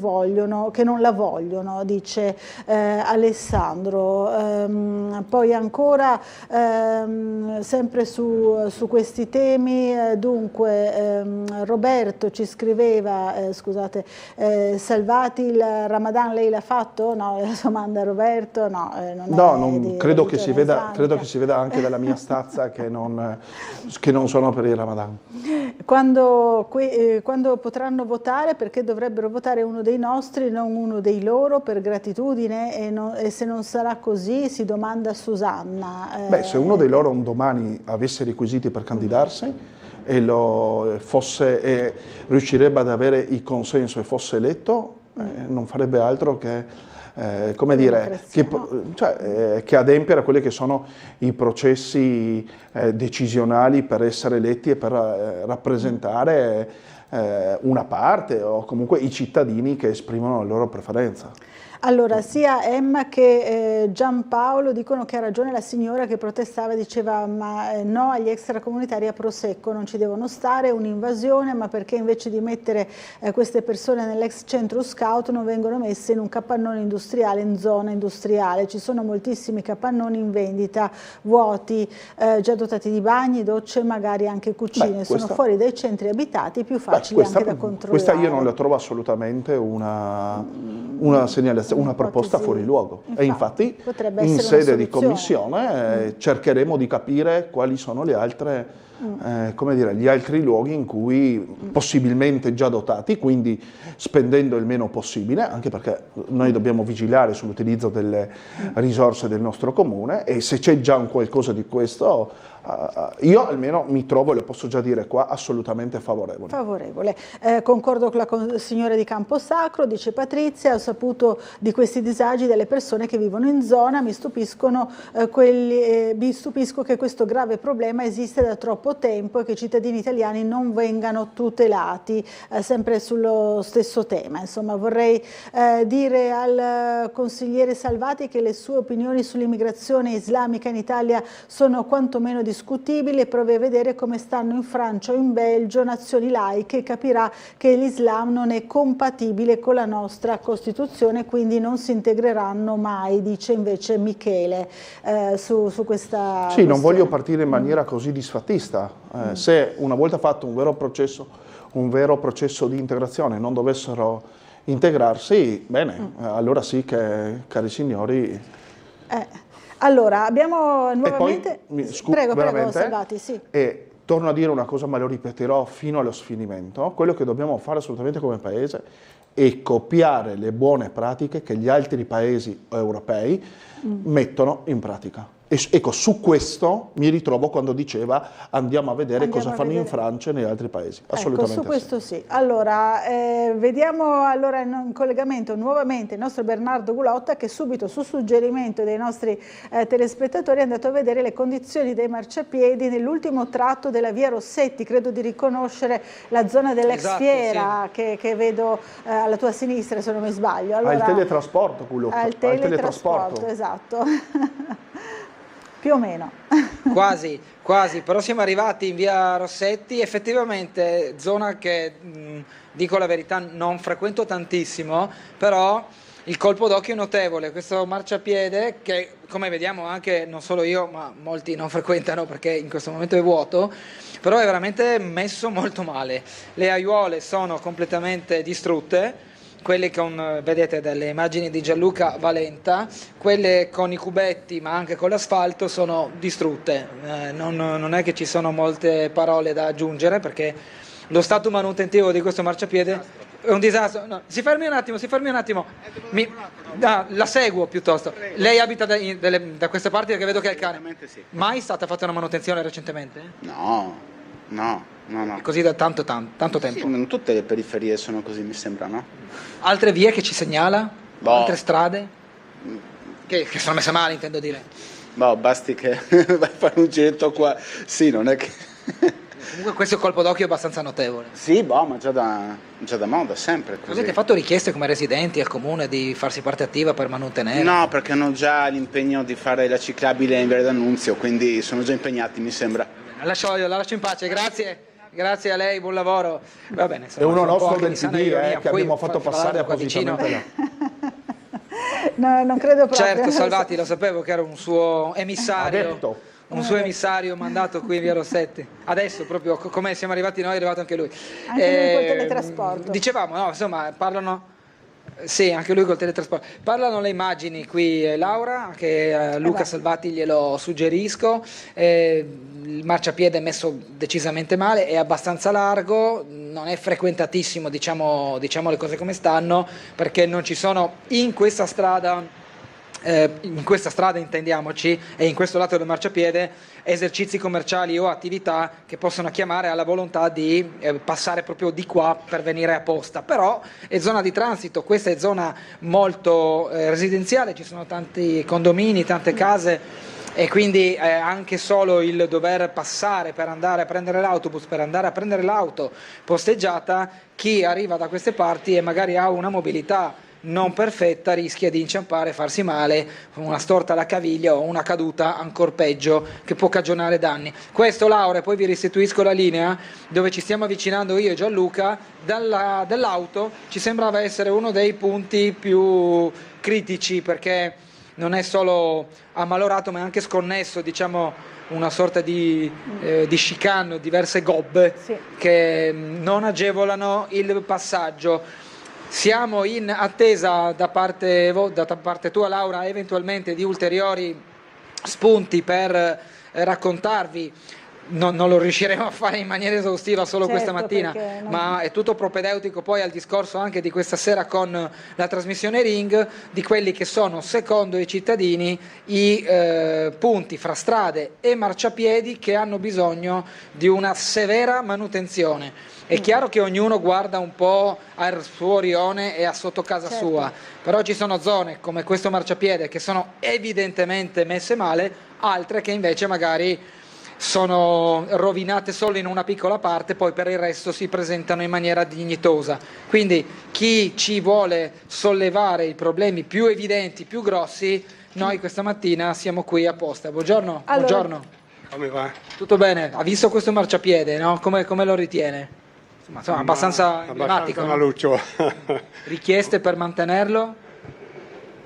la vogliono, dice Alessandro. Poi ancora sempre su questi temi, dunque Roberto ci scriveva, scusate, Salvati il Ramadan lei l'ha fatto? No, la domanda Roberto, no, credo che si veda anche dalla mia stazza che non sono per il Ramadan. Quando potranno votare, perché dovrebbero votare uno dei nostri, non uno dei loro, per gratitudine, e se non sarà così, si domanda Susanna. Se uno dei loro un domani avesse requisiti per candidarsi e riuscirebbe ad avere il consenso e fosse eletto, non farebbe altro che che adempiere a quelli che sono i processi decisionali per essere eletti e per rappresentare una parte o comunque i cittadini che esprimono la loro preferenza. Allora, sia Emma che Giampaolo dicono che ha ragione la signora che protestava, diceva ma no agli extracomunitari a Prosecco, non ci devono stare, un'invasione, ma perché invece di mettere queste persone nell'ex centro scout non vengono messe in un capannone industriale, in zona industriale? Ci sono moltissimi capannoni in vendita, vuoti, già dotati di bagni, docce, magari anche cucine, sono fuori dai centri abitati, più facili anche da controllare. Questa io non la trovo assolutamente una segnalazione, una proposta fuori luogo. E infatti in sede di commissione cercheremo di capire quali sono le altre, gli altri luoghi in cui possibilmente già dotati, quindi spendendo il meno possibile, anche perché noi dobbiamo vigilare sull'utilizzo delle risorse del nostro comune, e se c'è già un qualcosa di questo, io almeno mi trovo, le posso già dire qua, assolutamente favorevole. Concordo con la signora di Camposacro, dice Patrizia, ho saputo di questi disagi delle persone che vivono in zona, mi stupisco che questo grave problema esiste da troppo tempo e che i cittadini italiani non vengano tutelati, sempre sullo stesso tema. Insomma, vorrei dire al consigliere Salvati che le sue opinioni sull'immigrazione islamica in Italia sono quantomeno discutibili, e provi a vedere come stanno in Francia o in Belgio, nazioni laiche, capirà che l'Islam non è compatibile con la nostra Costituzione, quindi non si integreranno mai, dice invece Michele su questa questione. Non voglio partire in maniera così disfattista. Se una volta fatto un vero processo di integrazione non dovessero integrarsi, bene, allora sì che, cari signori... Allora, abbiamo nuovamente... Prego, Salvati, sì. E torno a dire una cosa, ma lo ripeterò fino allo sfinimento, quello che dobbiamo fare assolutamente come Paese è copiare le buone pratiche che gli altri paesi europei mettono in pratica. Ecco, su questo mi ritrovo quando diceva andiamo a vedere cosa fanno in Francia e negli altri paesi. Assolutamente su questo sì. Allora, vediamo allora in collegamento nuovamente il nostro Bernardo Gulotta, che subito su suggerimento dei nostri telespettatori è andato a vedere le condizioni dei marciapiedi nell'ultimo tratto della via Rossetti. Credo di riconoscere la zona dell'ex fiera, sì, che vedo alla tua sinistra, se non mi sbaglio. Allora, al teletrasporto, Gulotta. Al teletrasporto, esatto. Più o meno. Quasi, però siamo arrivati in via Rossetti, effettivamente zona che, dico la verità, non frequento tantissimo, però il colpo d'occhio è notevole, questo marciapiede che, come vediamo anche, non solo io, ma molti non frequentano perché in questo momento è vuoto, però è veramente messo molto male. Le aiuole sono completamente distrutte, quelle con, vedete dalle immagini di Gianluca Valenta, quelle con i cubetti ma anche con l'asfalto sono distrutte, non è che ci sono molte parole da aggiungere, perché lo stato manutentivo di questo marciapiede è un disastro. No, si fermi un attimo, la seguo piuttosto. Lei abita da queste parti, perché vedo che è il cane. Mai è stata fatta una manutenzione recentemente? No. Così da tanto tempo? Sì, non tutte le periferie sono così, mi sembra, no? Altre vie che ci segnala? Altre strade? Che sono messe male, intendo dire. Boh, basti che vai a fare un giretto qua. Sì, non è che... Comunque questo colpo d'occhio è abbastanza notevole. Sì, boh, ma già da moda, sempre così. Avete fatto richieste come residenti al comune di farsi parte attiva per mantenere? No, perché hanno già l'impegno di fare la ciclabile in Viale d'Annunzio, quindi sono già impegnati, mi sembra. La lascio in pace, grazie. Grazie a lei, buon lavoro. Va bene, è uno nostro del PD che abbiamo fatto passare appositamente là. No, non credo proprio. Certo, Salvati, lo sapevo che era un suo emissario. Un suo emissario mandato qui in via Rossetti. Adesso proprio come siamo arrivati noi è arrivato anche lui. Anche lui col teletrasporto. Dicevamo, no, insomma, parlano... Sì, anche lui col teletrasporto. Parlano le immagini qui, Laura, che Luca Salvati glielo suggerisco. Il marciapiede è messo decisamente male, è abbastanza largo, non è frequentatissimo, diciamo le cose come stanno, perché non ci sono in questa strada intendiamoci, e in questo lato del marciapiede esercizi commerciali o attività che possono chiamare alla volontà di passare proprio di qua per venire apposta, però è zona di transito, questa è zona molto residenziale, ci sono tanti condomini, tante case, e quindi anche solo il dover passare per andare a prendere l'autobus, per andare a prendere l'auto posteggiata, chi arriva da queste parti e magari ha una mobilità non perfetta rischia di inciampare, farsi male, una storta alla caviglia o una caduta ancor peggio che può cagionare danni. Questo, Laura, e poi vi restituisco la linea dove ci stiamo avvicinando io e Gianluca, dall'auto ci sembrava essere uno dei punti più critici, perché non è solo ammalorato ma è anche sconnesso, diciamo una sorta di chicane, diverse gobbe che non agevolano il passaggio. Siamo in attesa da parte tua, Laura, eventualmente di ulteriori spunti per raccontarvi. Non lo riusciremo a fare in maniera esaustiva solo questa mattina, ma è tutto propedeutico poi al discorso anche di questa sera con la trasmissione Ring, di quelli che sono, secondo i cittadini, i punti fra strade e marciapiedi che hanno bisogno di una severa manutenzione. È chiaro che ognuno guarda un po' al suo rione e a sotto casa sua, però ci sono zone come questo marciapiede che sono evidentemente messe male, altre che invece magari sono rovinate solo in una piccola parte, poi per il resto si presentano in maniera dignitosa. Quindi chi ci vuole sollevare i problemi più evidenti, più grossi, noi questa mattina siamo qui apposta. Buongiorno. Allora, buongiorno. Come va? Tutto bene? Ha visto questo marciapiede, no? Come lo ritiene? Insomma, abbastanza emblematico. Maluccio. Richieste per mantenerlo?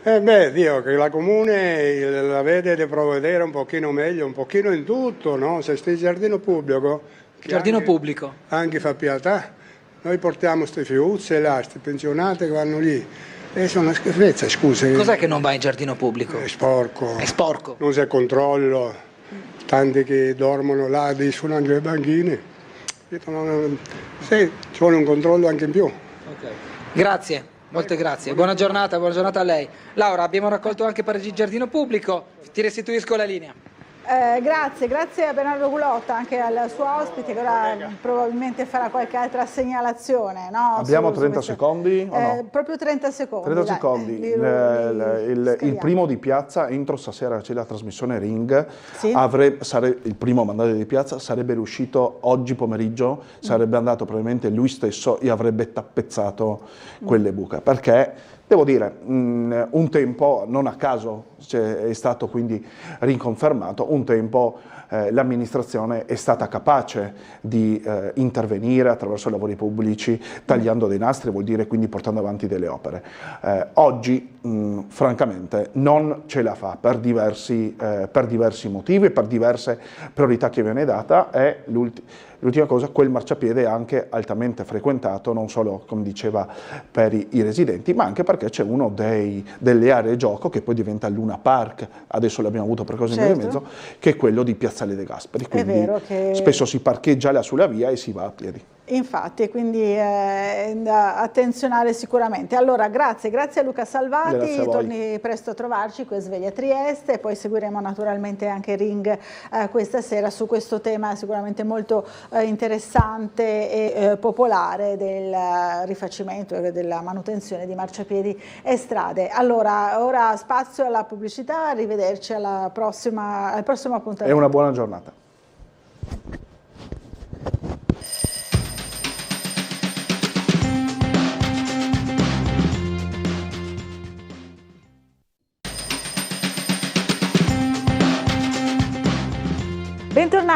Dio, che la comune la vede di provvedere un pochino meglio, un pochino in tutto, no? Se stai giardino pubblico. Giardino pubblico. Anche fa pietà. Noi portiamo queste fiuzze là, queste pensionate che vanno lì. E sono una schifezza, scusa. Cos'è che non va in giardino pubblico? È sporco. È sporco. Non c'è controllo. Tanti che dormono là, sono anche le banchine. Sì, ci vuole un controllo anche in più. Okay. Grazie, molte grazie. Buona giornata a lei. Laura, abbiamo raccolto anche per il giardino pubblico, ti restituisco la linea. Grazie a Bernardo Gulotta, anche al suo ospite che ora probabilmente farà qualche altra segnalazione. No? Abbiamo 30 secondi? O no? Proprio 30 secondi. 30 secondi. Il primo di piazza, entro stasera c'è la trasmissione Ring, il primo mandante di piazza sarebbe riuscito oggi pomeriggio, sarebbe andato probabilmente lui stesso e avrebbe tappezzato quelle buche, perché devo dire, un tempo, non a caso è stato quindi riconfermato, un tempo l'amministrazione è stata capace di intervenire attraverso lavori pubblici, tagliando dei nastri, vuol dire quindi portando avanti delle opere. Oggi, francamente, non ce la fa per diversi motivi, per diverse priorità che viene data, e l'ultima cosa, quel marciapiede è anche altamente frequentato, non solo, come diceva, per i residenti, ma anche perché c'è uno delle aree gioco che poi diventa Luna Park, adesso l'abbiamo avuto per cosa in mio e mezzo, che è quello di Piazzale De Gasperi, quindi spesso si parcheggia là sulla via e si va a piedi. Infatti, quindi da attenzionare sicuramente. Allora, grazie a Luca Salvati, Grazie a voi. torni presto a trovarci qui a Sveglia Trieste, e poi seguiremo naturalmente anche Ring questa sera su questo tema sicuramente molto interessante e popolare del rifacimento e della manutenzione di marciapiedi e strade. Allora, ora spazio alla pubblicità, arrivederci al prossimo appuntamento. E una buona giornata.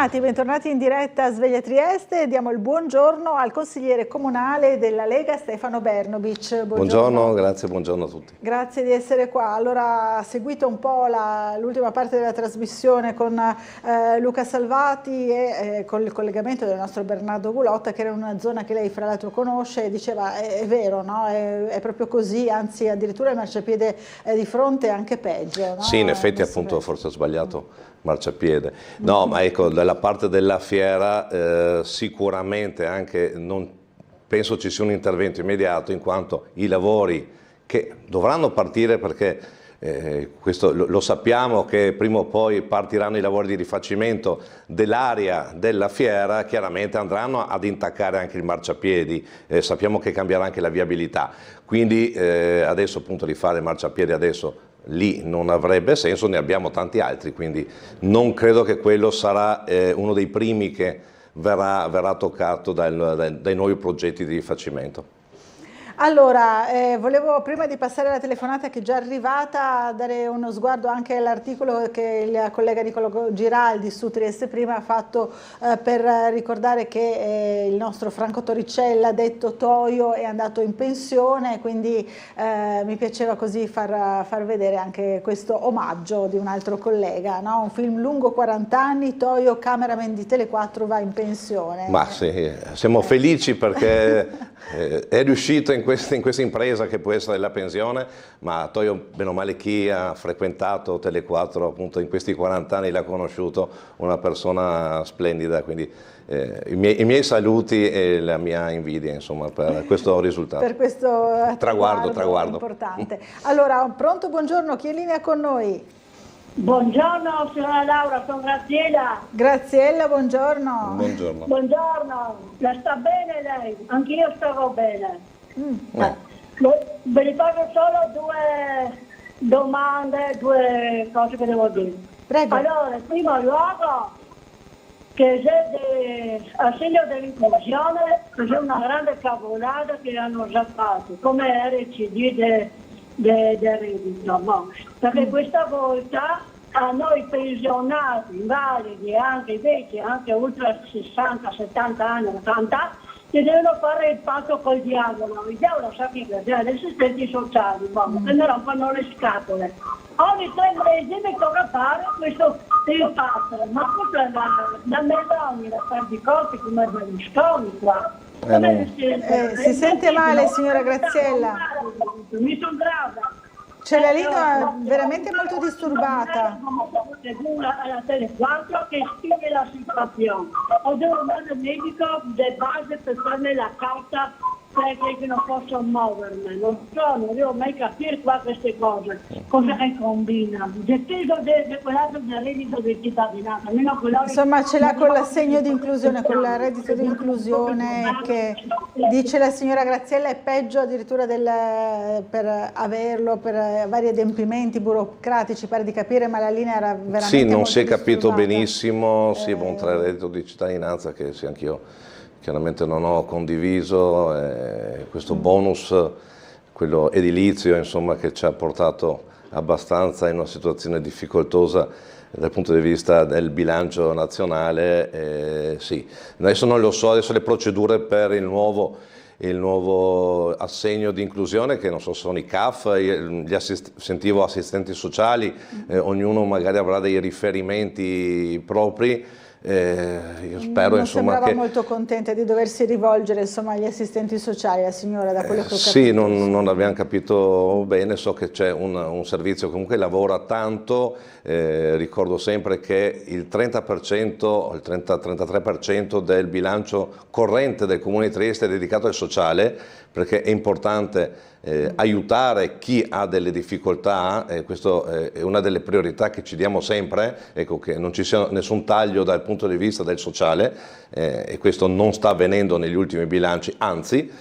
Bentornati in diretta a Sveglia Trieste. Diamo il buongiorno al consigliere comunale della Lega Stefano Bernobic. Buongiorno, grazie, buongiorno a tutti. Grazie di essere qua. Allora, seguito un po' l'ultima parte della trasmissione con Luca Salvati e con il collegamento del nostro Bernardo Gulotta, che era una zona che lei fra l'altro conosce, e diceva è vero, no? È proprio così, anzi addirittura il marciapiede di fronte è anche peggio. No? Sì, in effetti appunto forse ho sbagliato marciapiede. No, ma ecco, dalla parte della fiera sicuramente anche non penso ci sia un intervento immediato, in quanto i lavori che dovranno partire, perché questo lo sappiamo che prima o poi partiranno i lavori di rifacimento dell'area della fiera, chiaramente andranno ad intaccare anche il marciapiedi, sappiamo che cambierà anche la viabilità, quindi adesso appunto rifare il marciapiede adesso lì non avrebbe senso, ne abbiamo tanti altri, quindi non credo che quello sarà uno dei primi che verrà toccato dai nuovi progetti di rifacimento. Allora, volevo prima di passare alla telefonata che è già arrivata dare uno sguardo anche all'articolo che il collega Niccolò Giraldi su Trieste Prima ha fatto per ricordare che il nostro Franco Torricella, detto Toio, è andato in pensione, quindi mi piaceva così far vedere anche questo omaggio di un altro collega, no? Un film lungo 40 anni, Toio, cameraman di Tele4, va in pensione. Ma sì, siamo felici perché è riuscito in questa impresa che può essere la pensione, ma Toio, bene o male, chi ha frequentato Tele4 appunto in questi 40 anni l'ha conosciuto, una persona splendida, quindi i miei saluti e la mia invidia insomma per questo risultato. Per questo traguardo importante. Allora, pronto, buongiorno, chi è in linea con noi? Buongiorno signora Laura, sono Graziella. Graziella, buongiorno. Buongiorno. Buongiorno, la sta bene lei? Anch'io stavo bene. Ve ne faccio solo due domande, due cose che devo dire. Prego. Allora, in primo luogo, che c'è assegno dell'inclusione, c'è una grande cavolata che hanno già fatto, come RCD del reddito, no? Perché questa volta a noi pensionati, invalidi, anche invece anche oltre 60, 70 anni, 80, che devono fare il patto col diavolo. Il diavolo sa che è gli assistenti sociali, che ne rompono le scatole. Ogni 3 mesi mi tocca fare questo il patto, ma poi da Meloni, da Perdicotti, come Berlusconi qua. Si sente male, signora Graziella? Mi sono grave. C'è la lingua veramente molto disturbata. Alla Tele4 che spiega la situazione. Ho devo andare al medico di base per farmi la carta perché non posso muovermi. Non devo mai capire qua queste cose. Cosa che combina? Dipende da quell'altro del reddito di cittadinanza. Insomma, ce l'ha con l'assegno di inclusione, con il reddito di inclusione che dice la signora Graziella è peggio addirittura per averlo, per vari adempimenti burocratici, pare di capire, ma la linea era veramente sì, non si è disturbata. capito benissimo, sì, oltre al reddito di cittadinanza che sì, anch'io chiaramente non ho condiviso, questo bonus, quello edilizio, insomma, che ci ha portato abbastanza in una situazione difficoltosa dal punto di vista del bilancio nazionale, sì. Adesso non lo so, adesso le procedure per il nuovo assegno di inclusione, che non so se sono i CAF, sentivo assistenti sociali, ognuno magari avrà dei riferimenti propri. io spero non insomma sembrava che... molto contenta di doversi rivolgere insomma agli assistenti sociali, la signora, da quello che ho capito. Sì, non abbiamo capito bene, so che c'è un servizio che comunque lavora tanto, ricordo sempre che il 30%, il 30-33% del bilancio corrente del Comune di Trieste è dedicato al sociale, perché è importante aiutare chi ha delle difficoltà, questa è una delle priorità che ci diamo sempre, ecco, che non ci sia nessun taglio dal punto di vista del sociale, e questo non sta avvenendo negli ultimi bilanci, anzi,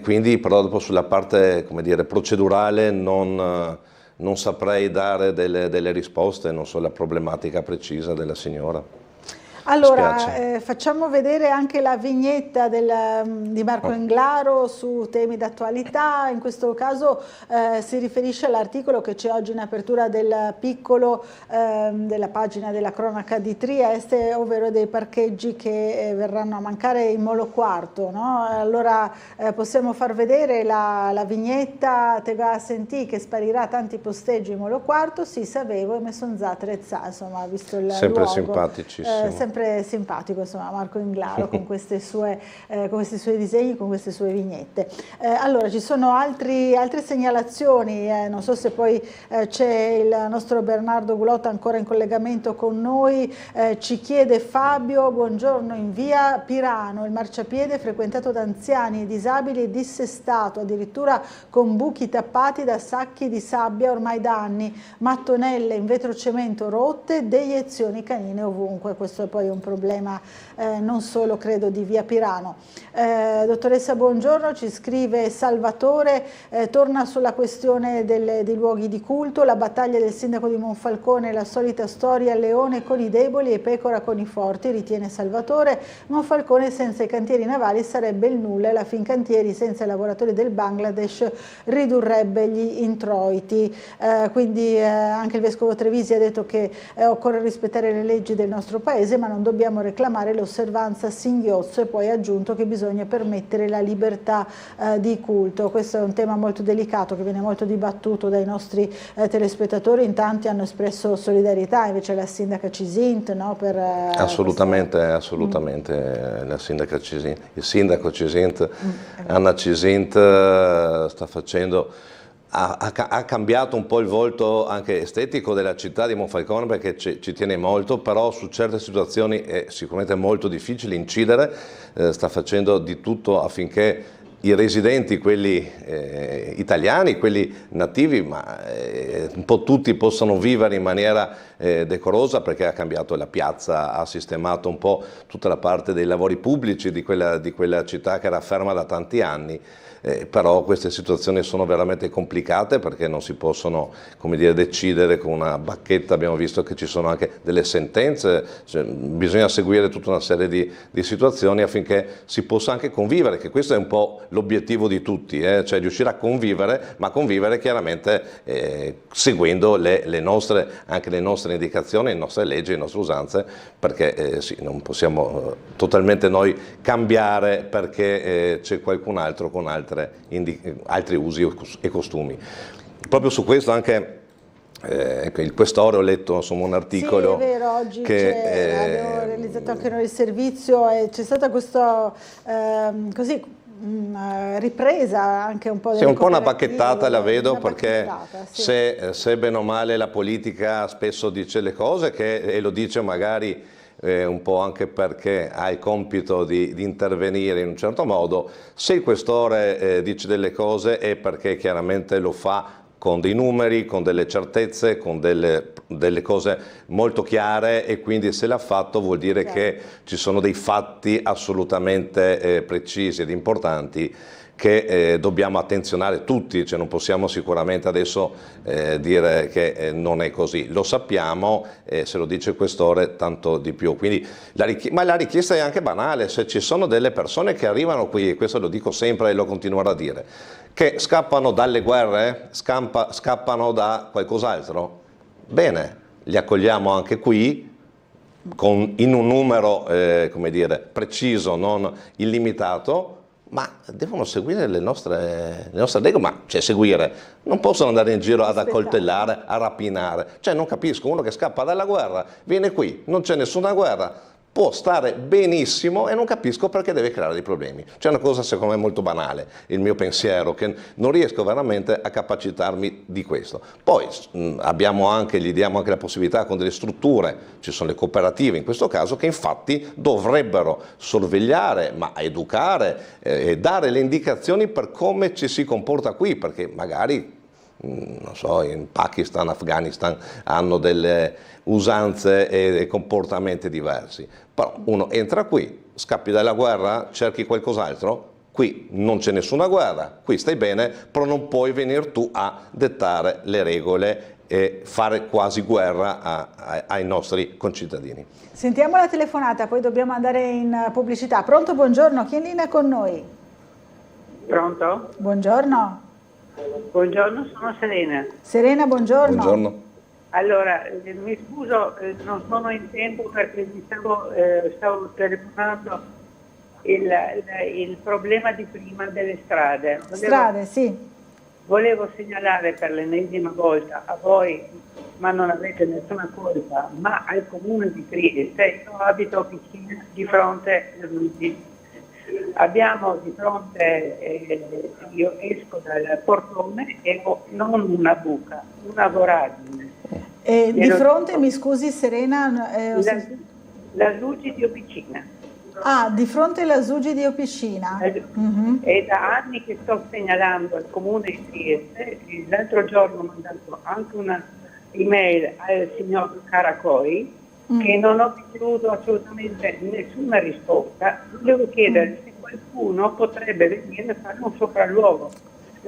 quindi però dopo sulla parte, come dire, procedurale non saprei dare delle risposte, non so la problematica precisa della signora. Allora, facciamo vedere anche la vignetta di Marco Englaro su temi d'attualità. In questo caso si riferisce all'articolo che c'è oggi in apertura del piccolo, della pagina della cronaca di Trieste, ovvero dei parcheggi che verranno a mancare in Molo Quarto, no? Allora possiamo far vedere la vignetta. Te va a sentire che sparirà tanti posteggi in Molo Quarto, sì, sapevo, e mi sono già attrezzata, insomma, visto il sempre luogo. Simpaticissimo. Sempre simpatico, insomma, Marco Englaro con questi suoi disegni, con queste sue vignette. Allora, ci sono altre segnalazioni, non so se poi c'è il nostro Bernardo Gulotta ancora in collegamento con noi. Ci chiede Fabio: buongiorno, in via Pirano il marciapiede frequentato da anziani e disabili è dissestato, addirittura con buchi tappati da sacchi di sabbia ormai da anni, mattonelle in vetrocemento rotte, deiezioni canine ovunque. Questo è poi un problema non solo, credo, di via Pirano. Dottoressa, buongiorno, ci scrive Salvatore, torna sulla questione dei luoghi di culto, la battaglia del sindaco di Monfalcone, la solita storia, leone con i deboli e pecora con i forti, ritiene Salvatore. Monfalcone senza i cantieri navali sarebbe il nulla e la Fincantieri senza i lavoratori del Bangladesh ridurrebbe gli introiti. Quindi anche il Vescovo Trevisi ha detto che occorre rispettare le leggi del nostro paese, ma non dobbiamo reclamare l'osservanza a singhiozzo, e poi ha aggiunto che bisogna permettere la libertà di culto. Questo è un tema molto delicato che viene molto dibattuto dai nostri telespettatori. In tanti hanno espresso solidarietà, invece la sindaca Cisint, no, per assolutamente la sindaca Cisint, il sindaco Cisint, Anna Cisint, sta facendo, ha cambiato un po' il volto anche estetico della città di Monfalcone, perché ci tiene molto, però su certe situazioni è sicuramente molto difficile incidere, sta facendo di tutto affinché i residenti, quelli italiani, quelli nativi, ma un po' tutti possano vivere in maniera decorosa, perché ha cambiato la piazza, ha sistemato un po' tutta la parte dei lavori pubblici di quella città che era ferma da tanti anni. Però queste situazioni sono veramente complicate, perché non si possono, come dire, decidere con una bacchetta. Abbiamo visto che ci sono anche delle sentenze, cioè, bisogna seguire tutta una serie di situazioni affinché si possa anche convivere, che questo è un po' l'obiettivo di tutti, cioè riuscire a convivere, ma convivere chiaramente seguendo anche le nostre indicazioni, le nostre leggi, le nostre usanze, perché sì, non possiamo totalmente noi cambiare perché c'è qualcun altro con altri usi e costumi. Proprio su questo anche il Questore, ho letto insomma un articolo. Sì, è vero, oggi abbiamo realizzato anche noi il servizio e c'è stata questa ripresa anche un po' delle un po' una bacchettata la vedo, perché sì. se bene o male la politica spesso dice le cose e lo dice magari un po' anche perché ha il compito di intervenire in un certo modo. Se il Questore dice delle cose è perché chiaramente lo fa con dei numeri, con delle certezze, con delle cose molto chiare, e quindi se l'ha fatto vuol dire che ci sono dei fatti assolutamente precisi ed importanti che dobbiamo attenzionare tutti, cioè non possiamo sicuramente adesso dire che non è così, lo sappiamo, se lo dice il Questore tanto di più. Quindi ma la richiesta è anche banale: se ci sono delle persone che arrivano qui, e questo lo dico sempre e lo continuerò a dire, che scappano dalle guerre, scappano da qualcos'altro, bene, li accogliamo anche qui, in un numero come dire, preciso, non illimitato, ma devono seguire le nostre regole, ma cioè seguire, non possono andare in giro ad accoltellare, a rapinare, cioè non capisco, uno che scappa dalla guerra, viene qui, non c'è nessuna guerra, può stare benissimo e non capisco perché deve creare dei problemi. C'è una cosa secondo me molto banale, il mio pensiero, che non riesco veramente a capacitarmi di questo. Poi gli diamo anche la possibilità con delle strutture, ci sono le cooperative in questo caso, che infatti dovrebbero sorvegliare, ma educare e dare le indicazioni per come ci si comporta qui, perché magari non so, in Pakistan, Afghanistan hanno delle usanze e comportamenti diversi, però uno entra qui, scappi dalla guerra, cerchi qualcos'altro, qui non c'è nessuna guerra, qui stai bene, però non puoi venire tu a dettare le regole e fare quasi guerra ai nostri concittadini. Sentiamo la telefonata, poi dobbiamo andare in pubblicità. Pronto, buongiorno, chi è in linea con noi? Pronto? Buongiorno. Buongiorno, sono Serena. Serena, buongiorno. Buongiorno. Allora, mi scuso, non sono in tempo perché stavo telefonando il problema di prima delle strade. Sì. Volevo segnalare per l'ennesima volta a voi, ma non avete nessuna colpa, ma al comune di Trieste. Io abito vicino di fronte a Luigi. Abbiamo di fronte, io esco dal portone e ho non una buca, una voragine. Di fronte, mi scusi Serena? La Luigi di Opicina. Ah, di fronte alla Zugi di Opicina. È da anni che sto segnalando al comune di Trieste. L'altro giorno ho mandato anche una email al signor Caracoi, che non ho ricevuto assolutamente nessuna risposta. Volevo chiedere se qualcuno potrebbe venire a fare un sopralluogo.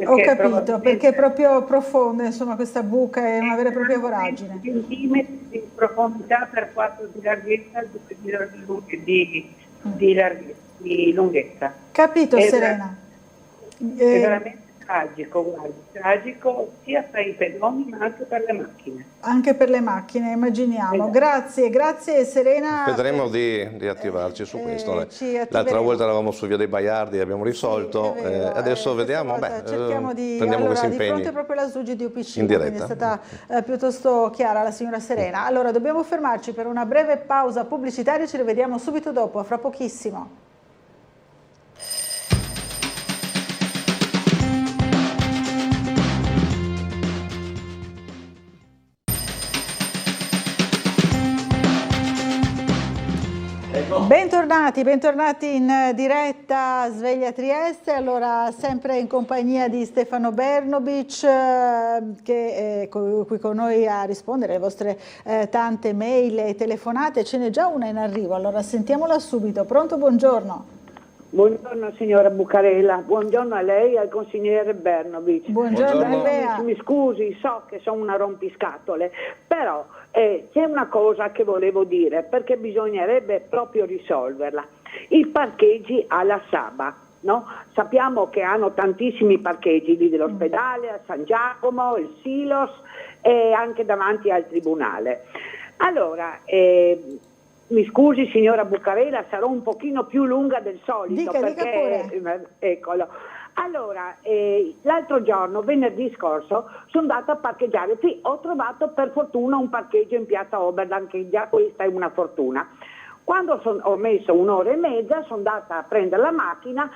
Ho capito, perché è proprio profonda, insomma, questa buca è una vera e propria voragine. Centimetri di profondità per 4 di larghezza, di lunghezza. Capito, Serena. È veramente tragico, guardi, tragico sia per i pedoni ma anche per le macchine. Anche per le macchine, immaginiamo. Grazie Serena. Vedremo di attivarci su questo. L'altra volta eravamo su Via dei Baiardi e abbiamo risolto, adesso vediamo, cerchiamo prendiamo questi impegni. Di fronte proprio alla Zugi di Opicina, in diretta. quindi è stata piuttosto chiara la signora Serena. Allora dobbiamo fermarci per una breve pausa pubblicitaria, ci rivediamo subito dopo, fra pochissimo. Bentornati in diretta Sveglia Trieste, allora sempre in compagnia di Stefano Bernobic che è qui con noi a rispondere alle vostre tante mail e telefonate, ce n'è già una in arrivo, allora sentiamola subito. Pronto, buongiorno. Buongiorno signora Bucarella, buongiorno a lei e al consigliere Bernobic. Buongiorno. Mi scusi, so che sono una rompiscatole, però c'è una cosa che volevo dire, perché bisognerebbe proprio risolverla. I parcheggi alla Saba, no? Sappiamo che hanno tantissimi parcheggi lì dell'ospedale, a San Giacomo, il Silos e anche davanti al tribunale. Allora, mi scusi signora Bucarella, sarò un pochino più lunga del solito, perché eccolo. Allora, l'altro giorno, venerdì scorso, sono andata a parcheggiare. Sì, ho trovato per fortuna un parcheggio in piazza Oberdan, che già questa è una fortuna. Quando ho messo un'ora e mezza, sono andata a prendere la macchina,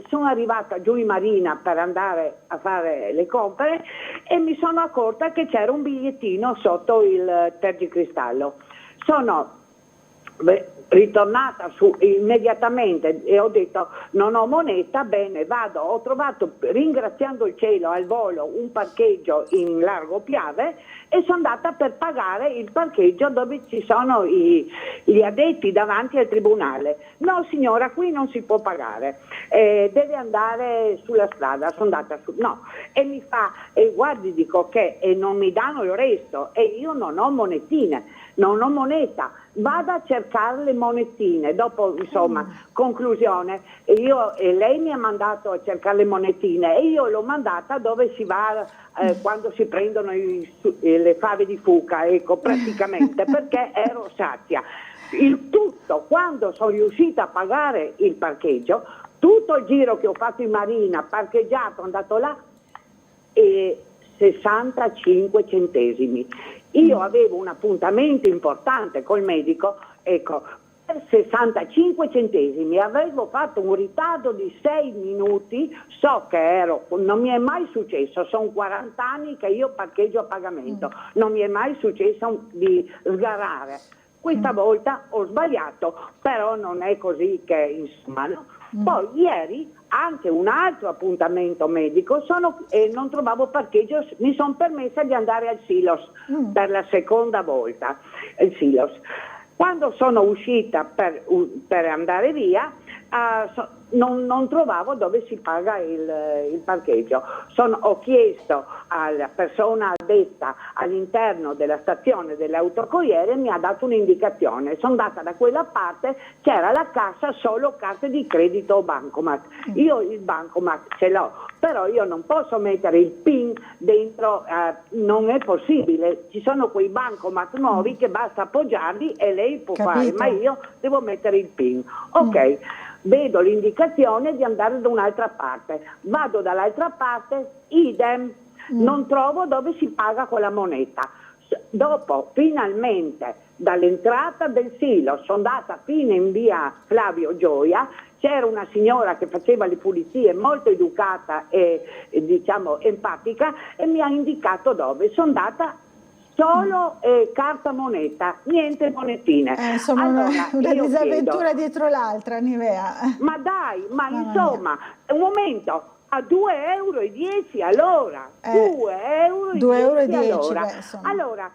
sono arrivata giù in Marina per andare a fare le compere e mi sono accorta che c'era un bigliettino sotto il tergicristallo. Sono ritornata su immediatamente e ho detto non ho moneta, bene, vado, ho trovato, ringraziando il cielo, al volo un parcheggio in largo Piave e sono andata per pagare il parcheggio dove ci sono gli addetti davanti al tribunale. No signora, qui non si può pagare, deve andare sulla strada. Sono andata su, no, e mi fa, guardi, dico che non mi danno il resto e io non ho monetine, non ho moneta, vado a cercare le monetine. Dopo, insomma, conclusione, lei mi ha mandato a cercare le monetine e io l'ho mandata dove si va quando si prendono le fave di fuca, ecco, praticamente, perché ero sazia. Il tutto, quando sono riuscita a pagare il parcheggio, tutto il giro che ho fatto in Marina, parcheggiato, andato là, 65 centesimi. Io avevo un appuntamento importante col medico, ecco, per 65 centesimi. Avevo fatto un ritardo di 6 minuti, so che non mi è mai successo, sono 40 anni che io parcheggio a pagamento, non mi è mai successo di sgarrare. Questa volta ho sbagliato, però non è così che insomma, no? Poi ieri anche un altro appuntamento medico e non trovavo parcheggio, mi sono permessa di andare al Silos per la seconda volta. Il Silos. Quando sono uscita per andare via non trovavo dove si paga il parcheggio. Ho chiesto alla persona addetta all'interno della stazione dell'autocorriere, mi ha dato un'indicazione. Sono andata da quella parte, c'era la cassa solo carte di credito o bancomat. Io il bancomat ce l'ho, però io non posso mettere il PIN dentro, non è possibile. Ci sono quei bancomat nuovi che basta appoggiarli e lei può fare, ma io devo mettere il PIN. Ok. Vedo l'indicazione di andare da un'altra parte, vado dall'altra parte, idem, non trovo dove si paga con la moneta. Dopo, finalmente, dall'entrata del Silo, sono andata fino in via Flavio Gioia, c'era una signora che faceva le pulizie, molto educata e diciamo empatica, e mi ha indicato dove. Sono andata solo carta moneta, niente monetine. Insomma, allora, una disavventura chiedo, dietro l'altra, Nivea. Ma dai, ma insomma, un momento, a 2,10 euro all'ora, 2,10 euro all'ora. Allora,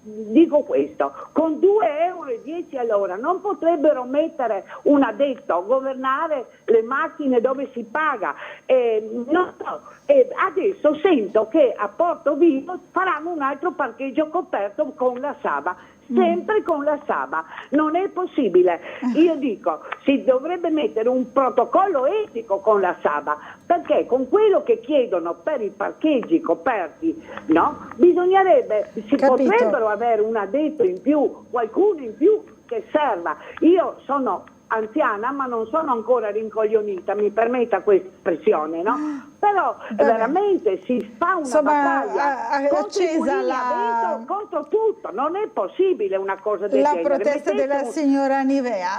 dico questo, con 2,10 euro all'ora non potrebbero mettere un addetto a governare le macchine dove si paga? Non so. Adesso sento che a Porto Vivo faranno un altro parcheggio coperto con la Saba, sempre con la Saba. Non è possibile. Io dico, si dovrebbe mettere un protocollo etico con la Saba, perché con quello che chiedono per i parcheggi coperti, no? Potrebbero avere un addetto in più, qualcuno in più che serva. Io sono anziana ma non sono ancora rincoglionita, mi permetta questa espressione, no? Però veramente si fa una battaglia contro tutto, non è possibile una cosa del genere. La protesta della signora Nivea.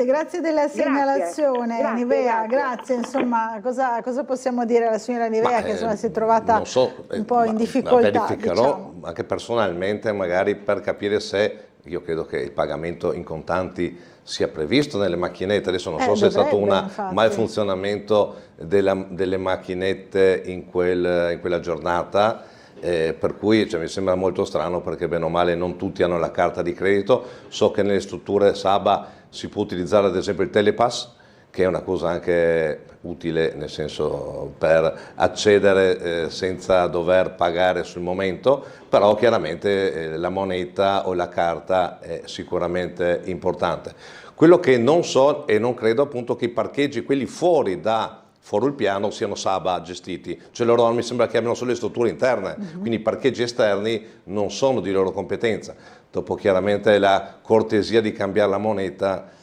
Grazie della segnalazione, Nivea, grazie. Insomma, cosa possiamo dire alla signora Nivea che insomma, si è trovata un po' in difficoltà? Verificherò diciamo. anche personalmente, magari per capire se, io credo che il pagamento in contanti sia previsto nelle macchinette, adesso non so se è stato un malfunzionamento delle macchinette in quella giornata, per cui mi sembra molto strano, perché bene o male non tutti hanno la carta di credito. So che nelle strutture Saba si può utilizzare ad esempio il Telepass, che è una cosa anche utile, nel senso per accedere senza dover pagare sul momento, però chiaramente la moneta o la carta è sicuramente importante. Quello che non so e non credo appunto che i parcheggi, quelli fuori da Foro il Piano, siano Saba gestiti, cioè loro mi sembra che abbiano solo le strutture interne, quindi i parcheggi esterni non sono di loro competenza. Dopo chiaramente la cortesia di cambiare la moneta,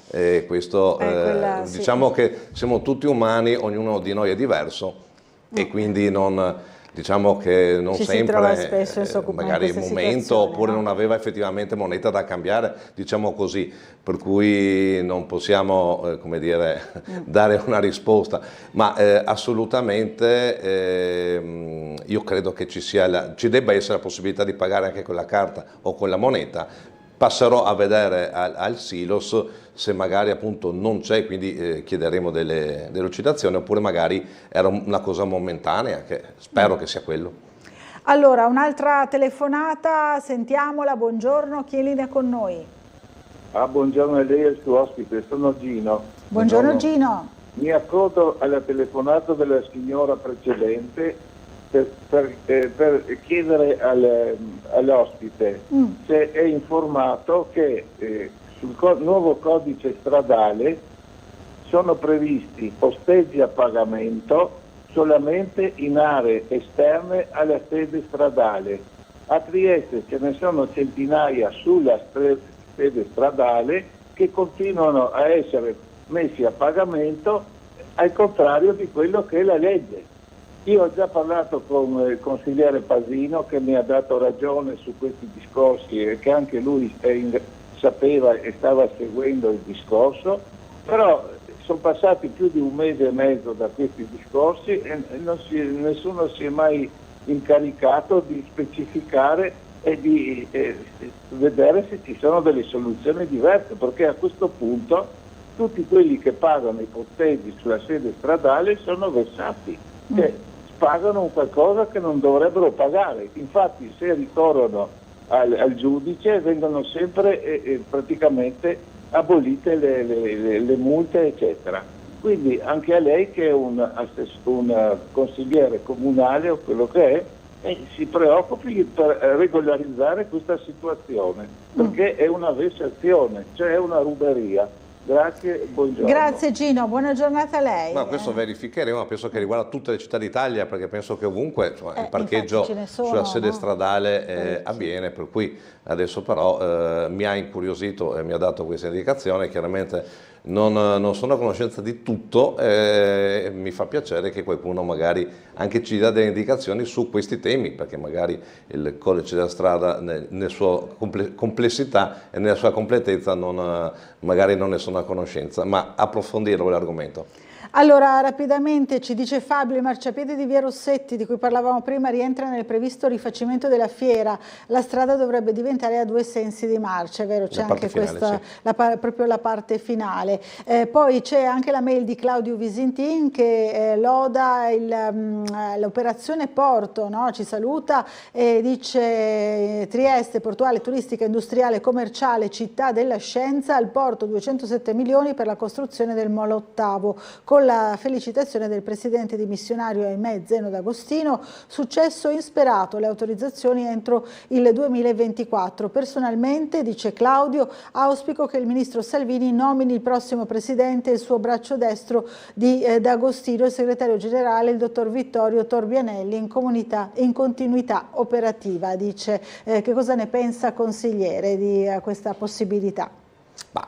questo diciamo che siamo tutti umani, ognuno di noi è diverso e quindi diciamo che non sempre magari il momento oppure non aveva effettivamente moneta da cambiare, diciamo così, per cui non possiamo come dire, dare una risposta, ma assolutamente io credo che ci debba essere la possibilità di pagare anche con la carta o con la moneta. Passerò a vedere al Silos se magari appunto non c'è, quindi chiederemo delle lucidazioni, oppure magari era una cosa momentanea, che spero che sia quello. Allora, un'altra telefonata, sentiamola, buongiorno, chi è in linea con noi? Buongiorno a lei e al suo ospite, sono Gino. Buongiorno Gino. Mi accodo alla telefonata della signora precedente per chiedere all'ospite se è informato che sul nuovo codice stradale sono previsti posteggi a pagamento solamente in aree esterne alla sede stradale. A Trieste ce ne sono centinaia sulla sede stradale che continuano a essere messi a pagamento, al contrario di quello che è la legge. Io ho già parlato con il consigliere Pasino, che mi ha dato ragione su questi discorsi e che anche lui sapeva e stava seguendo il discorso, però sono passati più di 1 mese e mezzo da questi discorsi e nessuno si è mai incaricato di specificare e di vedere se ci sono delle soluzioni diverse, perché a questo punto tutti quelli che pagano i posteggi sulla sede stradale sono vessati, che pagano un qualcosa che non dovrebbero pagare. Infatti se ricorrono al giudice vengono sempre praticamente abolite le multe, eccetera. Quindi anche a lei, che è un consigliere comunale o quello che è, si preoccupi per regolarizzare questa situazione, perché è una vessazione, cioè è una ruberia. Grazie, buongiorno. Grazie Gino, buona giornata a lei. Ma questo verificheremo, ma penso che riguarda tutte le città d'Italia, perché penso che ovunque il parcheggio sulla sede stradale avviene, per cui adesso però mi ha incuriosito e mi ha dato questa indicazione. Chiaramente non sono a conoscenza di tutto, mi fa piacere che qualcuno magari anche ci dia delle indicazioni su questi temi, perché magari il codice della strada nella sua complessità e nella sua completezza magari non ne sono a conoscenza, ma approfondirò l'argomento. Allora, rapidamente ci dice Fabio, il marciapiede di Via Rossetti, di cui parlavamo prima, rientra nel previsto rifacimento della fiera. La strada dovrebbe diventare a 2 sensi di marcia, è vero? C'è anche questa, proprio la parte finale. Poi c'è anche la mail di Claudio Visintin che loda l'operazione Porto, no? Ci saluta e dice: Trieste, portuale, turistica, industriale, commerciale, città della scienza, al porto 207 milioni per la costruzione del molo ottavo, con la felicitazione del presidente dimissionario Ahimè Zeno D'Agostino. Successo insperato, le autorizzazioni entro il 2024. Personalmente, dice Claudio, auspico che il ministro Salvini nomini il prossimo presidente il suo braccio destro di D'Agostino, il segretario generale, il dottor Vittorio Torbianelli, in continuità operativa. Dice che cosa ne pensa, consigliere, di questa possibilità?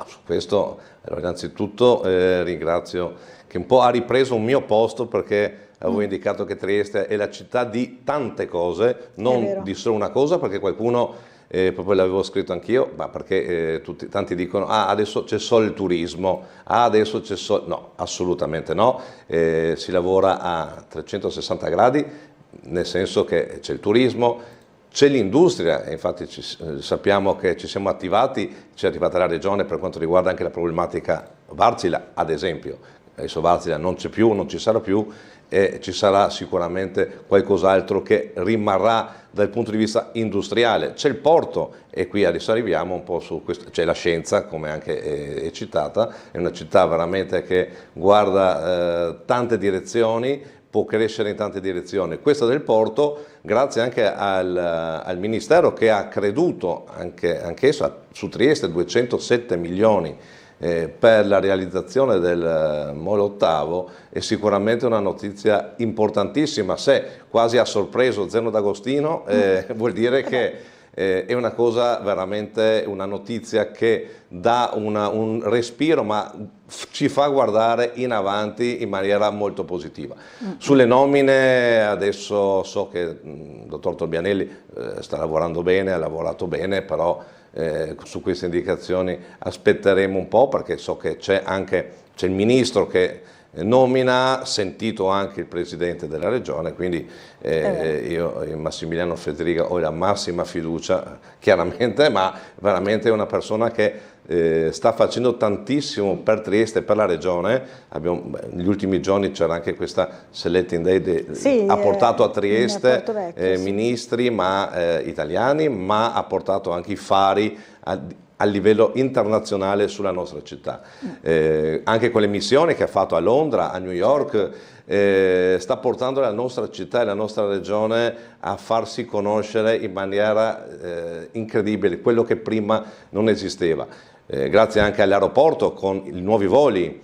Su questo, allora, innanzitutto ringrazio che un po' ha ripreso un mio posto, perché avevo indicato che Trieste è la città di tante cose, non di solo una cosa, perché qualcuno, proprio l'avevo scritto anch'io, ma perché tanti dicono adesso c'è solo il turismo, adesso c'è solo... No, assolutamente no, si lavora a 360 gradi, nel senso che c'è il turismo, c'è l'industria, infatti sappiamo che ci siamo attivati, ci è arrivata la regione per quanto riguarda anche la problematica Wärtsilä, ad esempio. Adesso Wärtsilä non c'è più, non ci sarà più, e ci sarà sicuramente qualcos'altro che rimarrà dal punto di vista industriale. C'è il porto, e qui adesso arriviamo un po' su questo, c'è la scienza, come anche è citata, è una città veramente che guarda tante direzioni, può crescere in tante direzioni. Questa del porto, grazie anche al Ministero che ha creduto anch'esso su Trieste, 207 milioni per la realizzazione del molo ottavo, è sicuramente una notizia importantissima. Se quasi ha sorpreso Zeno D'Agostino, vuol dire che è una cosa veramente, una notizia che dà un respiro, ma ci fa guardare in avanti in maniera molto positiva. Sulle nomine adesso so che il dottor Torbianelli sta lavorando bene, ha lavorato bene, però su queste indicazioni aspetteremo un po', perché so che c'è il ministro che nomina, sentito anche il presidente della regione, quindi io in Massimiliano Federica ho la massima fiducia, chiaramente, ma veramente è una persona che sta facendo tantissimo per Trieste e per la regione. Negli ultimi giorni c'era anche questa selecting day, ha portato a Trieste ministri italiani, ma ha portato anche i fari a livello internazionale sulla nostra città. Anche con le missioni che ha fatto a Londra, a New York, sta portando la nostra città e la nostra regione a farsi conoscere in maniera incredibile, quello che prima non esisteva. Grazie anche all'aeroporto con i nuovi voli,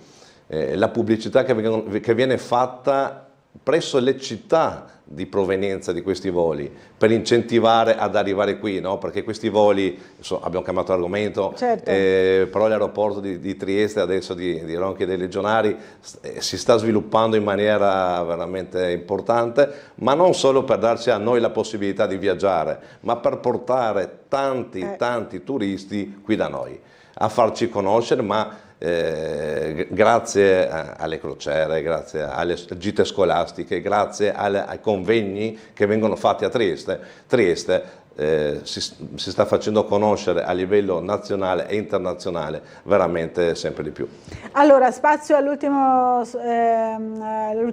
la pubblicità che viene fatta presso le città di provenienza di questi voli, per incentivare ad arrivare qui, no? Perché questi voli, abbiamo chiamato l'argomento, certo. Però l'aeroporto di Trieste adesso di Ronchi dei Legionari si sta sviluppando in maniera veramente importante, ma non solo per darci a noi la possibilità di viaggiare, ma per portare tanti turisti qui da noi, a farci conoscere, ma grazie alle crociere, grazie alle gite scolastiche, grazie ai convegni che vengono fatti a Trieste. Trieste si sta facendo conoscere a livello nazionale e internazionale veramente sempre di più. Allora, spazio all'ultima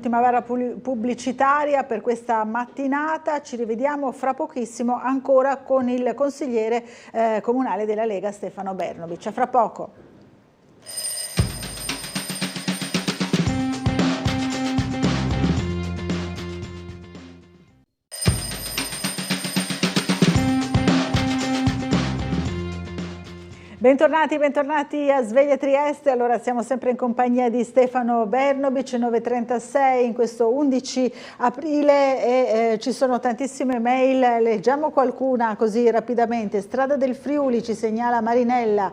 barra pubblicitaria per questa mattinata. Ci rivediamo fra pochissimo ancora con il consigliere comunale della Lega Stefano Bernobic. A fra poco. Bentornati a Sveglia Trieste. Allora, siamo sempre in compagnia di Stefano Bernobic, 9:36 in questo 11 aprile e ci sono tantissime mail, leggiamo qualcuna così rapidamente. Strada del Friuli, ci segnala Mariella,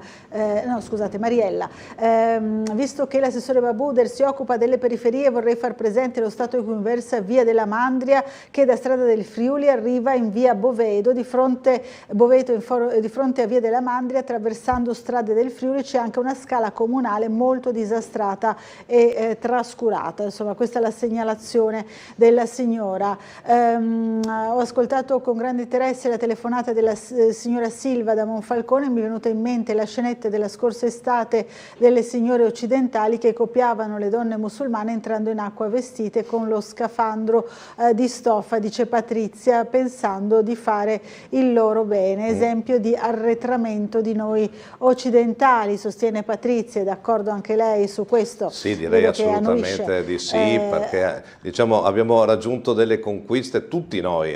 visto che l'assessore Babuder si occupa delle periferie, vorrei far presente lo stato in cui versa via della Mandria, che da Strada del Friuli arriva in via Bovedo, di fronte a via della Mandria, attraversando strade del Friuli c'è anche una scala comunale molto disastrata e trascurata. Insomma, questa è la segnalazione della signora. Ho ascoltato con grande interesse la telefonata della signora Silva da Monfalcone, mi è venuta in mente la scenetta della scorsa estate delle signore occidentali che copiavano le donne musulmane entrando in acqua vestite con lo scafandro di stoffa, dice Patrizia, pensando di fare il loro bene. Esempio di arretramento di noi occidentali, sostiene Patrizia. È d'accordo anche lei su questo? Sì, direi assolutamente di sì, perché diciamo, abbiamo raggiunto delle conquiste tutti noi,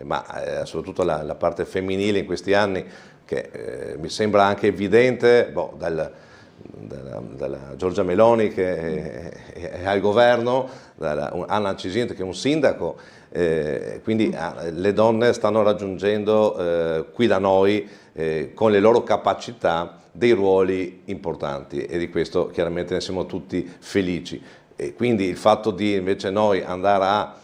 ma soprattutto la parte femminile in questi anni, che mi sembra anche evidente dalla Giorgia Meloni che è al governo, da Anna Cisint che è un sindaco, quindi le donne stanno raggiungendo qui da noi con le loro capacità dei ruoli importanti, e di questo chiaramente ne siamo tutti felici. E quindi il fatto di invece noi andare a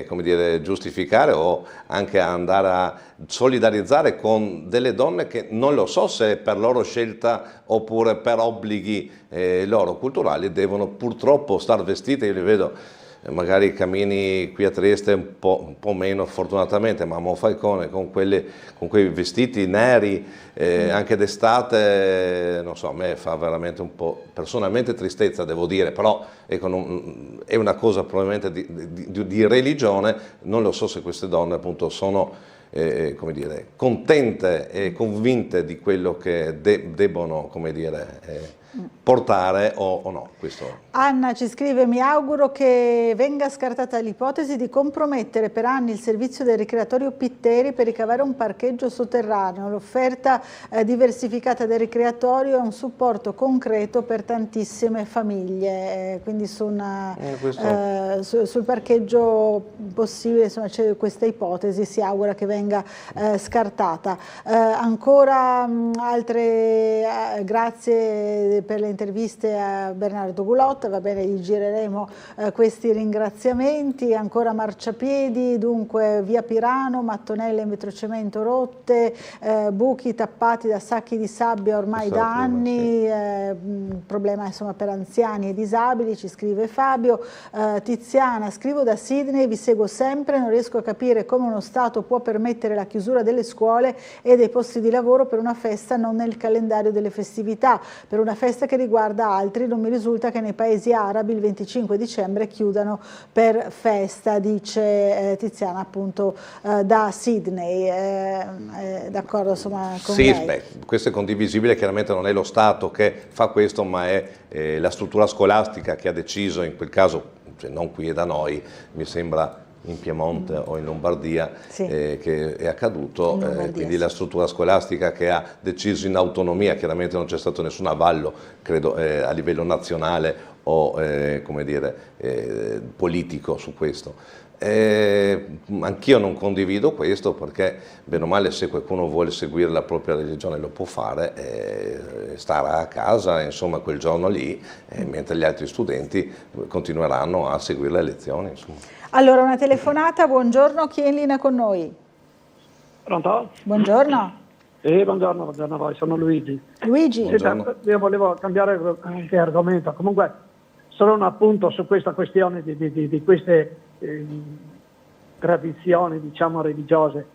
come dire, giustificare o anche andare a solidarizzare con delle donne che non lo so se per loro scelta oppure per obblighi loro culturali devono purtroppo star vestite. Io li vedo magari cammini qui a Trieste un po' meno fortunatamente, ma a Monfalcone con quei vestiti neri anche d'estate, non so, a me fa veramente un po' personalmente tristezza, devo dire, però ecco, è una cosa probabilmente di religione. Non lo so se queste donne appunto sono come dire, contente e convinte di quello che debbono, come dire, portare o no. Questo. Anna ci scrive: mi auguro che venga scartata l'ipotesi di compromettere per anni il servizio del ricreatorio Pitteri per ricavare un parcheggio sotterraneo. L'offerta diversificata del ricreatorio è un supporto concreto per tantissime famiglie, quindi sul parcheggio possibile, insomma, c'è questa ipotesi, si augura che venga scartata. Ancora altre grazie per le interviste a Bernardo Gulotta, va bene, gli gireremo questi ringraziamenti. Ancora marciapiedi, dunque via Pirano, mattonelle in vetrocemento rotte, buchi tappati da sacchi di sabbia ormai da anni, problema insomma per anziani e disabili, ci scrive Fabio. Tiziana, scrivo da Sydney, vi seguo sempre, non riesco a capire come uno Stato può permettere la chiusura delle scuole e dei posti di lavoro per una festa non nel calendario delle festività, per una festa che riguarda altri. Non mi risulta che nei paesi arabi il 25 dicembre chiudano per festa, dice Tiziana appunto da Sydney. D'accordo insomma con lei? Beh, questo è condivisibile, chiaramente non è lo Stato che fa questo, ma è la struttura scolastica che ha deciso, in quel caso, cioè non qui da noi, mi sembra in Piemonte o in Lombardia, sì, che è accaduto, quindi sì, la struttura scolastica che ha deciso in autonomia, chiaramente non c'è stato nessun avallo, credo, a livello nazionale o come dire, politico su questo. Anch'io non condivido questo, perché bene o male, se qualcuno vuole seguire la propria religione lo può fare, starà a casa insomma quel giorno lì, mentre gli altri studenti continueranno a seguire le lezioni, insomma. Allora, una telefonata, buongiorno, chi è in linea con noi? Pronto? Buongiorno. Buongiorno a voi, sono Luigi. Luigi. Io volevo cambiare anche argomento, comunque solo un appunto su questa questione di queste tradizioni, diciamo, religiose.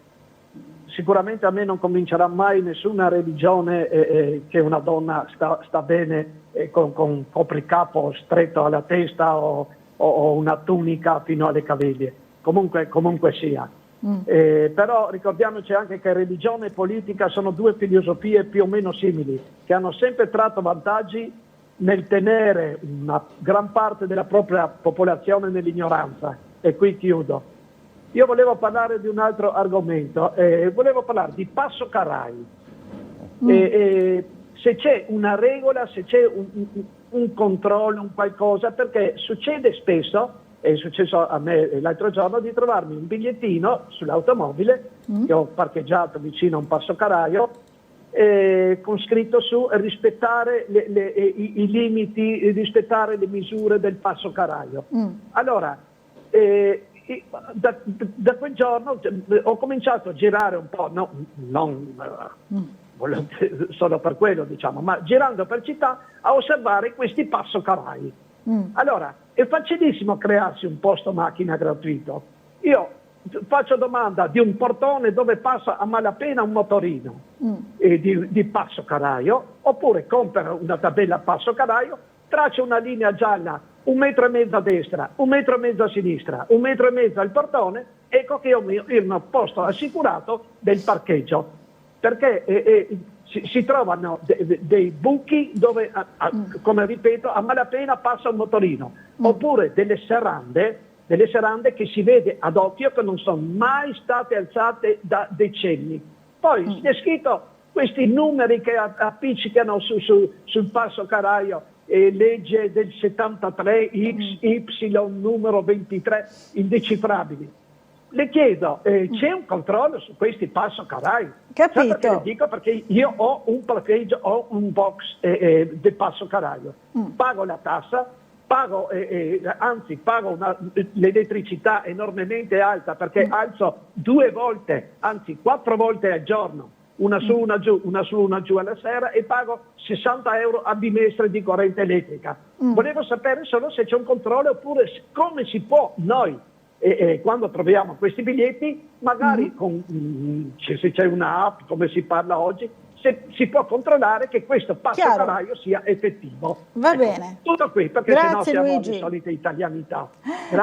Sicuramente a me non convincerà mai nessuna religione che una donna sta bene con copricapo stretto alla testa o una tunica fino alle caviglie, comunque sia. Però ricordiamoci anche che religione e politica sono due filosofie più o meno simili, che hanno sempre tratto vantaggi nel tenere una gran parte della propria popolazione nell'ignoranza. E qui chiudo. Io volevo parlare di un altro argomento, volevo parlare di Passo Carrai. Se c'è una regola, se c'è un controllo, un qualcosa, perché succede spesso, è successo a me l'altro giorno, di trovarmi un bigliettino sull'automobile che ho parcheggiato vicino a un passocarraio con scritto su rispettare i limiti, rispettare le misure del passocarraio. Allora, da quel giorno ho cominciato a girare un po', non solo per quello, diciamo, ma girando per città a osservare questi passocarrai. Allora, è facilissimo crearsi un posto macchina gratuito. Io faccio domanda di un portone dove passa a malapena un motorino di passocarraio, oppure compro una tabella passocarraio, traccio una linea gialla 1,5 metri a destra, 1,5 metri a sinistra, 1,5 metri al portone, ecco che io mi ho posto assicurato del parcheggio, perché si trovano dei buchi dove, come ripeto, a malapena passa un motorino, oppure delle serrande che si vede ad occhio che non sono mai state alzate da decenni. Poi c'è scritto questi numeri che appiccicano sul passocarraio, legge del 73 XY numero 23 indecifrabili. Le chiedo, c'è un controllo su questi passocarrai? Capito. Perché le dico? Perché io ho un parcheggio, ho un box del passocarraio, pago la tassa, pago l'elettricità enormemente alta, perché alzo 2 volte, anzi 4 volte al giorno, una su, una giù, una su, una giù alla sera, e pago 60 euro a bimestre di corrente elettrica. Volevo sapere solo se c'è un controllo, oppure come si può noi, quando troviamo questi biglietti, magari se c'è un'app, come si parla oggi, se si può controllare che questo passocarraio sia effettivo. Va bene. Tutto qui, perché Grazie, sennò siamo Luigi. di solita italianità.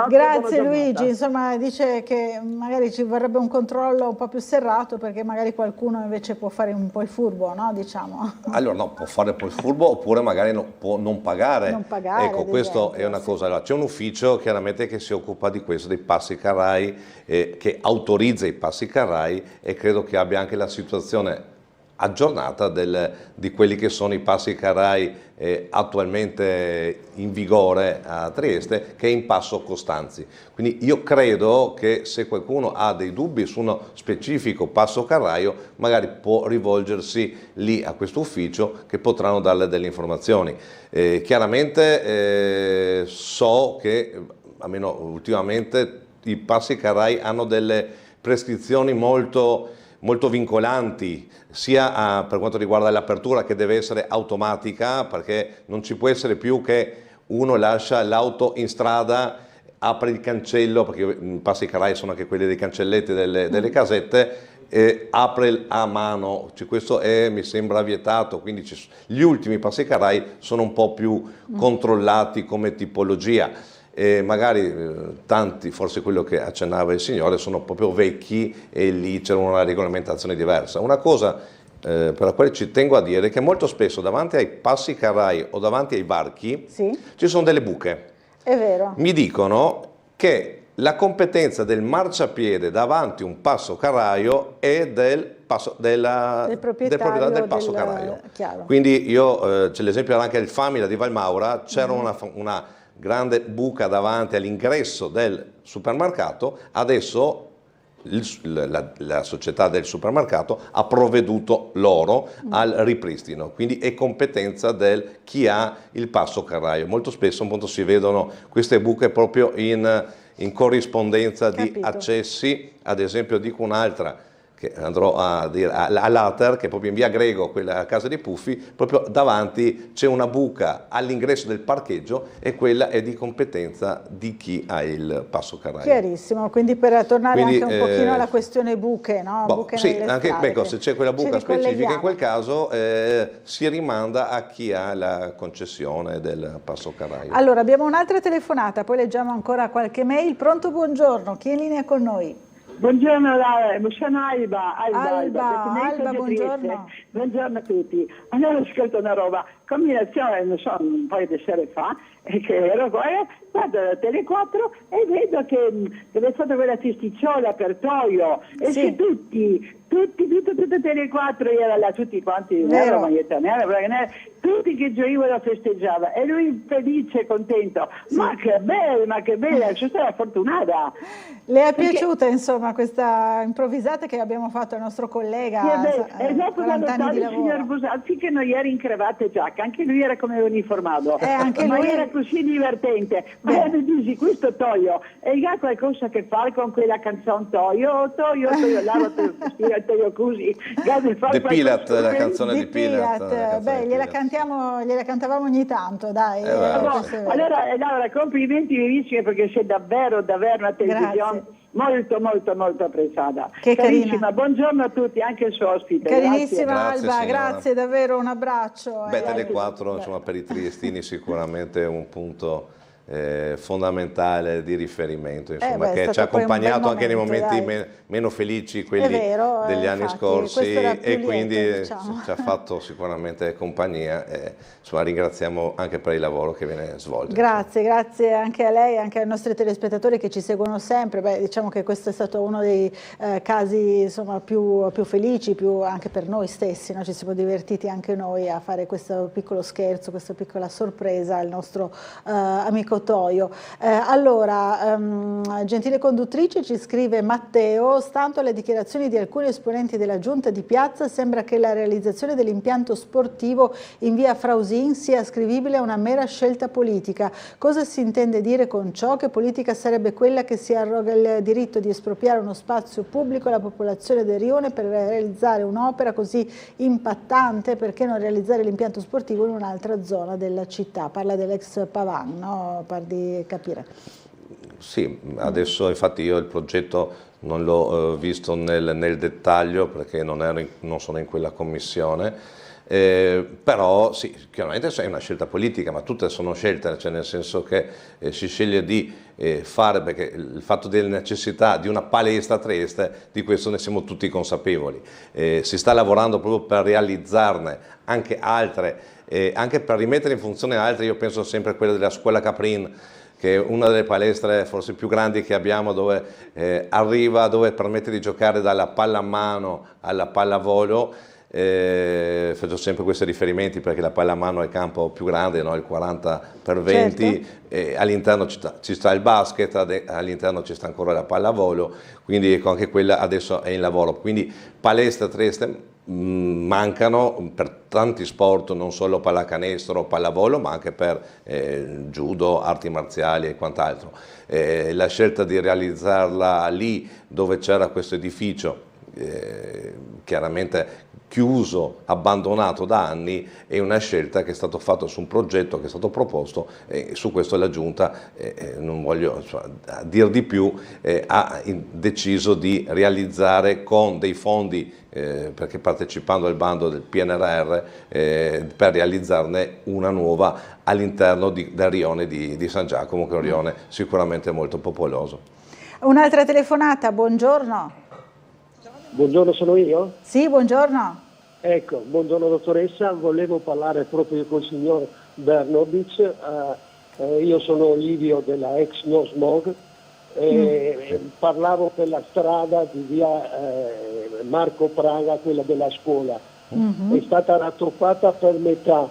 Grazie Luigi, insomma dice che magari ci vorrebbe un controllo un po' più serrato, perché magari qualcuno invece può fare un po' il furbo, no? Diciamo. Allora no, può fare un po' il furbo, oppure magari può non pagare. Ecco, questo è una cosa. Allora, c'è un ufficio chiaramente che si occupa di questo, dei passocarrai, che autorizza i passocarrai, e credo che abbia anche la situazione aggiornata di quelli che sono i passocarrai attualmente in vigore a Trieste, che è in Passo Costanzi. Quindi io credo che se qualcuno ha dei dubbi su uno specifico passocarraio, magari può rivolgersi lì a questo ufficio, che potranno darle delle informazioni. Chiaramente so che, almeno ultimamente, i passocarrai hanno delle prescrizioni molto vincolanti, sia per quanto riguarda l'apertura, che deve essere automatica, perché non ci può essere più che uno lascia l'auto in strada, apre il cancello, perché i passocarrai sono anche quelli dei cancelletti delle casette, e apre a mano. Questo mi sembra vietato, quindi gli ultimi passocarrai sono un po' più controllati come tipologia. E magari tanti, forse quello che accennava il signore, sono proprio vecchi e lì c'è una regolamentazione diversa. Una cosa per la quale ci tengo a dire è che molto spesso davanti ai passocarrai o davanti ai varchi ci sono delle buche. È vero. Mi dicono che la competenza del marciapiede davanti a un passocarraio è del del proprietario del Passo Carraio. Quindi c'è l'esempio anche del Famila di Valmaura, c'era una grande buca davanti all'ingresso del supermercato, adesso la società del supermercato ha provveduto loro al ripristino, quindi è competenza del chi ha il Passo Carraio. Molto spesso appunto si vedono queste buche proprio in corrispondenza di accessi, ad esempio dico un'altra che andrò a dire all'Ater, che è proprio in via Grego, quella a casa dei Puffi, proprio davanti c'è una buca all'ingresso del parcheggio e quella è di competenza di chi ha il Passo Carraio. Chiarissimo, quindi per tornare anche un pochino alla questione buche, no? Buche sì, nelle anche strade, se c'è quella buca specifica in quel caso si rimanda a chi ha la concessione del Passo Carraio. Allora abbiamo un'altra telefonata, poi leggiamo ancora qualche mail. Pronto, buongiorno, chi è in linea con noi? Buongiorno, sono Alba, buongiorno. Buongiorno a tutti. Allora ascolto una roba, combinazione, non so, un paio di sere fa, che ero qua, vado alla Tele 4 e vedo che è stata quella festicciola per Toio, e che tutti Tele 4 era là, tutti quanti, tutti che gioivano festeggiavano, e lui felice, contento, ma che bella, sono stata fortunata. Le è piaciuta insomma questa improvvisata che abbiamo fatto al nostro collega? E dopo quando stava il signor Busazzi che non era in cravatta e giacca, anche lui era come uniformato, anche ma lui era così divertente. Ma dici, questo Toio, e ha qualcosa a che fare con quella canzone Toio, lavo, Toio così. The Pilat, la canzone di Pilat. Gliela cantavamo ogni tanto, dai. Allora, complimenti verissimi, perché sei davvero una televisione molto apprezzata. Che carissima, carina. Buongiorno a tutti, anche il suo ospite. Carinissima Grazie. Alba, grazie davvero, un abbraccio. Tele 4 insomma, per i triestini sicuramente un punto fondamentale di riferimento, insomma, che ci ha accompagnato anche nei momenti meno felici, quelli degli anni scorsi, e quindi ci ha fatto sicuramente compagnia, insomma, ringraziamo anche per il lavoro che viene svolto. Grazie anche a lei, anche ai nostri telespettatori che ci seguono sempre. Diciamo che questo è stato uno dei casi insomma, più felici, più anche per noi stessi, no? Ci siamo divertiti anche noi a fare questo piccolo scherzo, questa piccola sorpresa al nostro amico Toio. Allora, gentile conduttrice, ci scrive Matteo, stando alle dichiarazioni di alcuni esponenti della giunta di piazza, sembra che la realizzazione dell'impianto sportivo in via Frausin sia ascrivibile a una mera scelta politica. Cosa si intende dire con ciò? Che politica sarebbe quella che si arroga il diritto di espropriare uno spazio pubblico alla popolazione del Rione per realizzare un'opera così impattante? Perché non realizzare l'impianto sportivo in un'altra zona della città? Parla dell'ex Pavan, no? Par di capire. Sì, adesso infatti io il progetto non l'ho visto nel dettaglio perché non sono in quella commissione, però sì, chiaramente è una scelta politica, ma tutte sono scelte, cioè nel senso che si sceglie di fare, perché il fatto della necessità di una palestra a Trieste, di questo ne siamo tutti consapevoli. Si sta lavorando proprio per realizzarne anche altre, anche per rimettere in funzione altre. Io penso sempre a quella della scuola Caprin, che è una delle palestre forse più grandi che abbiamo, dove dove permette di giocare dalla pallamano alla pallavolo. Faccio sempre questi riferimenti perché la pallamano è il campo più grande, no? Il 40x20, certo. All'interno ci sta il basket, all'interno ci sta ancora la pallavolo, quindi ecco, anche quella adesso è in lavoro. Quindi palestre a Trieste mancano per tanti sport, non solo pallacanestro, pallavolo, ma anche per judo, arti marziali e quant'altro. La scelta di realizzarla lì dove c'era questo edificio, chiaramente chiuso, abbandonato da anni, è una scelta che è stata fatta su un progetto che è stato proposto, e su questo la Giunta, non voglio dire di più, ha deciso di realizzare con dei fondi, perché partecipando al bando del PNRR, per realizzarne una nuova all'interno del rione di San Giacomo, che è un rione sicuramente molto popoloso. Un'altra telefonata, buongiorno. Buongiorno, sono io? Sì, buongiorno. Ecco, buongiorno dottoressa, volevo parlare proprio col signor Bernobic. Io sono Livio della ex No Smog Parlavo per la strada di via Marco Praga, quella della scuola, è stata rattoppata per metà,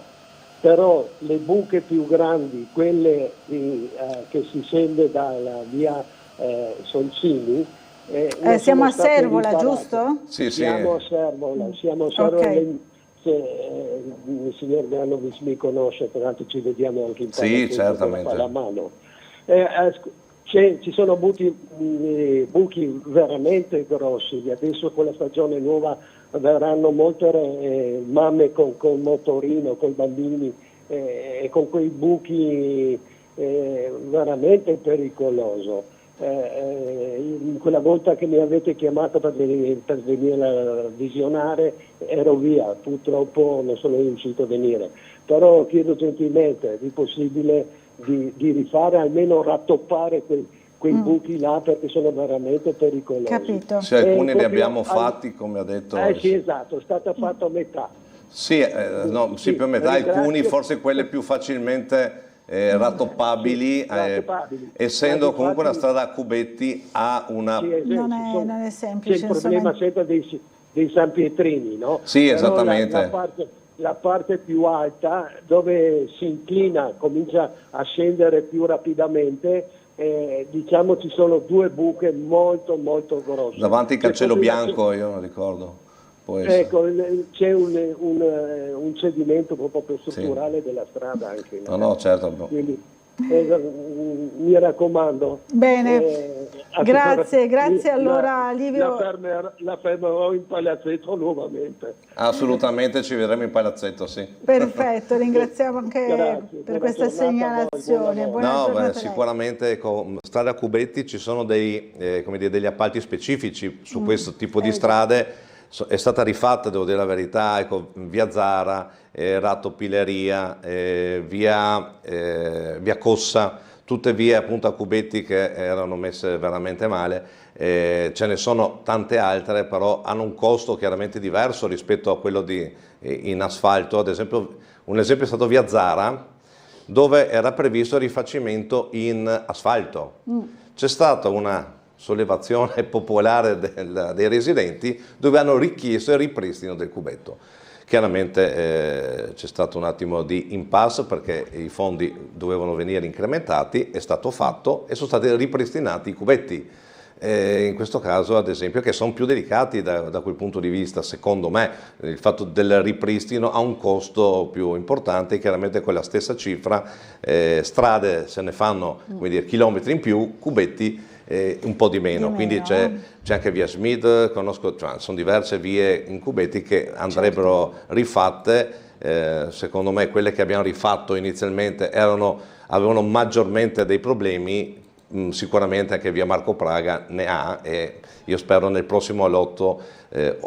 però le buche più grandi, quelle che si scende dalla via Solcini, siamo a Servola, giusto? Sì, siamo a Servola, Okay. il signor Granovic mi conosce, peraltro ci vediamo anche in Sì, palazzetto, certamente. fa la mano. Ci sono buchi veramente grossi, adesso con la stagione nuova verranno molte mamme con motorino, con bambini e con quei buchi veramente pericoloso. Quella volta che mi avete chiamato per venire a visionare ero via, purtroppo non sono riuscito a venire, però chiedo gentilmente di possibile di rifare, almeno rattoppare quei buchi là, perché sono veramente pericolosi. Capito. Sì, alcuni li abbiamo fatti, come ha detto. Sì, esatto, è stata fatta a metà. Sì, sì, più a metà, ringrazio. alcuni forse quelle più facilmente rattoppabili, essendo comunque una strada a cubetti ha una... Non è semplice. C'è il problema sempre dei San Pietrini, no? Sì, Però esattamente. la parte più alta, dove si inclina, comincia a scendere più rapidamente, diciamo ci sono due buche molto molto grosse. Davanti al cancello bianco, io non ricordo. Ecco, c'è un cedimento proprio strutturale della strada anche. No, certo. Quindi, mi raccomando. Bene, grazie allora Livio. La fermerò in palazzetto nuovamente. Assolutamente, ci vedremo in palazzetto, sì. Perfetto, ringraziamo anche per questa segnalazione. Sicuramente con strade a cubetti ci sono degli appalti specifici su questo tipo di strade. È stata rifatta, devo dire la verità, via Zara, Ratto Pileria, via Cossa, tutte vie appunto a cubetti che erano messe veramente male. Ce ne sono tante altre, però hanno un costo chiaramente diverso rispetto a quello in asfalto. Ad esempio, un esempio è stato via Zara, dove era previsto il rifacimento in asfalto. C'è stata una sollevazione popolare dei residenti dove hanno richiesto il ripristino del cubetto. Chiaramente c'è stato un attimo di impasse perché i fondi dovevano venire incrementati, è stato fatto e sono stati ripristinati i cubetti. In questo caso ad esempio, che sono più delicati da quel punto di vista, secondo me il fatto del ripristino ha un costo più importante, chiaramente con la stessa cifra, strade se ne fanno chilometri in più, cubetti un po' di meno, quindi c'è anche via Schmid, sono diverse vie in cubetti che andrebbero rifatte. Secondo me quelle che abbiamo rifatto inizialmente avevano maggiormente dei problemi. Sicuramente anche via Marco Praga ne ha, e io spero nel prossimo allotto,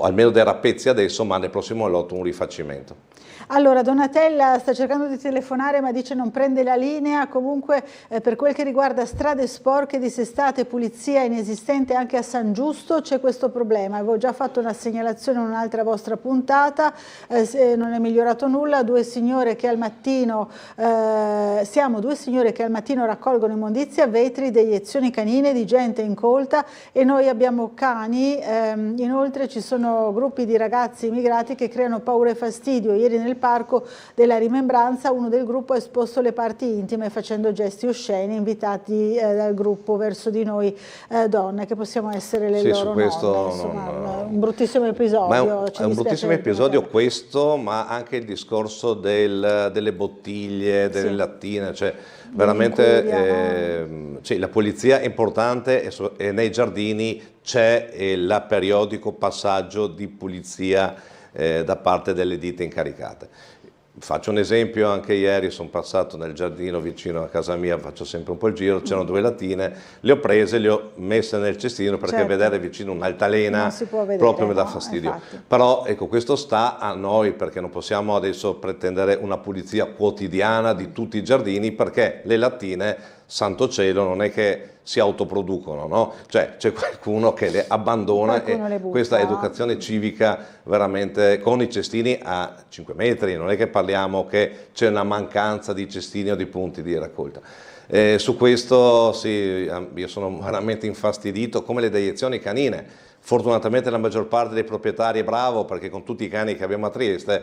almeno dei rappezzi adesso, ma nel prossimo allotto un rifacimento. Allora, Donatella sta cercando di telefonare ma dice non prende la linea. Comunque per quel che riguarda strade sporche, dissestate, pulizia inesistente anche a San Giusto c'è questo problema. Avevo già fatto una segnalazione in un'altra vostra puntata, non è migliorato nulla. Due signore che al mattino raccolgono immondizia, vetri, deiezioni canine di gente incolta, e noi abbiamo cani. Inoltre ci sono gruppi di ragazzi immigrati che creano paura e fastidio. Ieri nel parco della Rimembranza uno del gruppo ha esposto le parti intime facendo gesti osceni, invitati dal gruppo verso di noi donne, che possiamo essere le loro nonne. Insomma, un bruttissimo episodio. È un bruttissimo episodio questo, ma anche il discorso delle bottiglie, delle lattine, cioè veramente la pulizia è importante, e nei giardini c'è il periodico passaggio di pulizia da parte delle ditte incaricate. Faccio un esempio: anche ieri sono passato nel giardino vicino a casa mia, faccio sempre un po' il giro, c'erano due lattine, le ho prese, le ho messe nel cestino perché vedere vicino un'altalena proprio mi dà fastidio. Infatti. Però ecco, questo sta a noi, perché non possiamo adesso pretendere una pulizia quotidiana di tutti i giardini, perché le lattine santo cielo, non è che si autoproducono, no? Cioè c'è qualcuno che le abbandona Qualcuno e le butta. questa educazione civica veramente con i cestini a 5 metri, non è che parliamo che c'è una mancanza di cestini o di punti di raccolta. Su questo sì, io sono veramente infastidito, come le deiezioni canine. Fortunatamente la maggior parte dei proprietari è bravo, perché con tutti i cani che abbiamo a Trieste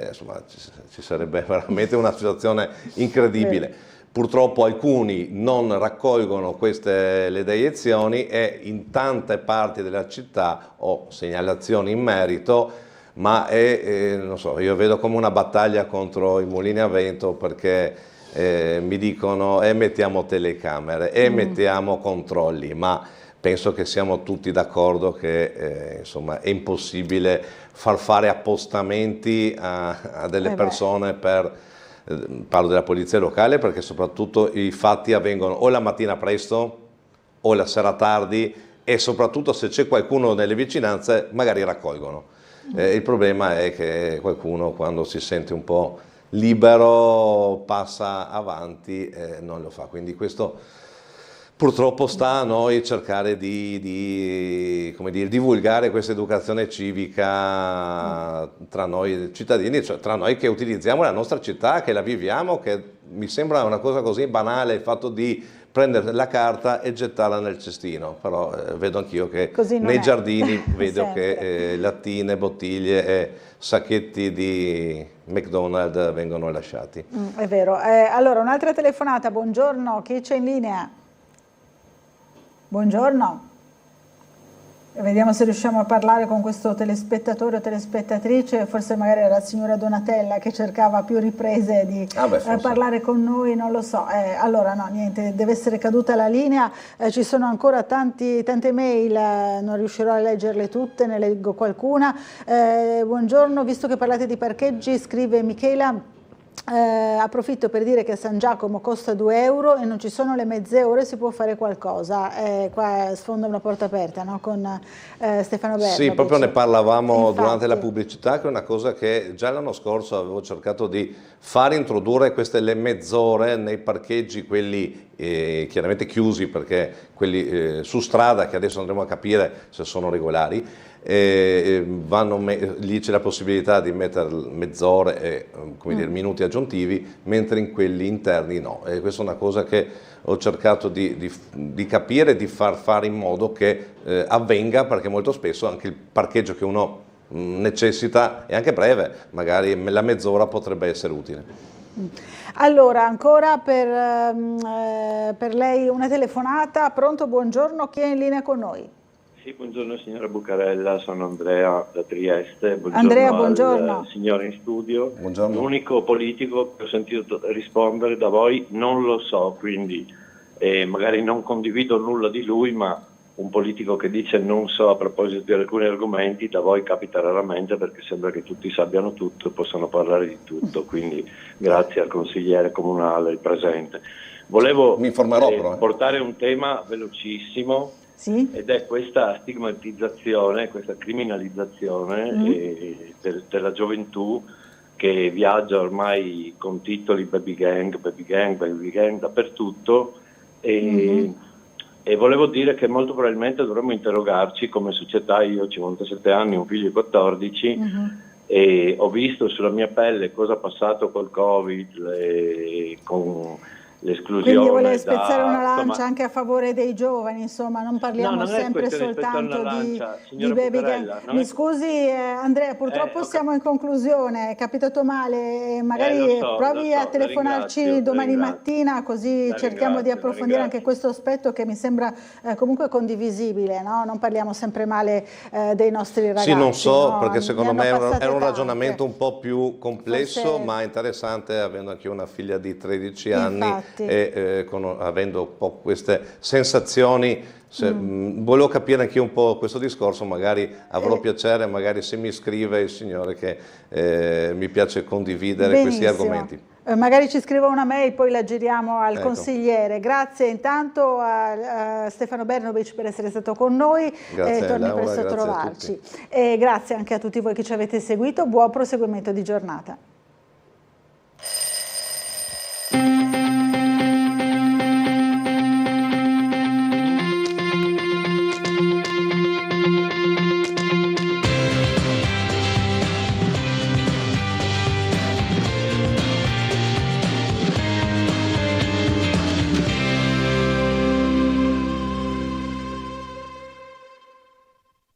insomma, ci sarebbe veramente una situazione incredibile. Purtroppo alcuni non raccolgono le deiezioni e in tante parti della città ho segnalazioni in merito, ma non so, io vedo come una battaglia contro i mulini a vento, perché mi dicono mettiamo telecamere e mettiamo controlli, ma penso che siamo tutti d'accordo che insomma, è impossibile far fare appostamenti a delle persone parlo della polizia locale, perché soprattutto i fatti avvengono o la mattina presto o la sera tardi, e soprattutto se c'è qualcuno nelle vicinanze magari raccolgono. Il problema è che qualcuno, quando si sente un po' libero, passa avanti e non lo fa, quindi questo purtroppo sta a noi cercare di come dire, divulgare questa educazione civica tra noi cittadini, cioè tra noi che utilizziamo la nostra città, che la viviamo, che mi sembra una cosa così banale il fatto di prendere la carta e gettarla nel cestino, però vedo anch'io che nei giardini vedo che lattine, bottiglie e sacchetti di McDonald's vengono lasciati. È vero. Allora, un'altra telefonata, buongiorno, chi c'è in linea? Buongiorno, vediamo se riusciamo a parlare con questo telespettatore o telespettatrice, forse magari era la signora Donatella che cercava più riprese di parlare con noi, non lo so. Allora no, niente, deve essere caduta la linea, ci sono ancora tante mail, non riuscirò a leggerle tutte, ne leggo qualcuna. Buongiorno, visto che parlate di parcheggi, scrive Michela, approfitto per dire che a San Giacomo costa 2 euro e non ci sono le mezze ore, si può fare qualcosa. Qua sfonda una porta aperta, no? Con Stefano Berno. Sì, proprio ne parlavamo durante la pubblicità, che è una cosa che già l'anno scorso avevo cercato di far introdurre, le mezz'ore nei parcheggi, quelli chiaramente chiusi, perché quelli su strada, che adesso andremo a capire se sono regolari, lì c'è la possibilità di mettere mezz'ore e minuti aggiuntivi, mentre in quelli interni no. E questa è una cosa che ho cercato di capire, di far fare in modo che avvenga, perché molto spesso anche il parcheggio che uno necessita è anche breve, magari la mezz'ora potrebbe essere utile. Allora, ancora per lei una telefonata. Pronto, buongiorno, chi è in linea con noi? Sì, buongiorno signora Bucarella, sono Andrea da Trieste. Buongiorno Andrea, buongiorno. Al signore in studio. Buongiorno. L'unico politico che ho sentito rispondere da voi non lo so, quindi magari non condivido nulla di lui, ma un politico che dice non so a proposito di alcuni argomenti da voi capita raramente, perché sembra che tutti sappiano tutto e possano parlare di tutto, quindi grazie al consigliere comunale presente. Volevo portare un tema velocissimo. Sì? Ed è questa stigmatizzazione, questa criminalizzazione della gioventù, che viaggia ormai con titoli baby gang dappertutto, e volevo dire che molto probabilmente dovremmo interrogarci come società. Io ho 57 anni, un figlio di 14, e ho visto sulla mia pelle cosa ha passato col Covid, con l'esclusione. Quindi vuole spezzare una lancia anche a favore dei giovani, insomma, non parliamo sempre soltanto di baby gang. Mi scusi Andrea, purtroppo siamo in conclusione, è capitato male, magari provi a telefonarci domani mattina, così cerchiamo di approfondire anche questo aspetto che mi sembra comunque condivisibile, no? Non parliamo sempre male dei nostri ragazzi. Sì, non so, no? perché secondo me era un ragionamento un po' più complesso, ma interessante, avendo anche una figlia di 13 anni. E avendo un po' queste sensazioni, volevo capire anche io un po' questo discorso, magari avrò piacere, magari se mi scrive il signore, che mi piace condividere questi argomenti. Magari ci scriva una mail, poi la giriamo al consigliere. Grazie intanto a Stefano Bernovic per essere stato con noi, grazie torni Laura, presto a trovarci. E grazie anche a tutti voi che ci avete seguito, buon proseguimento di giornata.